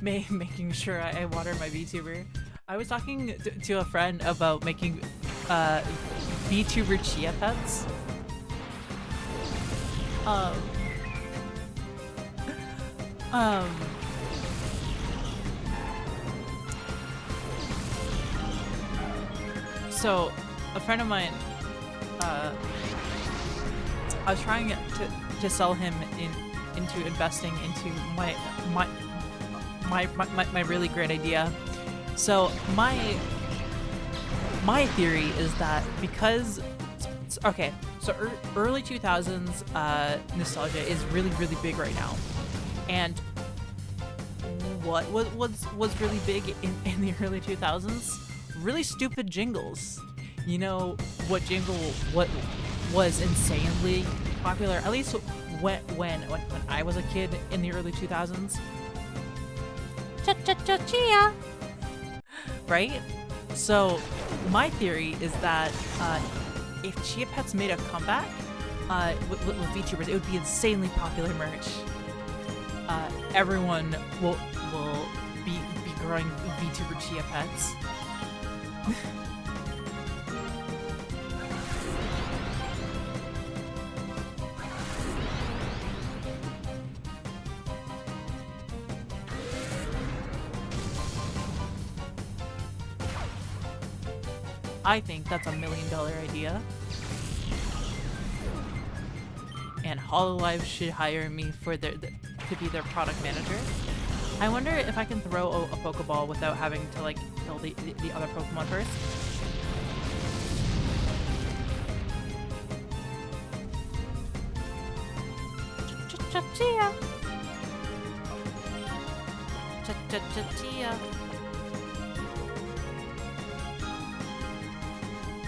Making sure I water my VTuber. I was talking to a friend about making VTuber chia pets. So a friend of mine, I was trying to sell him into investing into my really great idea. So my theory is that because okay, so early 2000s nostalgia is really big right now, and what was really big in the early 2000s? Really stupid jingles. You know what jingle was insanely popular, at least when I was a kid in the early 2000s? Cha-cha-cha-chia! Right? So my theory is that if Chia Pets made a comeback with VTubers, it would be insanely popular merch. Everyone will be growing VTuber Chia Pets. I think that's $1 million idea. And Hololive should hire me for to be their product manager. I wonder if I can throw a Pokeball without having to like kill the other Pokemon first. Cha-cha-cha-chia! Cha-cha-cha-chia!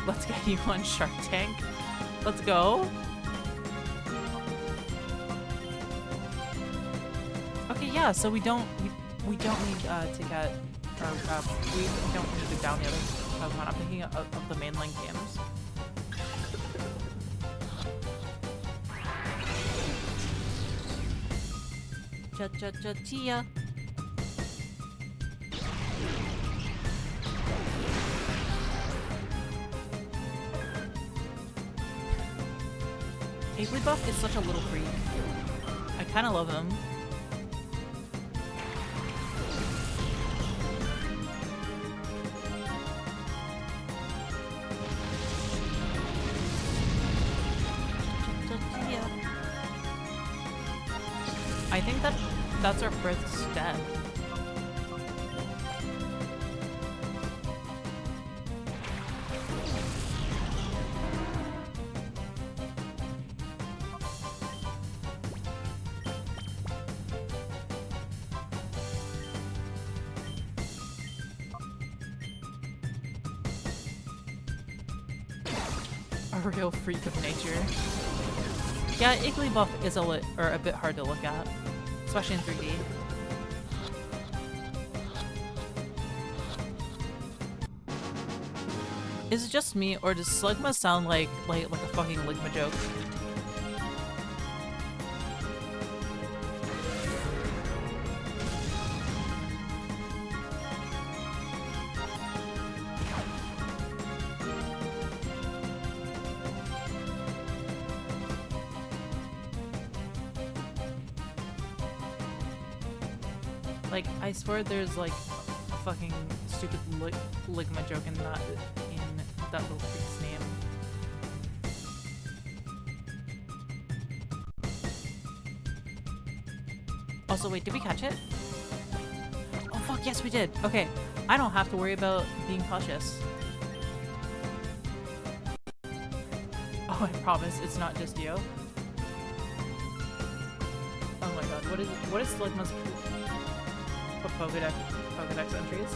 Let's get you on Shark Tank. Let's go. Okay, yeah. So we don't need to get we don't need to down the other Pokemon. I'm thinking of the mainline games. Cha cha cha chia. Buff is such a little freak. I kind of love him. I think that's our first step. A real freak of nature. Yeah, Igglybuff is a bit hard to look at, especially in 3D. Is it just me, or does Slugma sound like a fucking Ligma joke? Like, I swear there's like a fucking stupid ligma joke in that little freak's name. Also, wait, did we catch it? Oh fuck, yes we did. Okay, I don't have to worry about being cautious. Oh, I promise it's not just you. Oh my god, what is Ligma's Pokédex entries?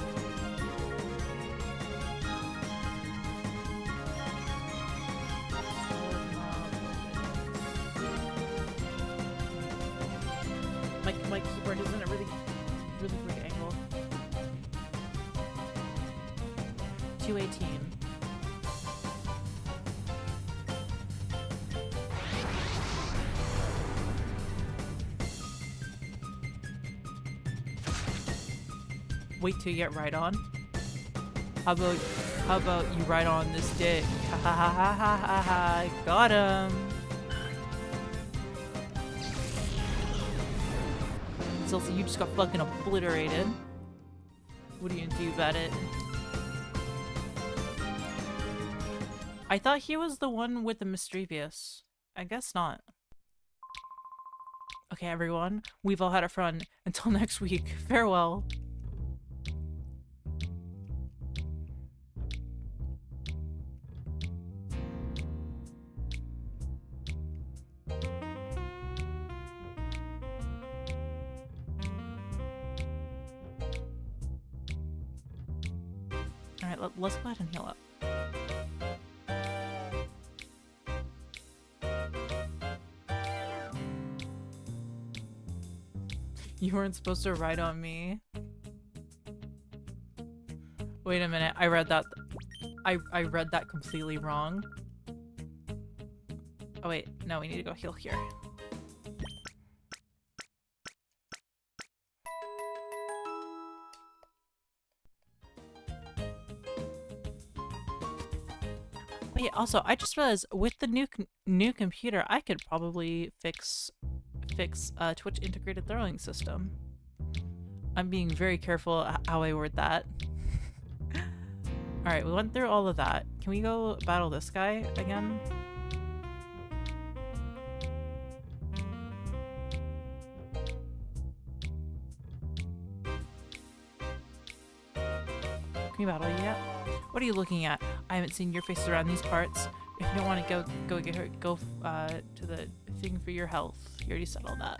My keyboard is in a really weird angle. 218. Wait till you get right on. How about you ride on this dick? Ha ha ha ha ha ha ha. Got him. So you just got fucking obliterated. What are you gonna do about it? I thought he was the one with the mischievous. I guess not. Okay, everyone. We've all had a fun. Until next week. Farewell. Alright, let's go ahead and heal up. You weren't supposed to ride on me. Wait a minute, I read that. I read that completely wrong. Oh wait, no, we need to go heal here. Wait, also, I just realized with the new computer, I could probably fix Twitch integrated throwing system. I'm being very careful how I word that. Alright, we went through all of that. Can we go battle this guy again? Can we battle you yet? What are you looking at? I haven't seen your face around these parts. If you don't want to go get her, go to the thing for your health. You already said all that.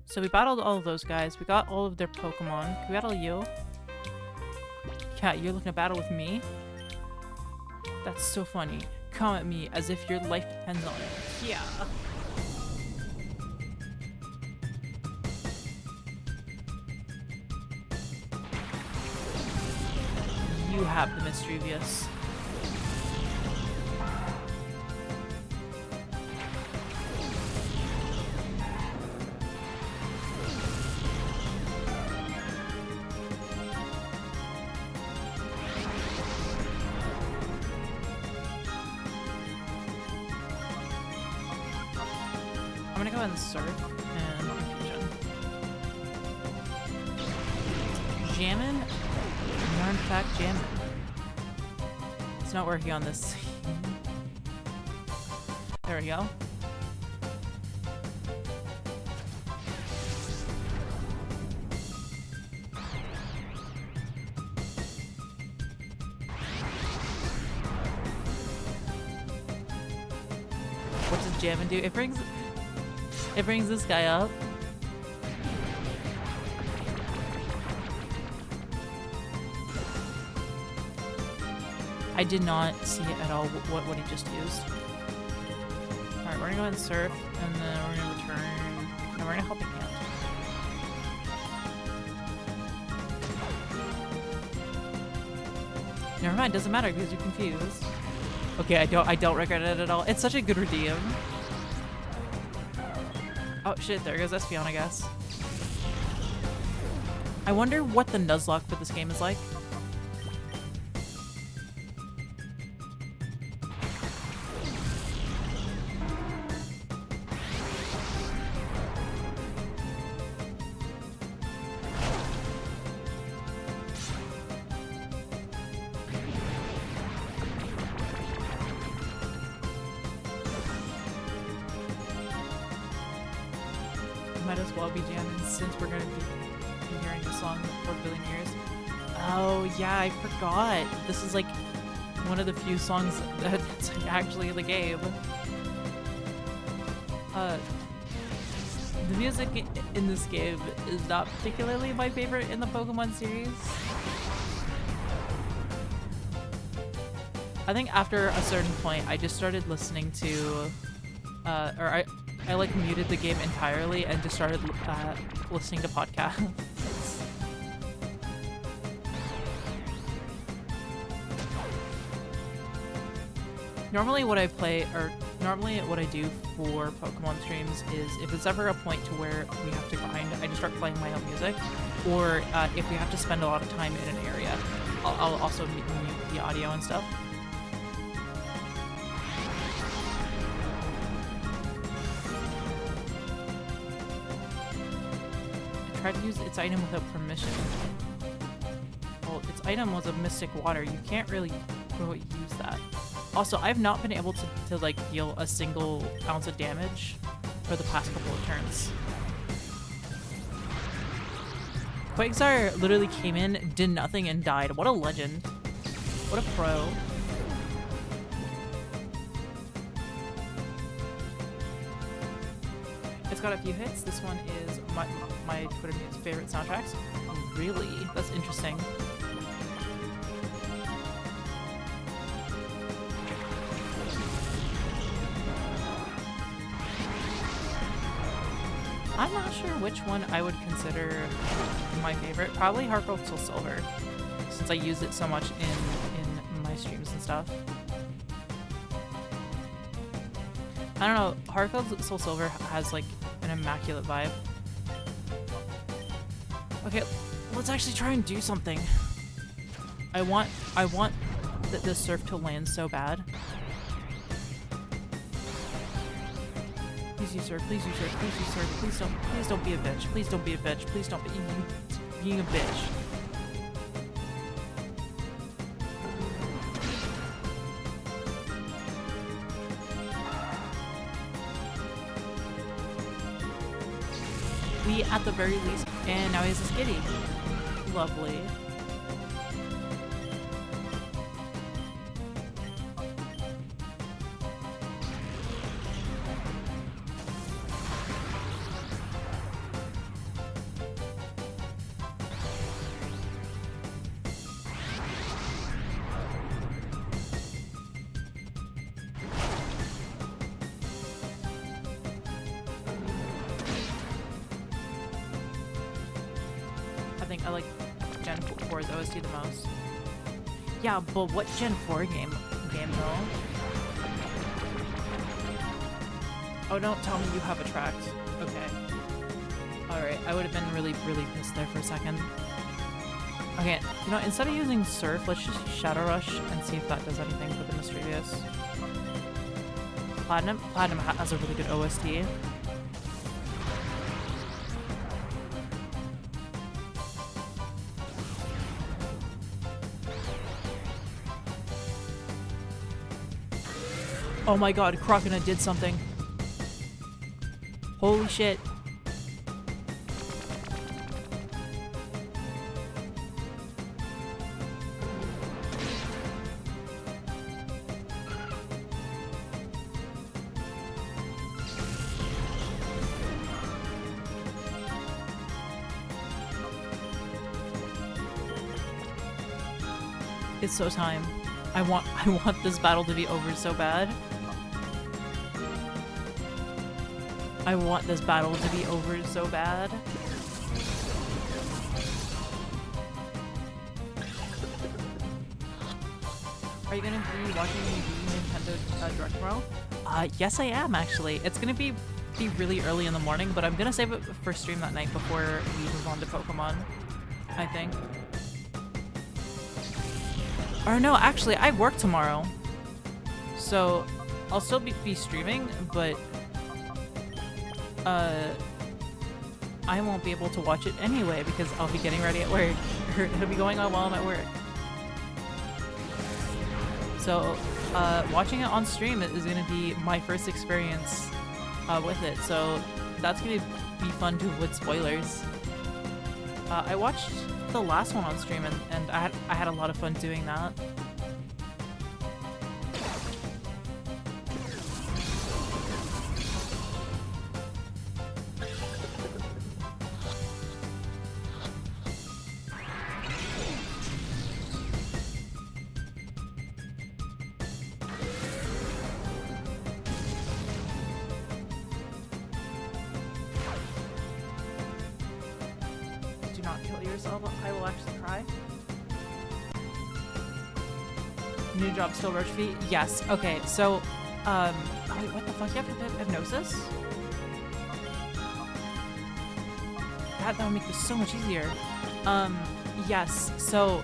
So we battled all of those guys. We got all of their Pokemon. Can we battle you? Cat, you're looking to battle with me? That's so funny. Come at me as if your life depends on it. Yeah. You have the mischievous. I'm gonna go ahead and surf and confusion. Jammin'? Yarn fact jammin'. It's not working on this. There we go. What does jammin' do? It brings this guy up. I did not see it at all what he just used. Alright, we're gonna go ahead and surf, and then we're gonna return, and we're gonna helping hand. Never mind, doesn't matter because you're confused. Okay, I don't regret it at all. It's such a good redeem. Oh shit, there goes Espeon, I guess. I wonder what the Nuzlocke for this game is like. might as well be jamming since we're gonna be hearing this song for a billion years. Oh yeah, I forgot. This is like one of the few songs that's actually in the game. The music in this game is not particularly my favorite in the Pokemon series. I think after a certain point, I just started listening to, or I like muted the game entirely and just started listening to podcasts. Normally what I do for Pokemon streams is if it's ever a point to where we have to grind, I just start playing my own music. Or if we have to spend a lot of time in an area, I'll also mute the audio and stuff. I tried to use its item without permission. Well, its item was a Mystic Water. You can't really use that. Also, I've not been able to like deal a single ounce of damage for the past couple of turns. Quagsire literally came in, did nothing, and died. What a legend. What a pro. It's got a few hits. This one is my Twitter Mute's favorite soundtracks. Really? That's interesting. I'm not sure which one I would consider my favorite. Probably Heart Gold Soul Silver, since I use it so much in my streams and stuff. I don't know, Heart Gold Soul Silver has like an immaculate vibe. Okay, let's actually try and do something. I want the surf to land so bad. Please use surf, please use surf, please use surf, please don't be a bitch, please don't be a bitch, please don't be being a bitch. We at the very least, and now he has a skitty. Lovely. I like Gen 4's OST the most. Yeah, but what Gen 4 game though? Oh, don't tell me you have a tract. Okay. Alright, I would have been really pissed there for a second. Okay, you know, instead of using Surf, let's just use Shadow Rush and see if that does anything for the Mischievous. Platinum has a really good OST. Oh my god, Crocodile did something. Holy shit. It's so time. I want this battle to be over so bad. I want this battle to be over so bad. Are you gonna be watching the Nintendo Direct tomorrow? Yes I am actually. It's gonna be really early in the morning, but I'm gonna save it for stream that night before we move on to Pokemon, I think. Or no, actually I work tomorrow. So I'll still be streaming, but I won't be able to watch it anyway because I'll be getting ready at work. It'll be going on while I'm at work. So watching it on stream is going to be my first experience with it. So that's gonna be fun to avoid spoilers. I watched the last one on stream and I had a lot of fun doing that. New job still roach feet? Yes. Okay, so, wait, what the fuck? You have hypnosis? That would make this so much easier. Yes, so,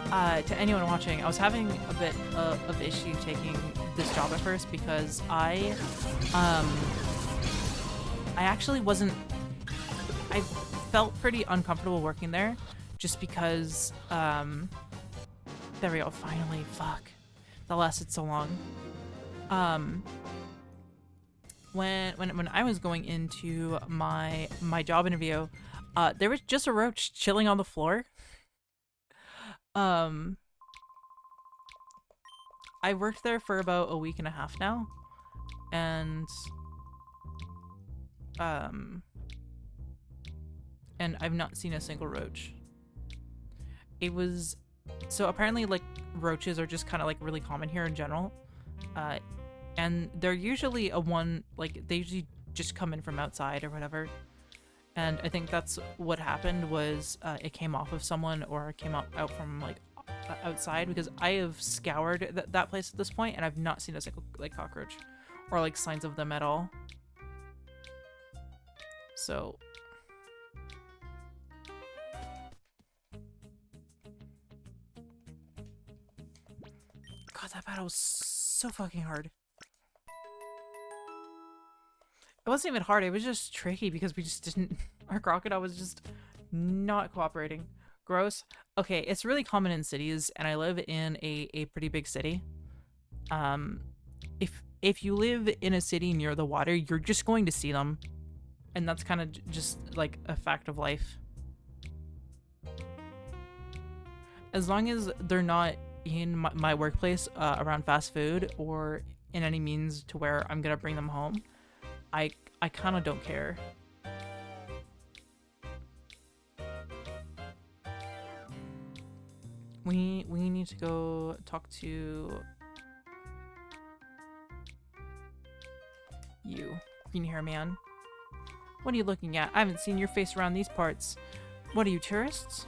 to anyone watching, I was having a bit of issue taking this job at first because I actually wasn't, I felt pretty uncomfortable working there just because, there we go, finally, fuck. That lasted so long. When I was going into my job interview, there was just a roach chilling on the floor. I worked there for about a week and a half now, and I've not seen a single roach. It was, so apparently like roaches are just kind of like really common here in general, and they're usually they usually just come in from outside or whatever, and I think that's what happened was it came off of someone or it came out from like outside, because I have scoured that place at this point and I've not seen a single like cockroach or like signs of them at all. So God, that battle was so fucking hard. It wasn't even hard, it was just tricky because we just didn't, our crocodile was just not cooperating. Gross. Okay, it's really common in cities, and I live in a pretty big city. If you live in a city near the water, you're just going to see them. And that's kind of just like a fact of life. As long as they're not in my workplace around fast food or in any means to where I'm gonna bring them home, I kind of don't care. We need to go talk to you, green hair man. What are you looking at? I haven't seen your face around these parts. What are you, tourists?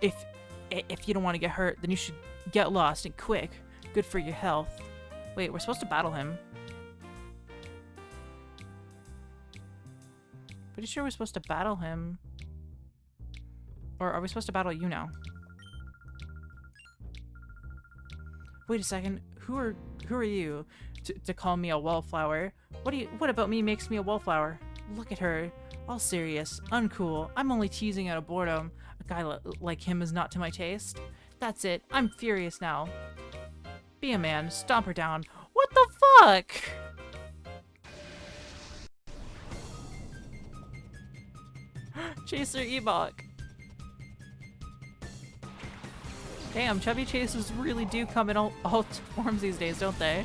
If you don't want to get hurt, then you should get lost and quick. Good for your health. Wait, we're supposed to battle him. Pretty sure we're supposed to battle him. Or are we supposed to battle you now? Wait a second. Who are you to call me a wallflower? What about me makes me a wallflower? Look at her, all serious, uncool. I'm only teasing out of boredom. A guy like him is not to my taste. That's it. I'm furious now. Be a man. Stomp her down. What the fuck? Chaser Ebok. Damn, chubby chasers really do come in all forms these days, don't they?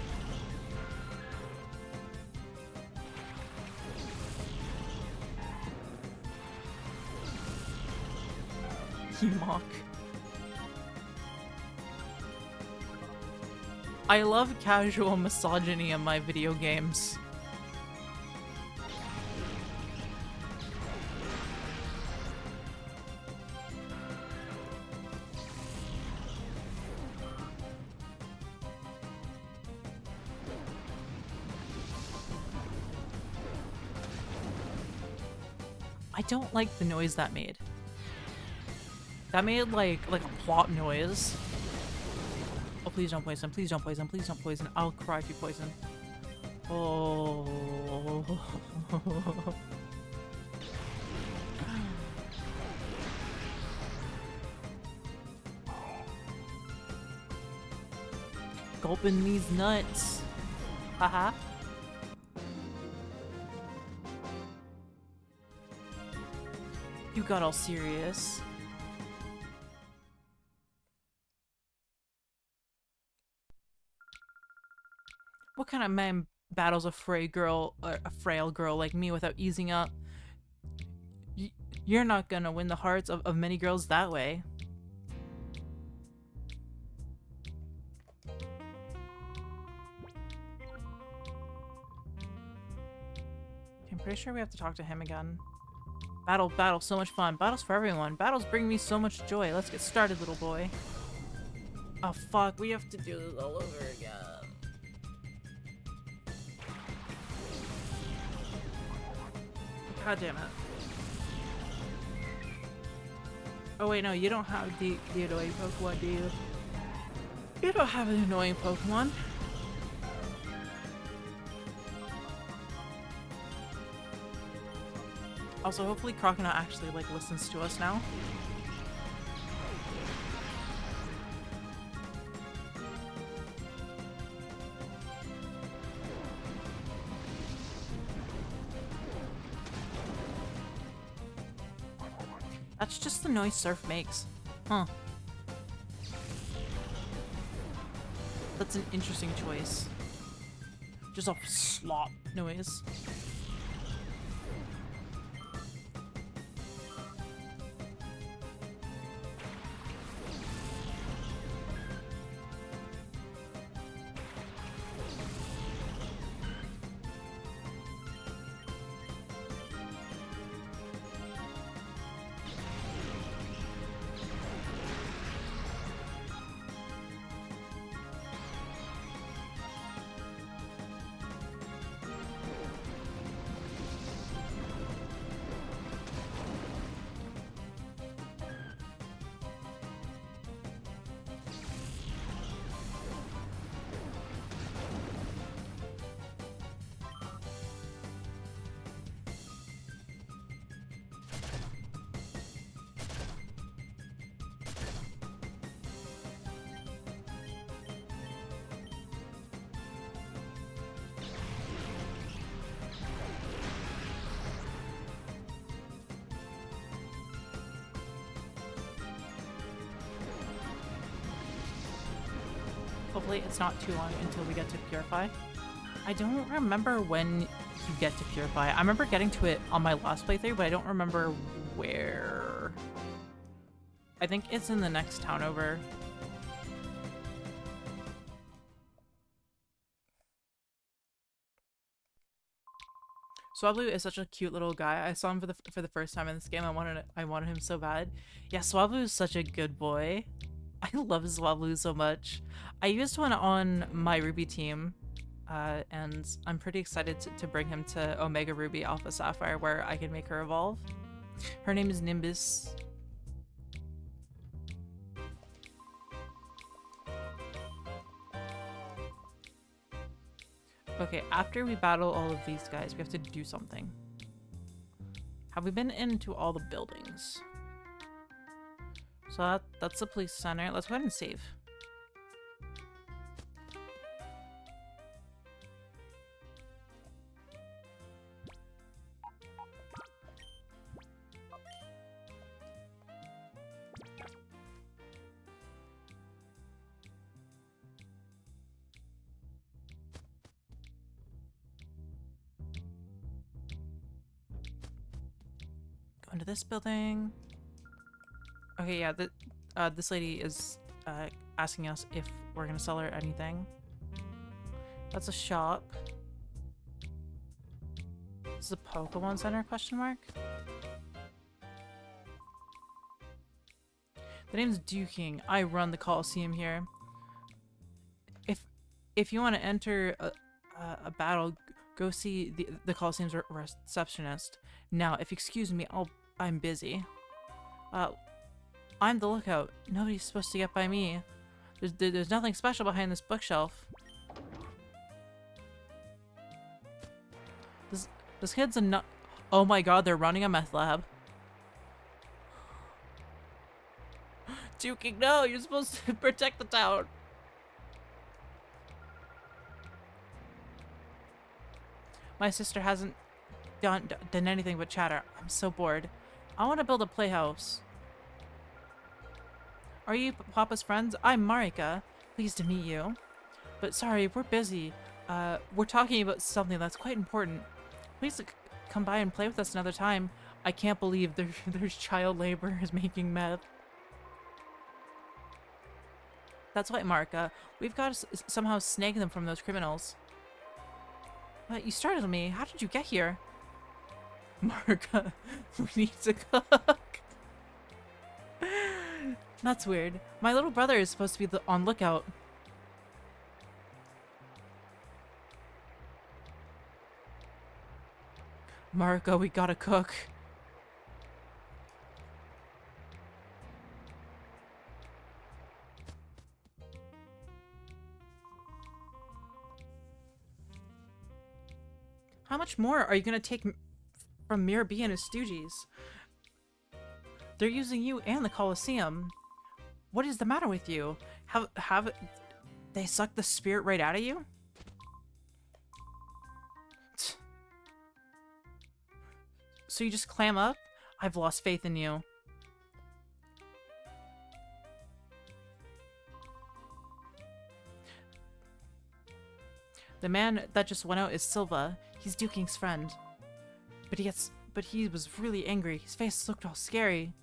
You mock. I love casual misogyny in my video games. I don't like the noise that made. That made like a plop noise. Oh, please don't poison, please don't poison, please don't poison. I'll cry if you poison. Oh. Gulping these nuts. Haha. You got all serious. What kind of man battles a frail girl like me without easing up? You're not gonna win the hearts of many girls that way. I'm pretty sure we have to talk to him again. Battle, so much fun. Battles for everyone. Battles bring me so much joy. Let's get started, little boy. Oh fuck, we have to do this all over again. God damn it. Oh wait, no, you don't have the annoying Pokemon, do you? You don't have an annoying Pokemon. Also, hopefully Crocodile actually, like, listens to us now. That's just the noise Surf makes. Huh. That's an interesting choice. Just a slop noise. Hopefully it's not too long until we get to Purify. I don't remember when you get to Purify. I remember getting to it on my last playthrough, but I don't remember where. I think it's in the next town over. Swablu is such a cute little guy. I saw him for the first time in this game. I wanted him so bad. Yeah, Swablu is such a good boy. I love Swablu so much. I used one on my Ruby team, and I'm pretty excited to bring him to Omega Ruby Alpha Sapphire, where I can make her evolve. Her name is Nimbus. Okay, after we battle all of these guys, we have to do something. Have we been into all the buildings? So that's the police center. Let's go ahead and save. Go into this building. Okay, yeah, this lady is asking us if we're gonna sell her anything. That's a shop. This is a Pokemon Center, question mark? The name's Duking. I run the Colosseum here. If you want to enter a battle, go see the Colosseum's receptionist. Now, if you excuse me, I'm busy. I'm the lookout. Nobody's supposed to get by me. There's nothing special behind this bookshelf. This kid's a nut. Oh my god, they're running a meth lab. Duking, no, you're supposed to protect the town. My sister hasn't done anything but chatter. I'm so bored. I want to build a playhouse. Are you Papa's friends? I'm Marika. Pleased to meet you. But sorry, we're busy. We're talking about something that's quite important. Please come by and play with us another time. I can't believe there's child laborers making meth. That's right, Marika. We've got to somehow snag them from those criminals. You startled me. How did you get here? Marika, we need to cook. That's weird. My little brother is supposed to be on lookout. Marika, we gotta cook. How much more are you gonna take from Mirabee and his stooges? They're using you and the Colosseum. What is the matter with you? Have they sucked the spirit right out of you? So you just clam up? I've lost faith in you. The man that just went out is Silva. He's Duking's friend. But he was really angry. His face looked all scary.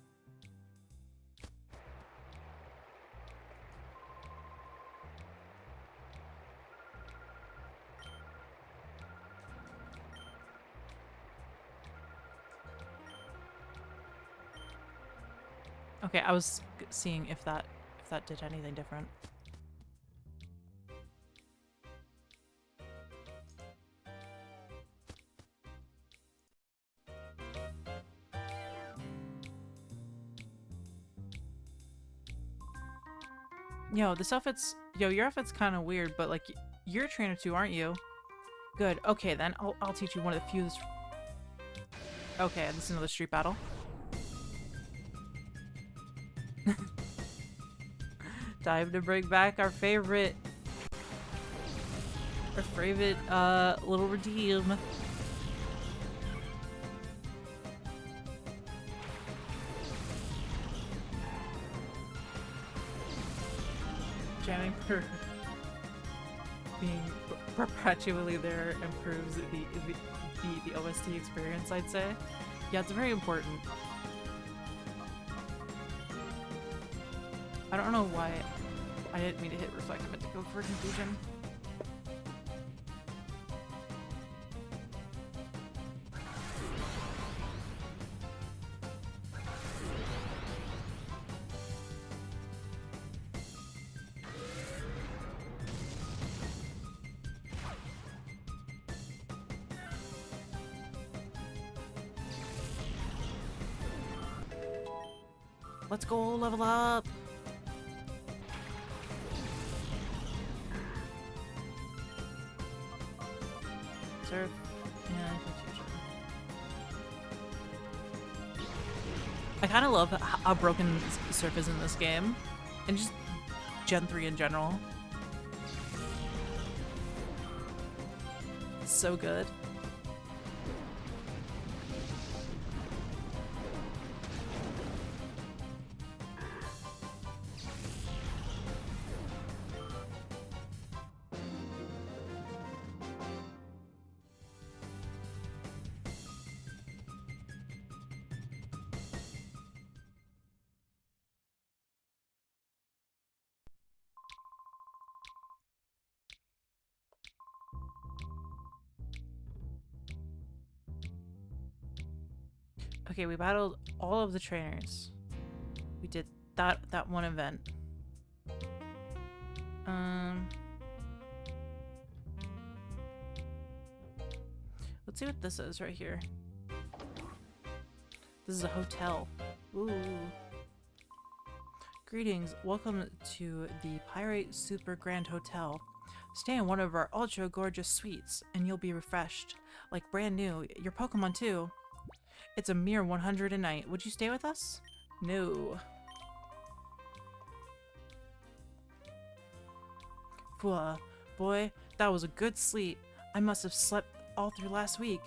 Okay, I was seeing if that did anything different. Yo, your outfit's kind of weird, but like, you're a trainer too, aren't you? Good. Okay, then I'll teach you one of the few. Okay, this is another street battle. Time to bring back our favorite little redeem. Jamming for being perpetually there improves the OST experience, I'd say. Yeah, it's very important. I don't know why I didn't mean to hit reflect. I meant to go for confusion. Let's go level up. Surf and confusion. I kind of love how broken Surf is in this game, and just Gen 3 in general. It's so good. Okay, we battled all of the trainers. We did that one event. Let's see what this is right here. This is a hotel. Ooh. Greetings, welcome to the Pirate Super Grand Hotel. Stay in one of our ultra gorgeous suites and you'll be refreshed. Like brand new, your Pokemon too. It's a mere 100 a night. Would you stay with us? No. Phew, boy, that was a good sleep. I must have slept all through last week.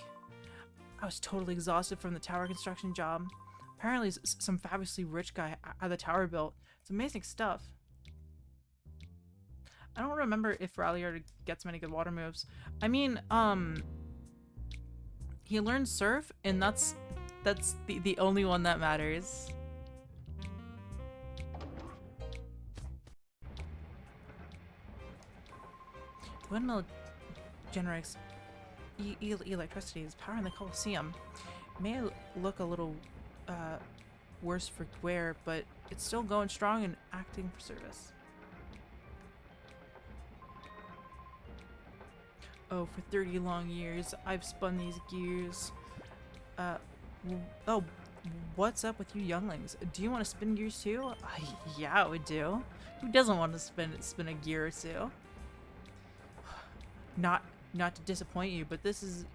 I was totally exhausted from the tower construction job. Apparently some fabulously rich guy had the tower built. It's amazing stuff. I don't remember if Ralliard gets many good water moves. I mean, he learns surf, and that's the only one that matters. The windmill generates electricity is powering the Colosseum. It may look a little worse for wear, but it's still going strong and acting for service. Oh, for 30 long years, I've spun these gears. Oh, what's up with you younglings? Do you want to spin gears too? Yeah, I would do. Who doesn't want to spin a gear or two? Not to disappoint you, but this isn't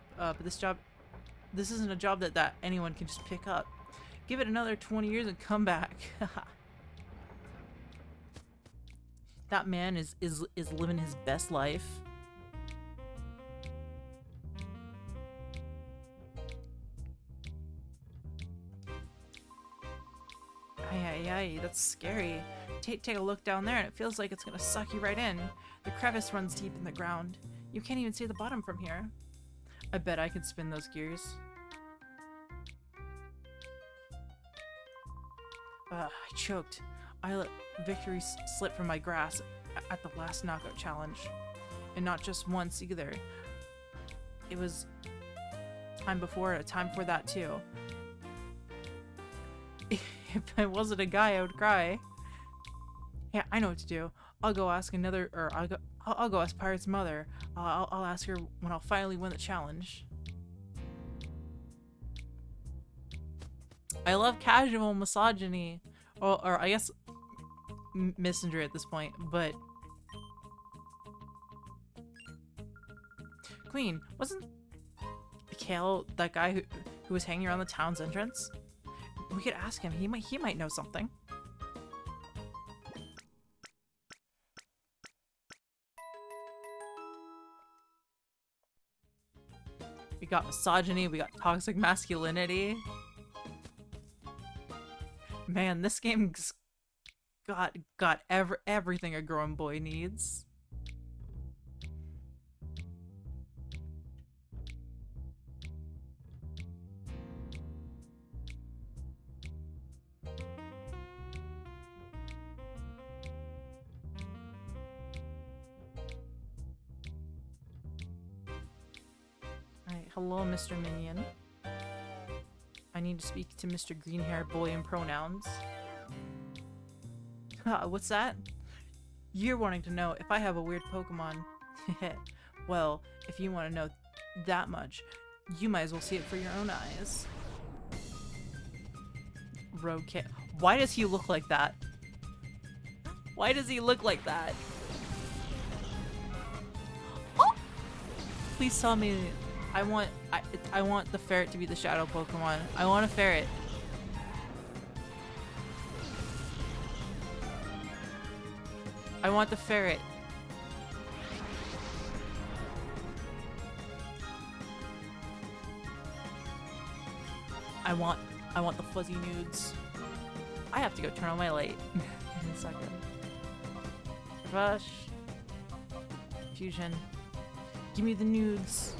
a job that anyone can just pick up. Give it another 20 years and come back. That man is living his best life. Ay, that's scary. Take a look down there and it feels like it's gonna suck you right in. The crevice runs deep in the ground. You can't even see the bottom from here. I bet I could spin those gears. I choked. I let victory slip from my grasp at the last knockout challenge. And not just once either. It was time before that too. If I wasn't a guy, I would cry. Yeah, I know what to do. I'll go ask I'll go ask Pirate's mother. I'll ask her when I'll finally win the challenge. I love casual misogyny, or I guess misandry at this point, but Queen, wasn't Kale that guy who was hanging around the town's entrance? We could ask him. He might know something. We got misogyny, we got toxic masculinity. Man, this game's got everything a grown boy needs. Hello, Mr. Minion. I need to speak to Mr. Greenhair Boy in pronouns. What's that? You're wanting to know if I have a weird Pokemon. Well, if you want to know that much, you might as well see it for your own eyes. Roadkill. Why does he look like that? Why does he look like that? Oh! Please tell me. I want the ferret to be the Shadow Pokemon. I want a ferret. I want the ferret. I want the fuzzy nudes. I have to go turn on my light in a second. Rush. Fusion. Give me the nudes.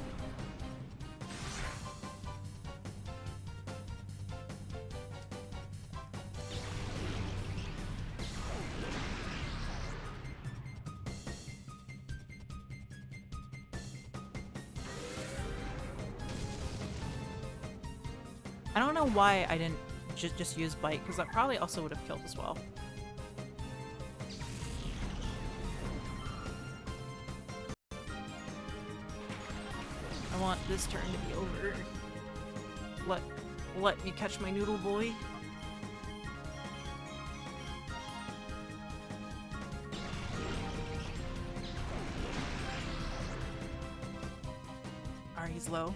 I don't know why I didn't just use Bite, because that probably also would have killed as well. I want this turn to be over. Let me catch my noodle boy. Alright, he's low.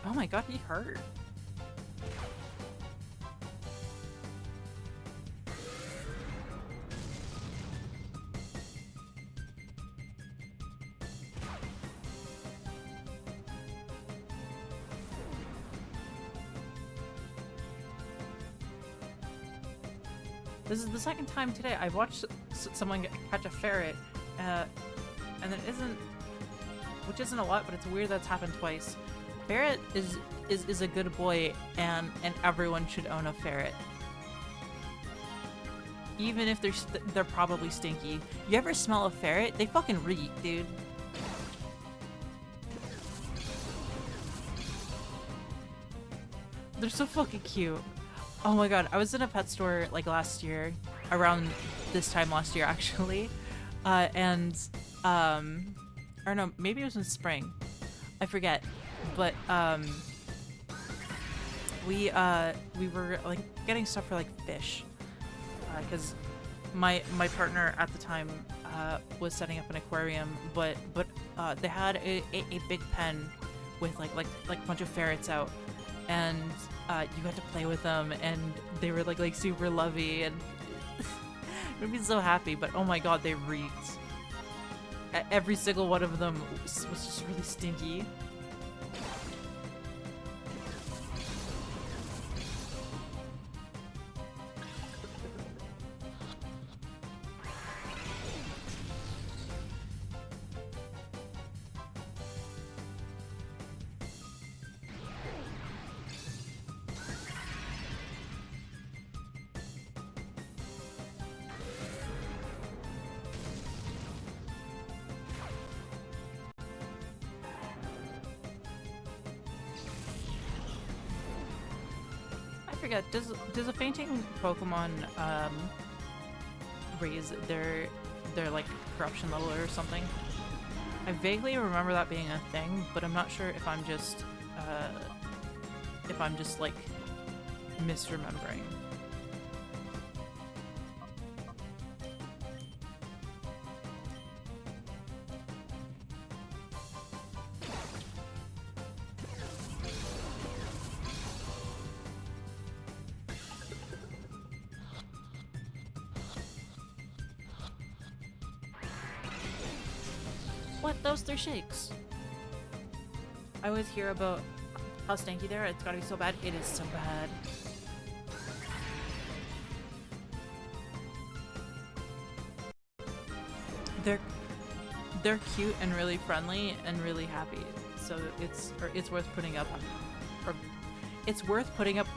Oh my god, he hurt. This is the second time today I've watched someone catch a ferret, and it isn't, which isn't a lot, but it's weird that's happened twice. Ferret is a good boy, and everyone should own a ferret. Even if they're probably stinky. You ever smell a ferret? They fucking reek, dude. They're so fucking cute. Oh my god, I was in a pet store like last year, around this time last year actually, or no, maybe it was in spring. I forget, but we were like getting stuff for like fish, because my partner at the time was setting up an aquarium, but they had a big pen with like a bunch of ferrets out, and you got to play with them, and they were like super lovey, and it made me so happy. But oh my god, they reeked. Every single one of them was just really stinky. Does a fainting Pokemon raise their like corruption level or something? I vaguely remember that being a thing, but I'm not sure if I'm just like misremembering. What? Those 3 shakes. I always hear about how stanky they are. It's gotta be so bad. It is so bad. They're cute and really friendly and really happy. So it's worth putting up, or it's worth putting up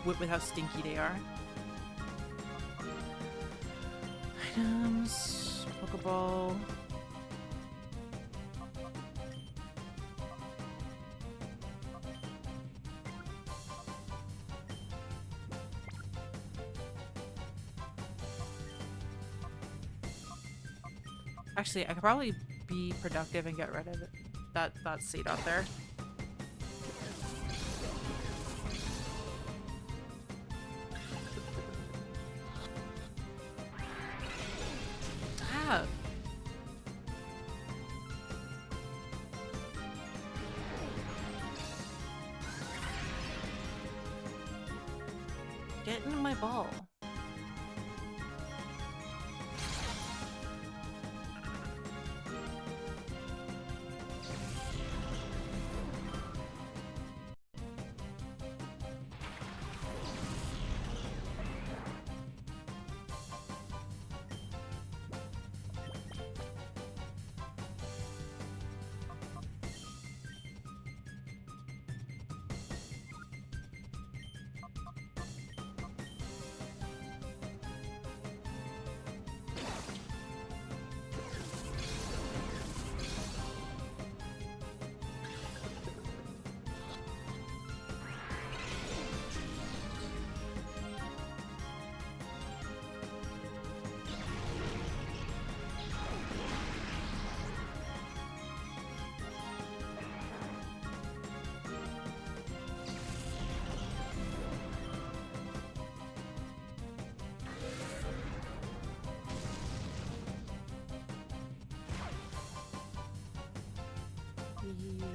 with how stinky they are. Items, Pokeball. Actually, I could probably be productive and get rid of it. That seed out there. Ah. Get into my ball.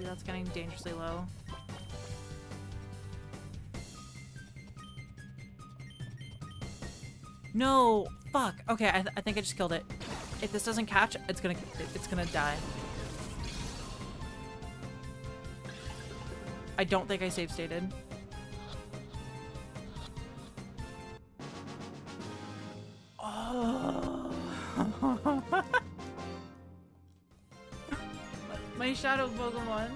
That's getting dangerously low. No! Fuck! Okay, I think I just killed it. If this doesn't catch, it's gonna die. I don't think I save stated. My Shadow Pokemon.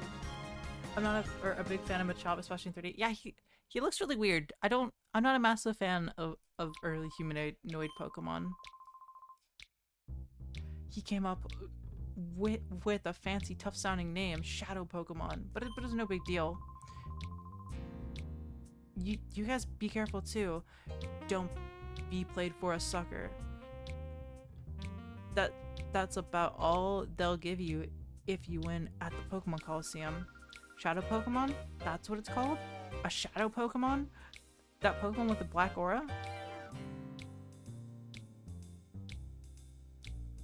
I'm not a big fan of Machop, especially in 3D. Yeah, he looks really weird. I'm not a massive fan of early humanoid Pokemon. He came up with a fancy, tough sounding name, Shadow Pokemon, but it's no big deal. You guys be careful too. Don't be played for a sucker. That's about all they'll give you if you win at the Pokemon Colosseum. Shadow Pokemon? That's what it's called? A Shadow Pokemon? That Pokemon with the black aura?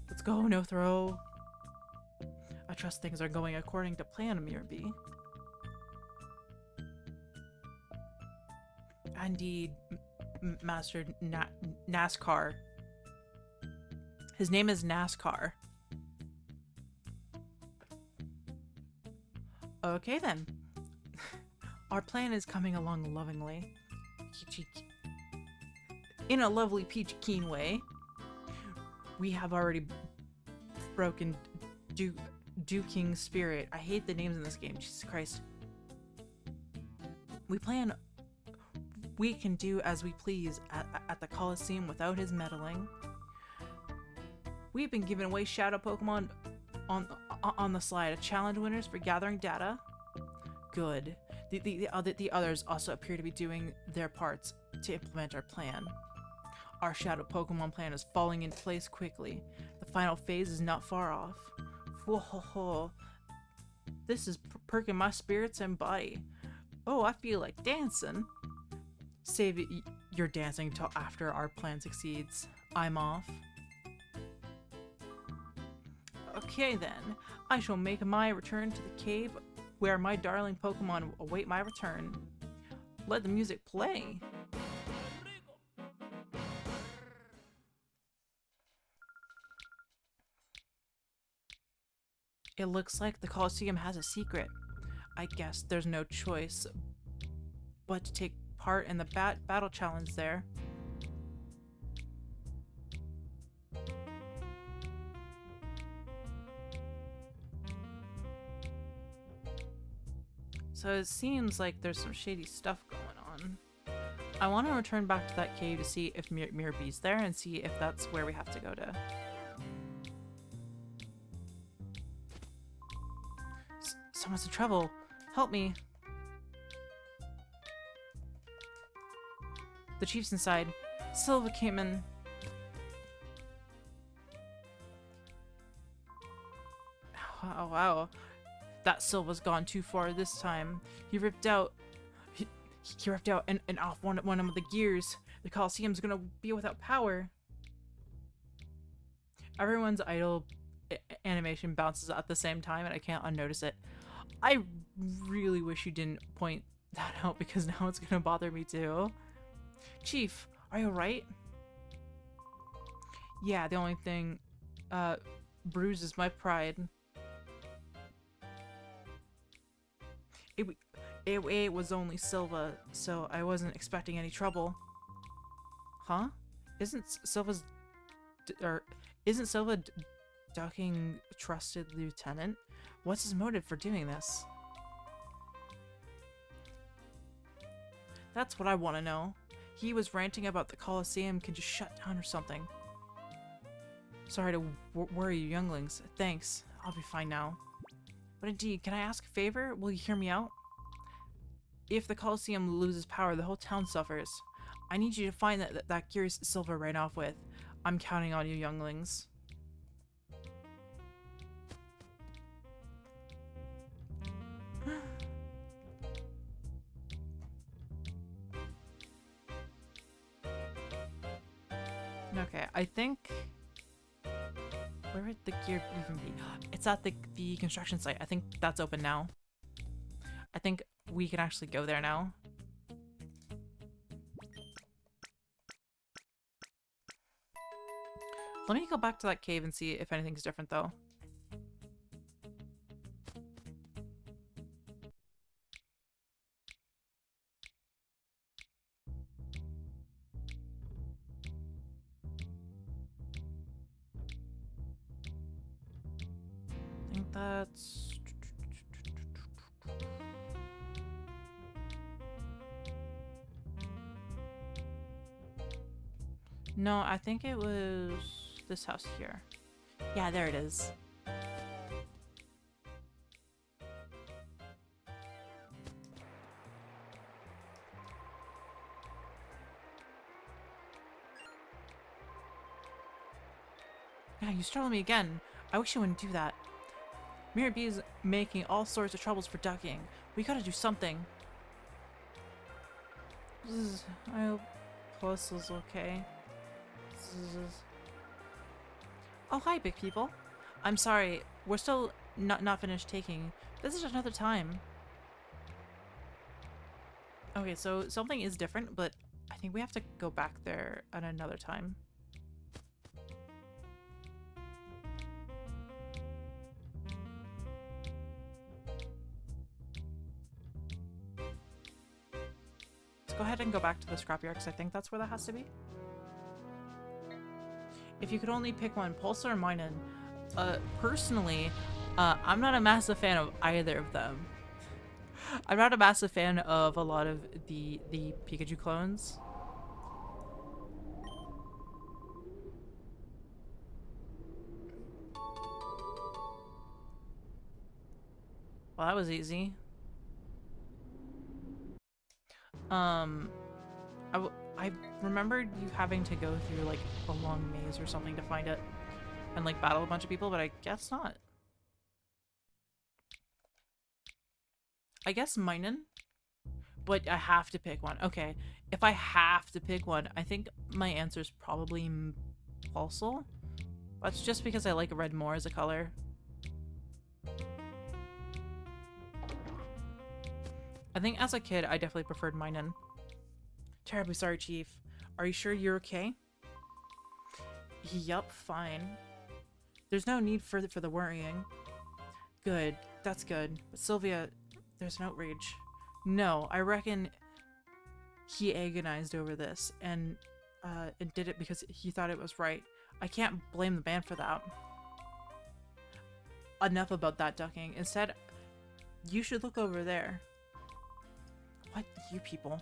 Let's go, no throw. I trust things are going according to plan, Mirabee. Indeed, Master NASCAR. His name is NASCAR. Okay then. Our plan is coming along lovingly. In a lovely peach keen way. We have already broken Duking's spirit. I hate the names in this game, Jesus Christ. We can do as we please at the Colosseum without his meddling. We've been giving away Shadow Pokemon on the slide. Challenge winners for gathering data. Good. The others also appear to be doing their parts to implement our plan. Our Shadow Pokemon plan is falling into place quickly. The final phase is not far off. Whoa, this is perking my spirits and body. Oh, I feel like dancing. Save your dancing till after our plan succeeds. I'm off. Okay then, I shall make my return to the cave where my darling Pokemon await my return. Let the music play. It looks like the Colosseum has a secret. I guess there's no choice but to take part in the battle challenge there. So it seems like there's some shady stuff going on. I want to return back to that cave to see if Mirabee's there and see if that's where we have to go to. Someone's in trouble. Help me. The chief's inside. Silva came in. Oh, wow. That Silva's gone too far this time. He ripped out and off one of the gears. The Colosseum's gonna be without power. Everyone's idle animation bounces at the same time and I can't unnotice it. I really wish you didn't point that out because now it's gonna bother me too. Chief, are you alright? Yeah, the only thing bruises my pride. It was only Silva, so I wasn't expecting any trouble. Huh? Isn't Silva ducking trusted lieutenant? What's his motive for doing this? That's what I want to know. He was ranting about the Colosseum can just shut down or something. Sorry to worry you younglings. Thanks. I'll be fine now. But indeed, can I ask a favor? Will you hear me out? If the Colosseum loses power, the whole town suffers. I need you to find that curious Silva ran off with. I'm counting on you younglings. Okay, I think... Where would the gear even be? It's at the construction site. I think that's open now. I think we can actually go there now. Let me go back to that cave and see if anything's different though. That's... No, I think it was this house here. Yeah, there it is. Yeah, you startled me again. I wish you wouldn't do that. Mirror B is making all sorts of troubles for ducking. We gotta do something. I hope Plus is okay. Oh, hi, big people. I'm sorry. We're still not finished taking. This is another time. Okay, so something is different, but I think we have to go back there at another time. Let's go ahead and go back to the scrapyard because I think that's where that has to be. If you could only pick one, Pulsar or Minun. Personally, I'm not a massive fan of either of them. I'm not a massive fan of a lot of the Pikachu clones. Well, that was easy. I remembered you having to go through like a long maze or something to find it and like battle a bunch of people, but I guess not. I guess Minun, but I have to pick one. Okay, if I have to pick one, I think my answer is probably Pulsar. That's just because I like red more as a color. I think as a kid, I definitely preferred Minun. Terribly sorry, Chief. Are you sure you're okay? Yup, fine. There's no need for the worrying. Good, that's good. But Sylvia, there's an outrage. No, I reckon he agonized over this and did it because he thought it was right. I can't blame the man for that. Enough about that ducking. Instead, you should look over there. What, you people?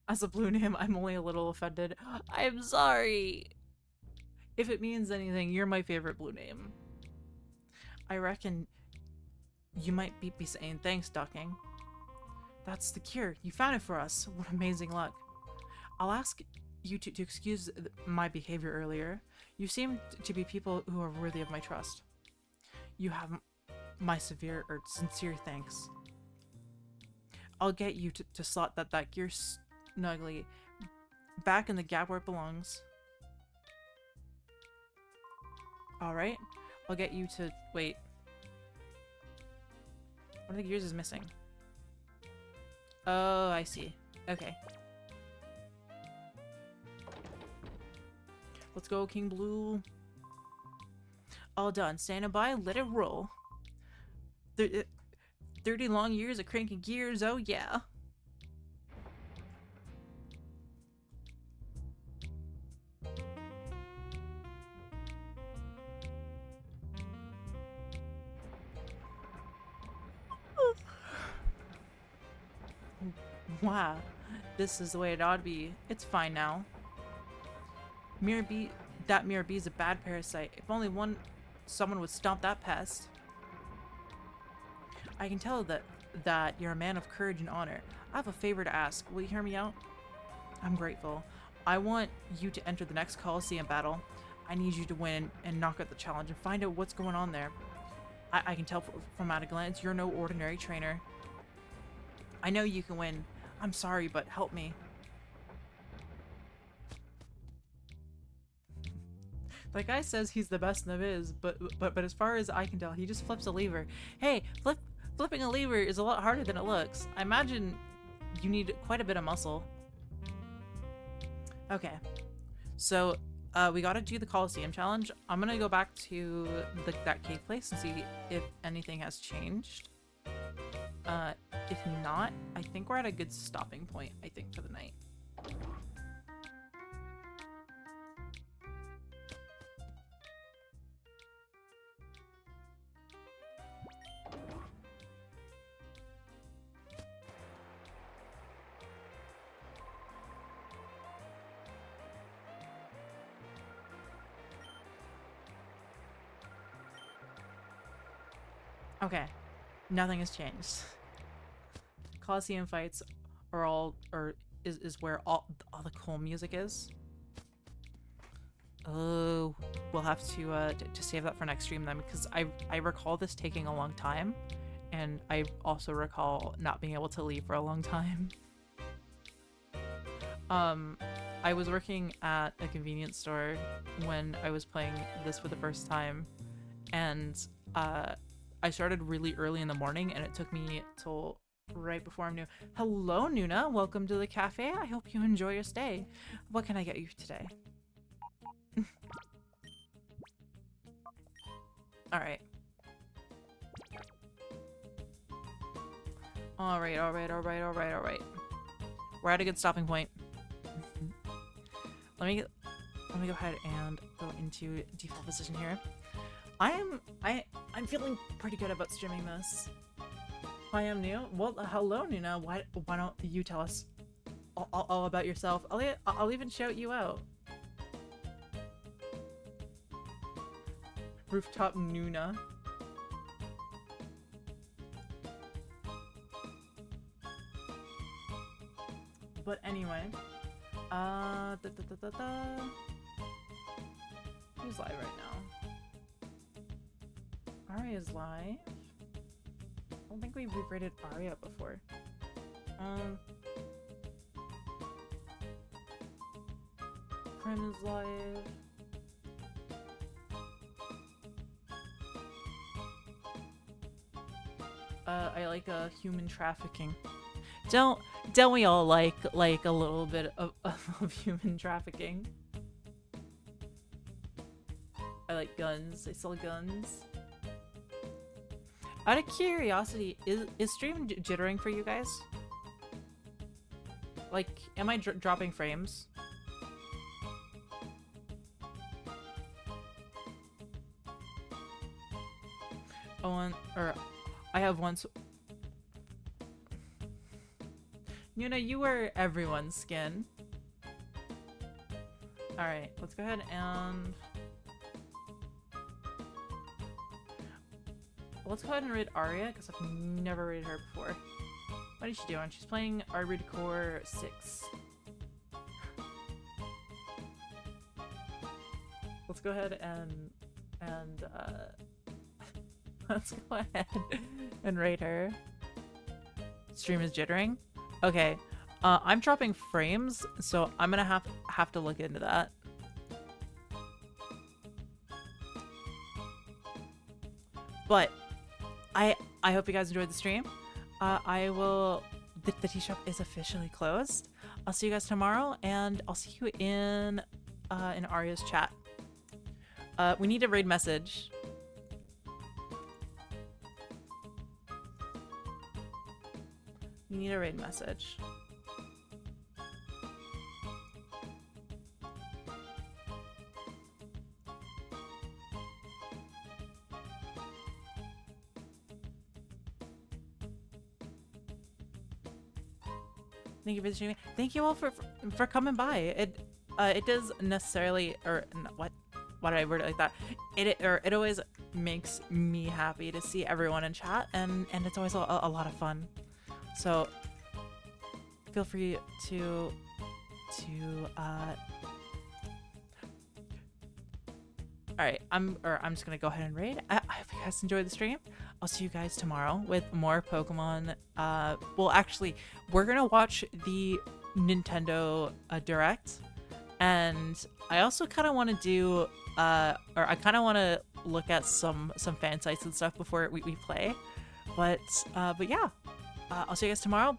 As a blue name, I'm only a little offended. I'm sorry. If it means anything, you're my favorite blue name. I reckon you might be saying thanks, ducking. That's the cure. You found it for us. What amazing luck. I'll ask you to excuse my behavior earlier. You seem to be people who are worthy of my trust. You have my sincere thanks. I'll get you to slot that gear snugly back in the gap where it belongs. Alright, I'll get you to... Wait. One of the gears is missing. Oh, I see. Okay. Let's go, King Blue. All done. Standing by, let it roll. 30 long years of cranking gears, oh yeah. Wow, this is the way it ought to be. It's fine now. That Mirror B is a bad parasite. If only someone would stomp that pest. I can tell that you're a man of courage and honor. I have a favor to ask. Will you hear me out? I'm grateful. I want you to enter the next Colosseum battle. I need you to win and knock out the challenge and find out what's going on there. I can tell from at a glance you're no ordinary trainer. I know you can win. I'm sorry, but help me. That guy says he's the best in the biz, but as far as I can tell, he just flips a lever. Hey, flipping a lever is a lot harder than it looks. I imagine you need quite a bit of muscle. Okay, so we gotta do the Colosseum challenge. I'm gonna go back to that cave place and see if anything has changed. If not, I think we're at a good stopping point, I think, for the night. Okay, nothing has changed. Colosseum fights are is where all the cool music is. Oh, we'll have to save that for next stream then, because I recall this taking a long time, and I also recall not being able to leave for a long time. I was working at a convenience store when I was playing this for the first time, and I started really early in the morning, and it took me till right before I'm new. Hello, Nuna. Welcome to the cafe. I hope you enjoy your stay. What can I get you today? Alright. Alright. We're at a good stopping point. Let me go ahead and go into default position here. I'm feeling pretty good about streaming this. I am new. Well, hello, Nuna. Why don't you tell us all about yourself? I'll even shout you out. Rooftop Nuna. But anyway, who's live right now? Aria's live. I don't think we've rated Aria before. Prim is live. I like human trafficking. Don't we all like a little bit of human trafficking? I like guns. I sell guns. Out of curiosity, is stream jittering for you guys? Like, am I dropping frames? I have once. Nuna, you wear everyone's skin. Alright, let's go ahead and... Let's go ahead and raid Aria, because I've never raided her before. What is she doing? She's playing Arbor Core 6. Let's go ahead and let's go ahead and raid her. Stream is jittering. Okay, I'm dropping frames, so I'm gonna have to look into that. But I hope you guys enjoyed the stream. The tea shop is officially closed. I'll see you guys tomorrow, and I'll see you in Aria's chat. We need a raid message. We need a raid message. Thank you for the streaming. Thank you all for coming by. It does necessarily, or what did I word it like that? It always makes me happy to see everyone in chat, and it's always a lot of fun. So feel free to alright, I'm just gonna go ahead and raid. I hope you guys enjoyed the stream. I'll see you guys tomorrow with more Pokemon. Well, actually, we're gonna watch the Nintendo Direct, and I also kind of want to do, or I kind of want to look at some fan sites and stuff before we play. But yeah, I'll see you guys tomorrow.